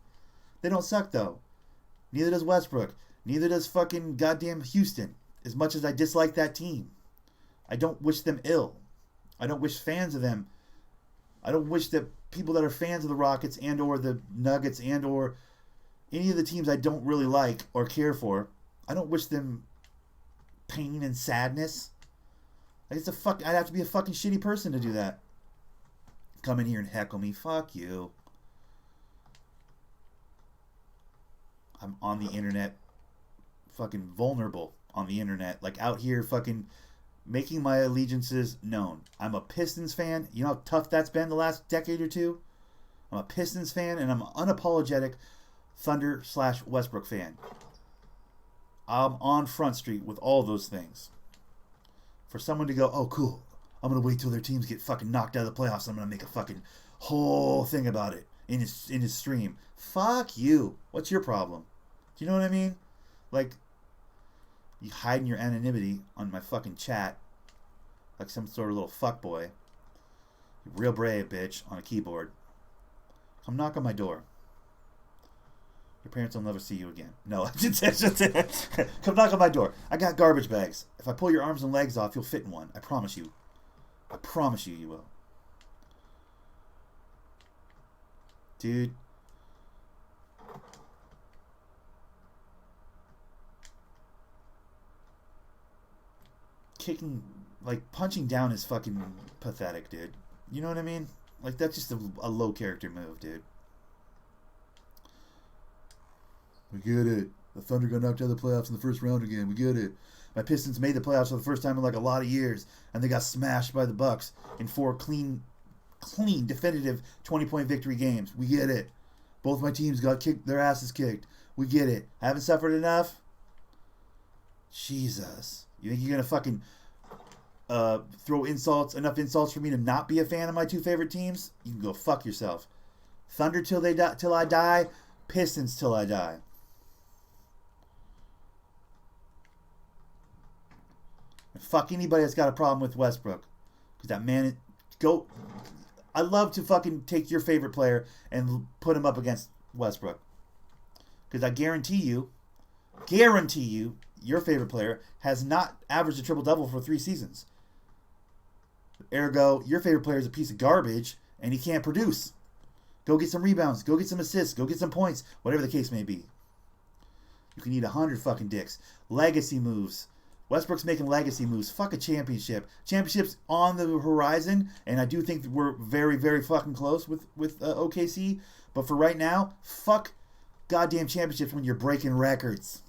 They don't suck, though. Neither does Westbrook. Neither does fucking goddamn Houston. As much as I dislike that team. I don't wish them ill. I don't wish fans of them. I don't wish that people that are fans of the Rockets and or the Nuggets and or any of the teams I don't really like or care for, I don't wish them pain and sadness. Like, I'd have to be a fucking shitty person to do that. Come in here and heckle me. Fuck you. I'm on the internet. Fucking vulnerable on the internet. Like, out here fucking making my allegiances known. I'm a Pistons fan. You know how tough that's been the last decade or two? I'm a Pistons fan, and I'm an unapologetic Thunder/Westbrook fan. I'm on Front Street with all those things. For someone to go, oh, cool, I'm going to wait till their teams get fucking knocked out of the playoffs, and I'm going to make a fucking whole thing about it in his stream. Fuck you. What's your problem? Do you know what I mean? Like, you hiding your anonymity on my fucking chat like some sort of little fuckboy. You're real brave, bitch, on a keyboard. Come knock on my door. Your parents will never see you again. No, come knock on my door. I got garbage bags. If I pull your arms and legs off, you'll fit in one. I promise you. I promise you, you will. Dude. Kicking, like, punching down is fucking pathetic, dude. You know what I mean? Like, that's just a low character move, dude. We get it. The Thunder got knocked out of the playoffs in the first round again. We get it. My Pistons made the playoffs for the first time in like a lot of years, and they got smashed by the Bucks in 4 clean, definitive 20-point victory games. We get it. Both my teams got kicked, their asses kicked. We get it. I haven't suffered enough? Jesus. You think you're going to fucking throw enough insults for me to not be a fan of my 2 favorite teams? You can go fuck yourself. Thunder till I die. Pistons till I die. And fuck anybody that's got a problem with Westbrook. Because that man... I love to fucking take your favorite player and put him up against Westbrook. Because I guarantee you, your favorite player has not averaged a triple-double for 3 seasons. Ergo, your favorite player is a piece of garbage, and he can't produce. Go get some rebounds. Go get some assists. Go get some points. Whatever the case may be. You can eat 100 fucking dicks. Legacy moves. Westbrook's making legacy moves. Fuck a championship. Championship's on the horizon, and I do think that we're very, very fucking close with OKC. But for right now, fuck goddamn championships when you're breaking records.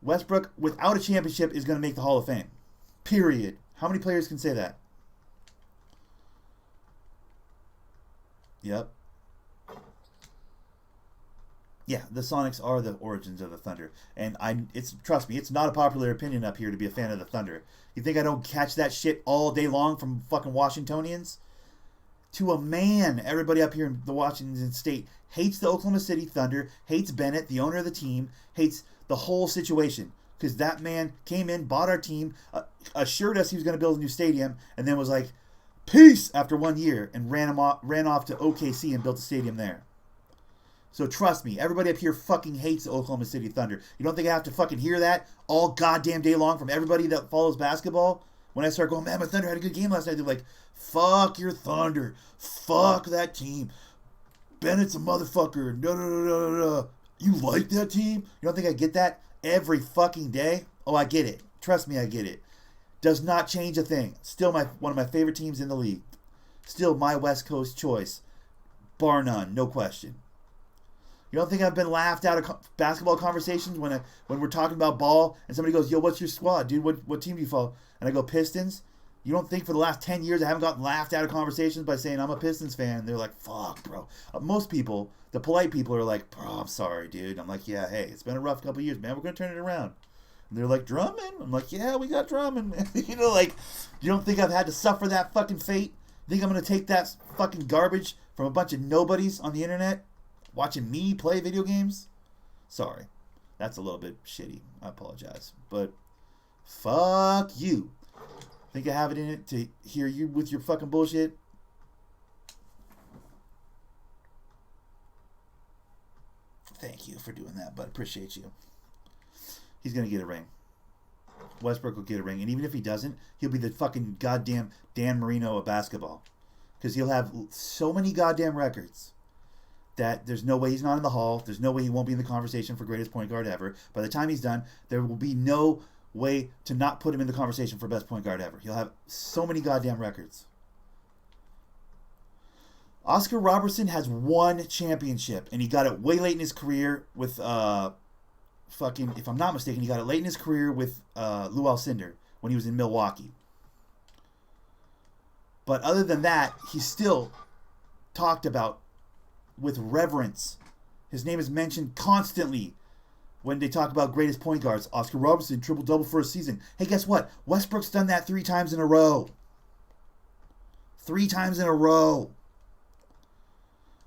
Westbrook, without a championship, is going to make the Hall of Fame. Period. How many players can say that? Yep. Yeah, the Sonics are the origins of the Thunder. And trust me, it's not a popular opinion up here to be a fan of the Thunder. You think I don't catch that shit all day long from fucking Washingtonians? To a man, everybody up here in the Washington State hates the Oklahoma City Thunder, hates Bennett, the owner of the team, hates the whole situation. Because that man came in, bought our team, assured us he was going to build a new stadium, and then was like, peace, after 1 year, and ran off to OKC and built a stadium there. So trust me, everybody up here fucking hates the Oklahoma City Thunder. You don't think I have to fucking hear that all goddamn day long from everybody that follows basketball? When I start going, man, my Thunder had a good game last night, they're like, fuck your Thunder. Fuck that team. Bennett's a motherfucker. No. You like that team? You don't think I get that every fucking day? Oh, I get it. Trust me, I get it. Does not change a thing. Still one of my favorite teams in the league. Still my West Coast choice. Bar none, no question. You don't think I've been laughed out of basketball conversations when we're talking about ball and somebody goes, yo, what's your squad, dude? What team do you follow? And I go, Pistons. You don't think for the last 10 years I haven't gotten laughed out of conversations by saying I'm a Pistons fan? They're like, fuck, bro. Most people, the polite people, are like, bro, I'm sorry, dude. I'm like, yeah, hey, it's been a rough couple years, man. We're going to turn it around. And they're like, Drummond? I'm like, yeah, we got Drummond, man. You know, like, you don't think I've had to suffer that fucking fate? You think I'm going to take that fucking garbage from a bunch of nobodies on the internet watching me play video games? Sorry. That's a little bit shitty. I apologize. But fuck you. Think I have it in it to hear you with your fucking bullshit? Thank you for doing that, but appreciate you. He's going to get a ring. Westbrook will get a ring. And even if he doesn't, he'll be the fucking goddamn Dan Marino of basketball. Because he'll have so many goddamn records that there's no way he's not in the Hall. There's no way he won't be in the conversation for greatest point guard ever. By the time he's done, there will be no way to not put him in the conversation for best point guard ever. He'll have so many goddamn records. Oscar Robertson has one championship, and he got it way late in his career with fucking, if I'm not mistaken, he got it late in his career with Lou Alcindor when he was in Milwaukee. But other than that, he's still talked about with reverence. His name is mentioned constantly when they talk about greatest point guards. Oscar Robertson, triple-double for a season. Hey, guess what? Westbrook's done that 3 times in a row. 3 times in a row.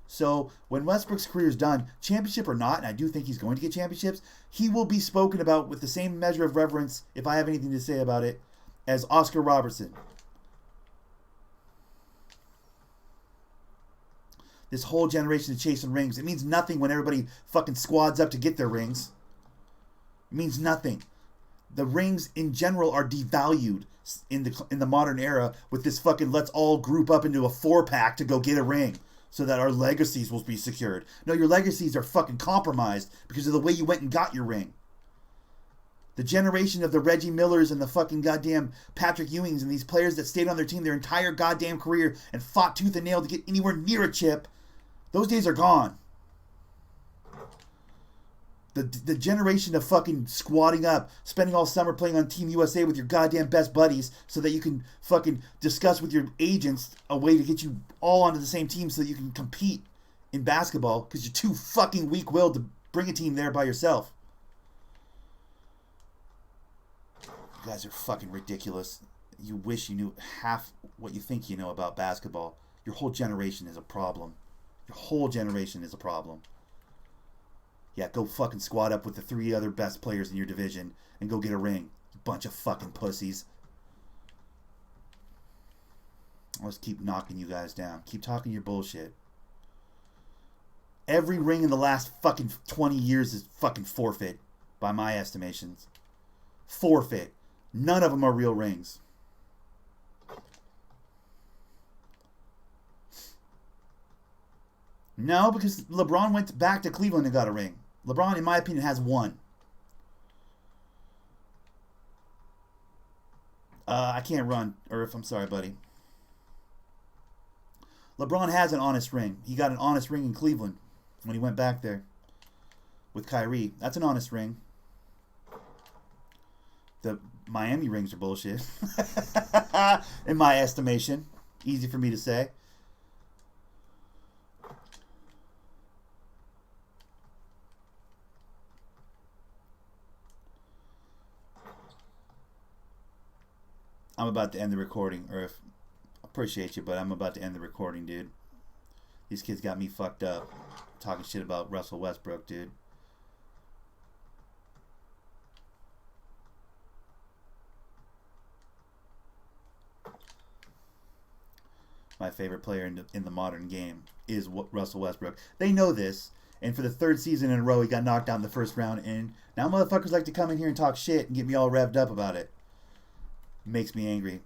So when Westbrook's career is done, championship or not, and I do think he's going to get championships, he will be spoken about with the same measure of reverence, if I have anything to say about it, as Oscar Robertson. This whole generation of chasing rings, it means nothing when everybody fucking squads up to get their rings. It means nothing. The rings in general are devalued in the modern era with this fucking let's all group up into a 4-pack to go get a ring so that our legacies will be secured. No, your legacies are fucking compromised because of the way you went and got your ring. The generation of the Reggie Millers and the fucking goddamn Patrick Ewings and these players that stayed on their team their entire goddamn career and fought tooth and nail to get anywhere near a chip, those days are gone. The generation of fucking squatting up, spending all summer playing on Team USA with your goddamn best buddies so that you can fucking discuss with your agents a way to get you all onto the same team so that you can compete in basketball because you're too fucking weak-willed to bring a team there by yourself. You guys are fucking ridiculous. You wish you knew half what you think you know about basketball. Your whole generation is a problem. Your whole generation is a problem. Yeah, go fucking squad up with the 3 other best players in your division and go get a ring. You bunch of fucking pussies. I'll just keep knocking you guys down. Keep talking your bullshit. Every ring in the last fucking 20 years is fucking forfeit, by my estimations. Forfeit. None of them are real rings. No, because LeBron went back to Cleveland and got a ring. LeBron, in my opinion, has one. I can't run. I'm sorry, buddy. LeBron has an honest ring. He got an honest ring in Cleveland when he went back there with Kyrie. That's an honest ring. The Miami rings are bullshit. In my estimation. Easy for me to say. I'm about to end the recording, or if appreciate you, but I'm about to end the recording, dude. These kids got me fucked up talking shit about Russell Westbrook, dude. My favorite player in the modern game is Russell Westbrook. They know this, and for the 3rd season in a row, he got knocked out in the first round, and now motherfuckers like to come in here and talk shit and get me all revved up about it. Makes me angry.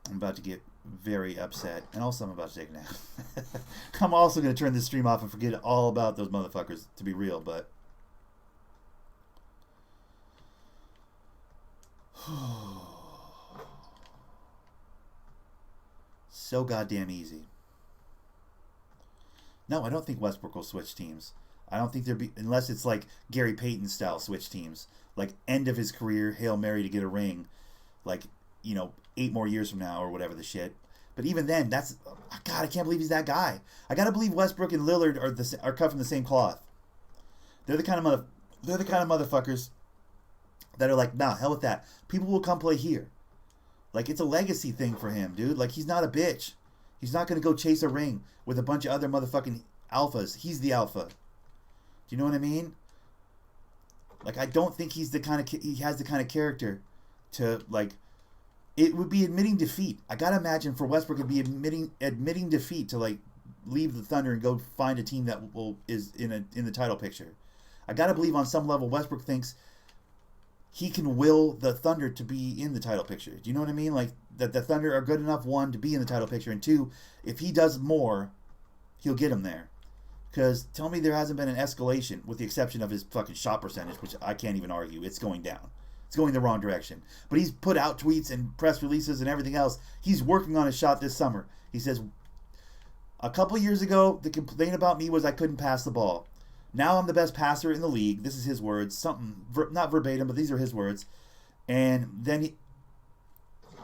I'm about to get very upset. And also I'm about to take a nap. I'm also going to turn this stream off and forget all about those motherfuckers, to be real. But So goddamn easy. No, I don't think Westbrook will switch teams. I don't think there'd be, unless it's like Gary Payton style switch teams. Like end of his career, Hail Mary to get a ring. Like, 8 more years from now or whatever the shit. But even then, God, I can't believe he's that guy. I gotta believe Westbrook and Lillard are cut from the same cloth. They're the kind of motherfuckers that are like, nah, hell with that. People will come play here. Like, it's a legacy thing for him, dude. Like, he's not a bitch. He's not gonna go chase a ring with a bunch of other motherfucking alphas. He's the alpha. Do you know what I mean? Like, I don't think he has the kind of character to, like, it would be admitting defeat. I gotta imagine for Westbrook it'd be admitting defeat to, like, leave the Thunder and go find a team that is in the title picture. I gotta believe on some level Westbrook thinks he can will the Thunder to be in the title picture. Do you know what I mean? Like, that the Thunder are good enough, one, to be in the title picture, and two, if he does more, he'll get him there. Because tell me there hasn't been an escalation, with the exception of his fucking shot percentage, which I can't even argue. It's going down. It's going the wrong direction. But he's put out tweets and press releases and everything else. He's working on his shot this summer. He says, a couple years ago, the complaint about me was I couldn't pass the ball. Now I'm the best passer in the league. This is his words. Something, not verbatim, but these are his words. And then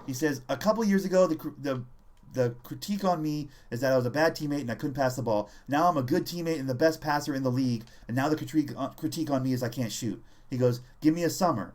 he says, a couple years ago, the critique on me is that I was a bad teammate and I couldn't pass the ball. Now I'm a good teammate and the best passer in the league. And now the critique on me is I can't shoot. He goes, give me a summer.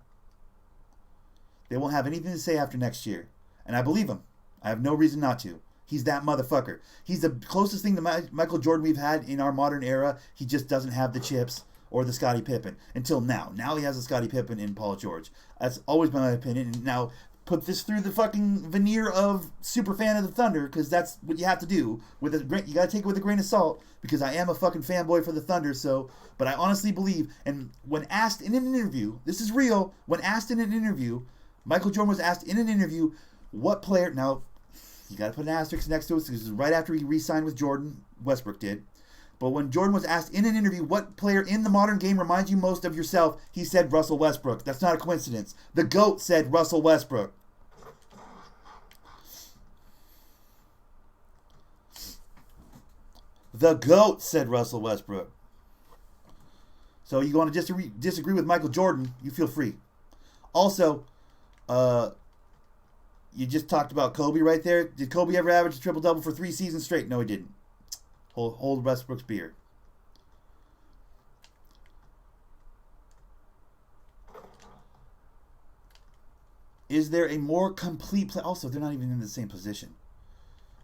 They won't have anything to say after next year. And I believe him. I have no reason not to. He's that motherfucker. He's the closest thing to Michael Jordan we've had in our modern era. He just doesn't have the chips or the Scottie Pippen until now. Now he has the Scottie Pippen and Paul George. That's always been my opinion. And now put this through the fucking veneer of super fan of the Thunder, because that's what you have to do. You got to take it with a grain of salt, because I am a fucking fanboy for the Thunder. So, but I honestly believe, and when asked in an interview, this is real. When asked in an interview, Michael Jordan was asked in an interview, what player, now you got to put an asterisk next to it, because this is right after he re-signed with Jordan, Westbrook did. But when Jordan was asked in an interview, what player in the modern game reminds you most of yourself, he said Russell Westbrook. That's not a coincidence. The GOAT said Russell Westbrook. The GOAT said Russell Westbrook. So you want to disagree with Michael Jordan, you feel free. Also, you just talked about Kobe right there. Did Kobe ever average a triple-double for 3 seasons straight? No, he didn't. Hold Westbrook's beer. Is there a more complete play? Also, they're not even in the same position.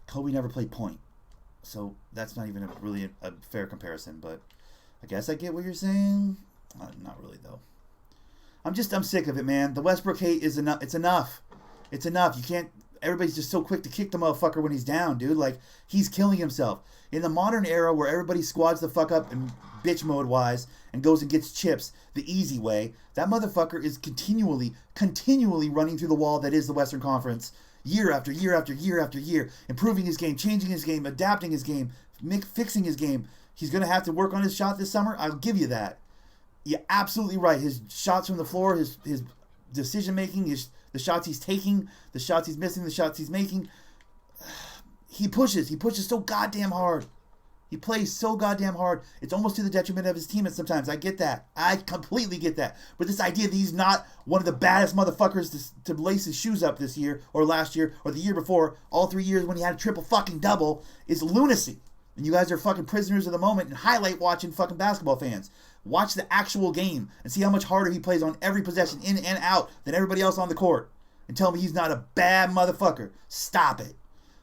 Kobe never played point. So that's not even really a fair comparison. But I guess I get what you're saying. Not really, though. I'm sick of it, man. The Westbrook hate is enough. It's enough. It's enough. You can't. Everybody's just so quick to kick the motherfucker when he's down, dude. Like, he's killing himself. In the modern era where everybody squads the fuck up and bitch mode wise and goes and gets chips the easy way, that motherfucker is continually running through the wall that is the Western Conference year after year after year after year, improving his game, changing his game, adapting his game, fixing his game. He's going to have to work on his shot this summer. I'll give you that. You're absolutely right. His shots from the floor, his decision making, the shots he's taking, the shots he's missing, the shots he's making. He pushes so goddamn hard. He plays so goddamn hard. It's almost to the detriment of his teammates sometimes. I get that. I completely get that. But this idea that he's not one of the baddest motherfuckers to lace his shoes up this year or last year or the year before, all 3 years when he had a triple fucking double, is lunacy. And you guys are fucking prisoners of the moment and highlight watching fucking basketball fans. Watch the actual game and see how much harder he plays on every possession in and out than everybody else on the court. And tell me he's not a bad motherfucker. Stop it.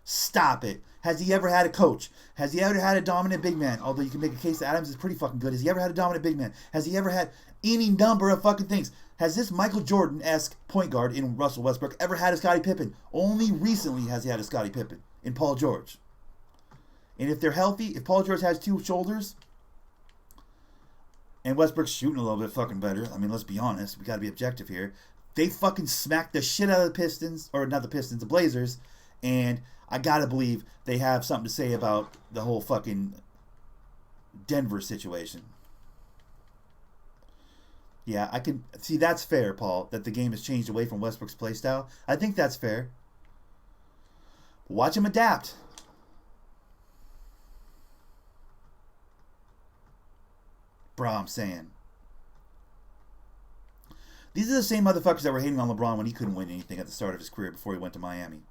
Stop it. Has he ever had a coach? Has he ever had a dominant big man? Although you can make a case that Adams is pretty fucking good. Has he ever had a dominant big man? Has he ever had any number of fucking things? Has this Michael Jordan-esque point guard in Russell Westbrook ever had a Scottie Pippen? Only recently has he had a Scottie Pippen in Paul George. And if they're healthy, if Paul George has 2 shoulders, and Westbrook's shooting a little bit fucking better, I mean, let's be honest, we gotta be objective here. They fucking smacked the shit out of the Pistons, or not the Pistons, the Blazers, and I gotta believe they have something to say about the whole fucking Denver situation. Yeah, I can see that's fair, Paul, that the game has changed away from Westbrook's playstyle. I think that's fair. Watch him adapt. Bro, I'm saying. These are the same motherfuckers that were hating on LeBron when he couldn't win anything at the start of his career before he went to Miami.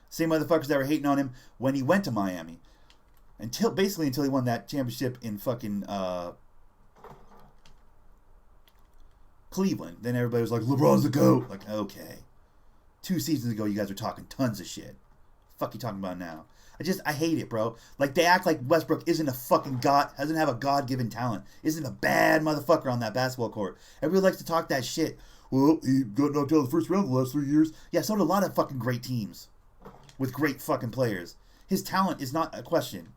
Same motherfuckers that were hating on him when he went to Miami. Until he won that championship in fucking Cleveland. Then everybody was like, LeBron's the GOAT. Like, okay. 2 seasons ago, you guys were talking tons of shit. Fuck you talking about now? I hate it, bro. Like, they act like Westbrook isn't a fucking god, doesn't have a God-given talent, isn't a bad motherfucker on that basketball court. Everybody likes to talk that shit. Well, he got knocked out of the first round the last 3 years. Yeah, so did a lot of fucking great teams with great fucking players. His talent is not a question.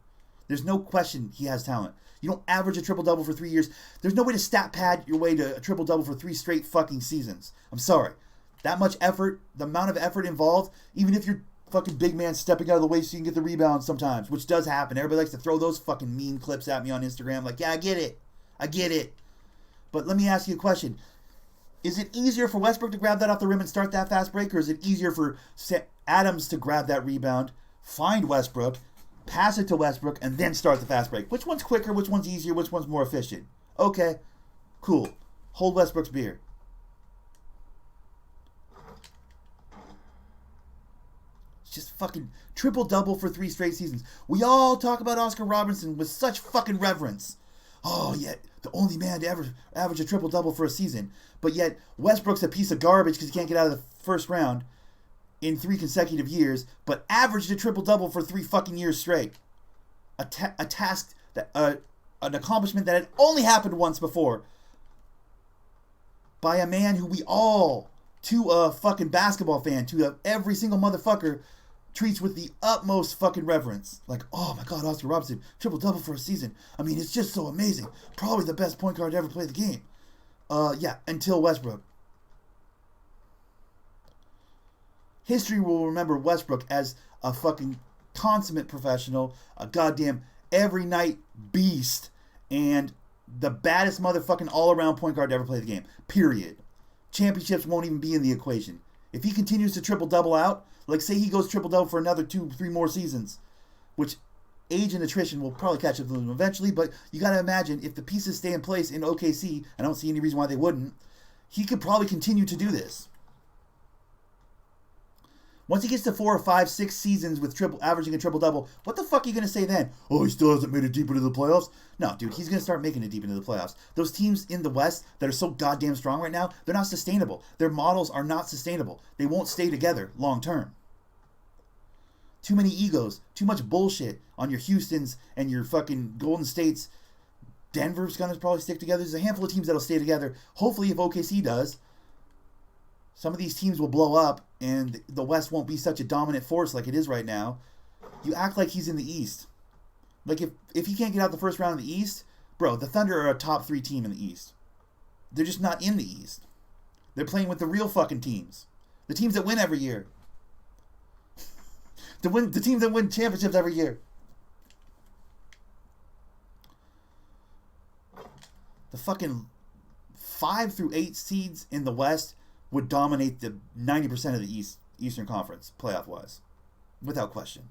There's no question he has talent. You don't average a triple-double for 3 years. There's no way to stat pad your way to a triple-double for 3 straight fucking seasons. I'm sorry. That much effort, the amount of effort involved, even if you're fucking big man stepping out of the way so you can get the rebound sometimes, which does happen. Everybody likes to throw those fucking mean clips at me on Instagram. Like, yeah, I get it. But let me ask you a question. Is it easier for Westbrook to grab that off the rim and start that fast break, or is it easier for Adams to grab that rebound, find Westbrook, pass it to Westbrook, and then start the fast break? Which one's quicker? Which one's easier? Which one's more efficient? Okay, cool. Hold Westbrook's beer. Just fucking triple-double for 3 straight seasons. We all talk about Oscar Robertson with such fucking reverence. Oh, yet the only man to ever average a triple-double for a season. But yet Westbrook's a piece of garbage because he can't get out of the first round in 3 consecutive years, but averaged a triple-double for 3 fucking years straight. A task, that an accomplishment that had only happened once before by a man who we all, to a fucking basketball fan, to every single motherfucker, treats with the utmost fucking reverence. Like, oh my god, Oscar Robertson, triple-double for a season. I mean, it's just so amazing. Probably the best point guard to ever play the game. Yeah, until Westbrook. History will remember Westbrook as a fucking consummate professional, a goddamn every night beast, and the baddest motherfucking all-around point guard to ever play the game. Period. Championships won't even be in the equation. If he continues to triple-double out, like say he goes triple-double for another 2-3 more seasons, which age and attrition will probably catch up to him eventually, but you got to imagine if the pieces stay in place in OKC, I don't see any reason why they wouldn't, he could probably continue to do this. Once he gets to 4 or 5, 6 seasons with averaging a triple-double, what the fuck are you going to say then? Oh, he still hasn't made it deep into the playoffs? No, dude, he's going to start making it deep into the playoffs. Those teams in the West that are so goddamn strong right now, they're not sustainable. Their models are not sustainable. They won't stay together long term. Too many egos, too much bullshit on your Houstons and your fucking Golden States. Denver's going to probably stick together. There's a handful of teams that'll stay together. Hopefully, if OKC does, some of these teams will blow up and the West won't be such a dominant force like it is right now. You act like he's in the East. Like, if he can't get out the first round of the East, bro, the Thunder are a top 3 team in the East. They're just not in the East. They're playing with the real fucking teams. The teams that win every year. The teams that win championships every year. The fucking 5 through 8 seeds in the West would dominate the 90% of the Eastern Conference, playoff-wise. Without question.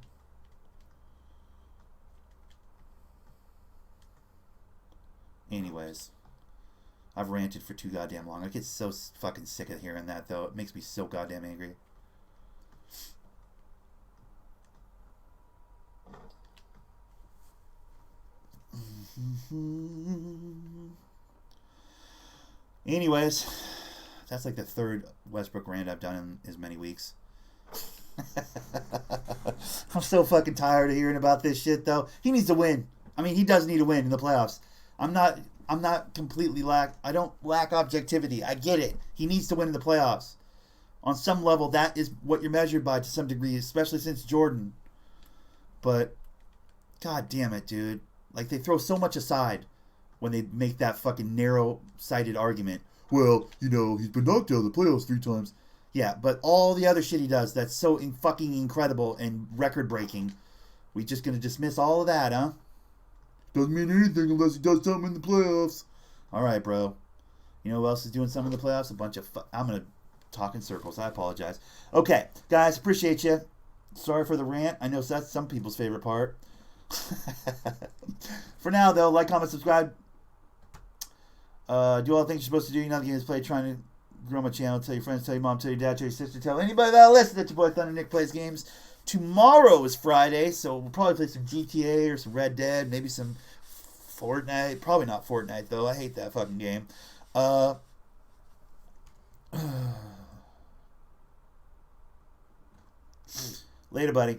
Anyways, I've ranted for too goddamn long. I get so fucking sick of hearing that, though. It makes me so goddamn angry. Anyways, that's like the 3rd Westbrook rant I've done in as many weeks. I'm so fucking tired of hearing about this shit, though. He needs to win. I mean, he does need to win in the playoffs. I'm not completely I don't lack objectivity. I get it. He needs to win in the playoffs. On some level, that is what you're measured by to some degree, especially since Jordan. But, god damn it, dude. Like, they throw so much aside when they make that fucking narrow-sighted argument. Well, you know, he's been knocked out of the playoffs 3 times. Yeah, but all the other shit he does that's so fucking incredible and record-breaking, we just gonna dismiss all of that, huh? Doesn't mean anything unless he does something in the playoffs. All right, bro. You know who else is doing some in the playoffs? A bunch of... I'm going to talk in circles. I apologize. Okay, guys, appreciate you. Sorry for the rant. I know that's some people's favorite part. For now, though, like, comment, subscribe. Do all the things you're supposed to do. You're not getting this play. Trying to grow my channel. Tell your friends, tell your mom, tell your dad, tell your sister, tell anybody that'll listen that your boy Thundernick plays games. Tomorrow is Friday, so we'll probably play some GTA or some Red Dead, maybe some Fortnite. Probably not Fortnite, though. I hate that fucking game. Later, buddy.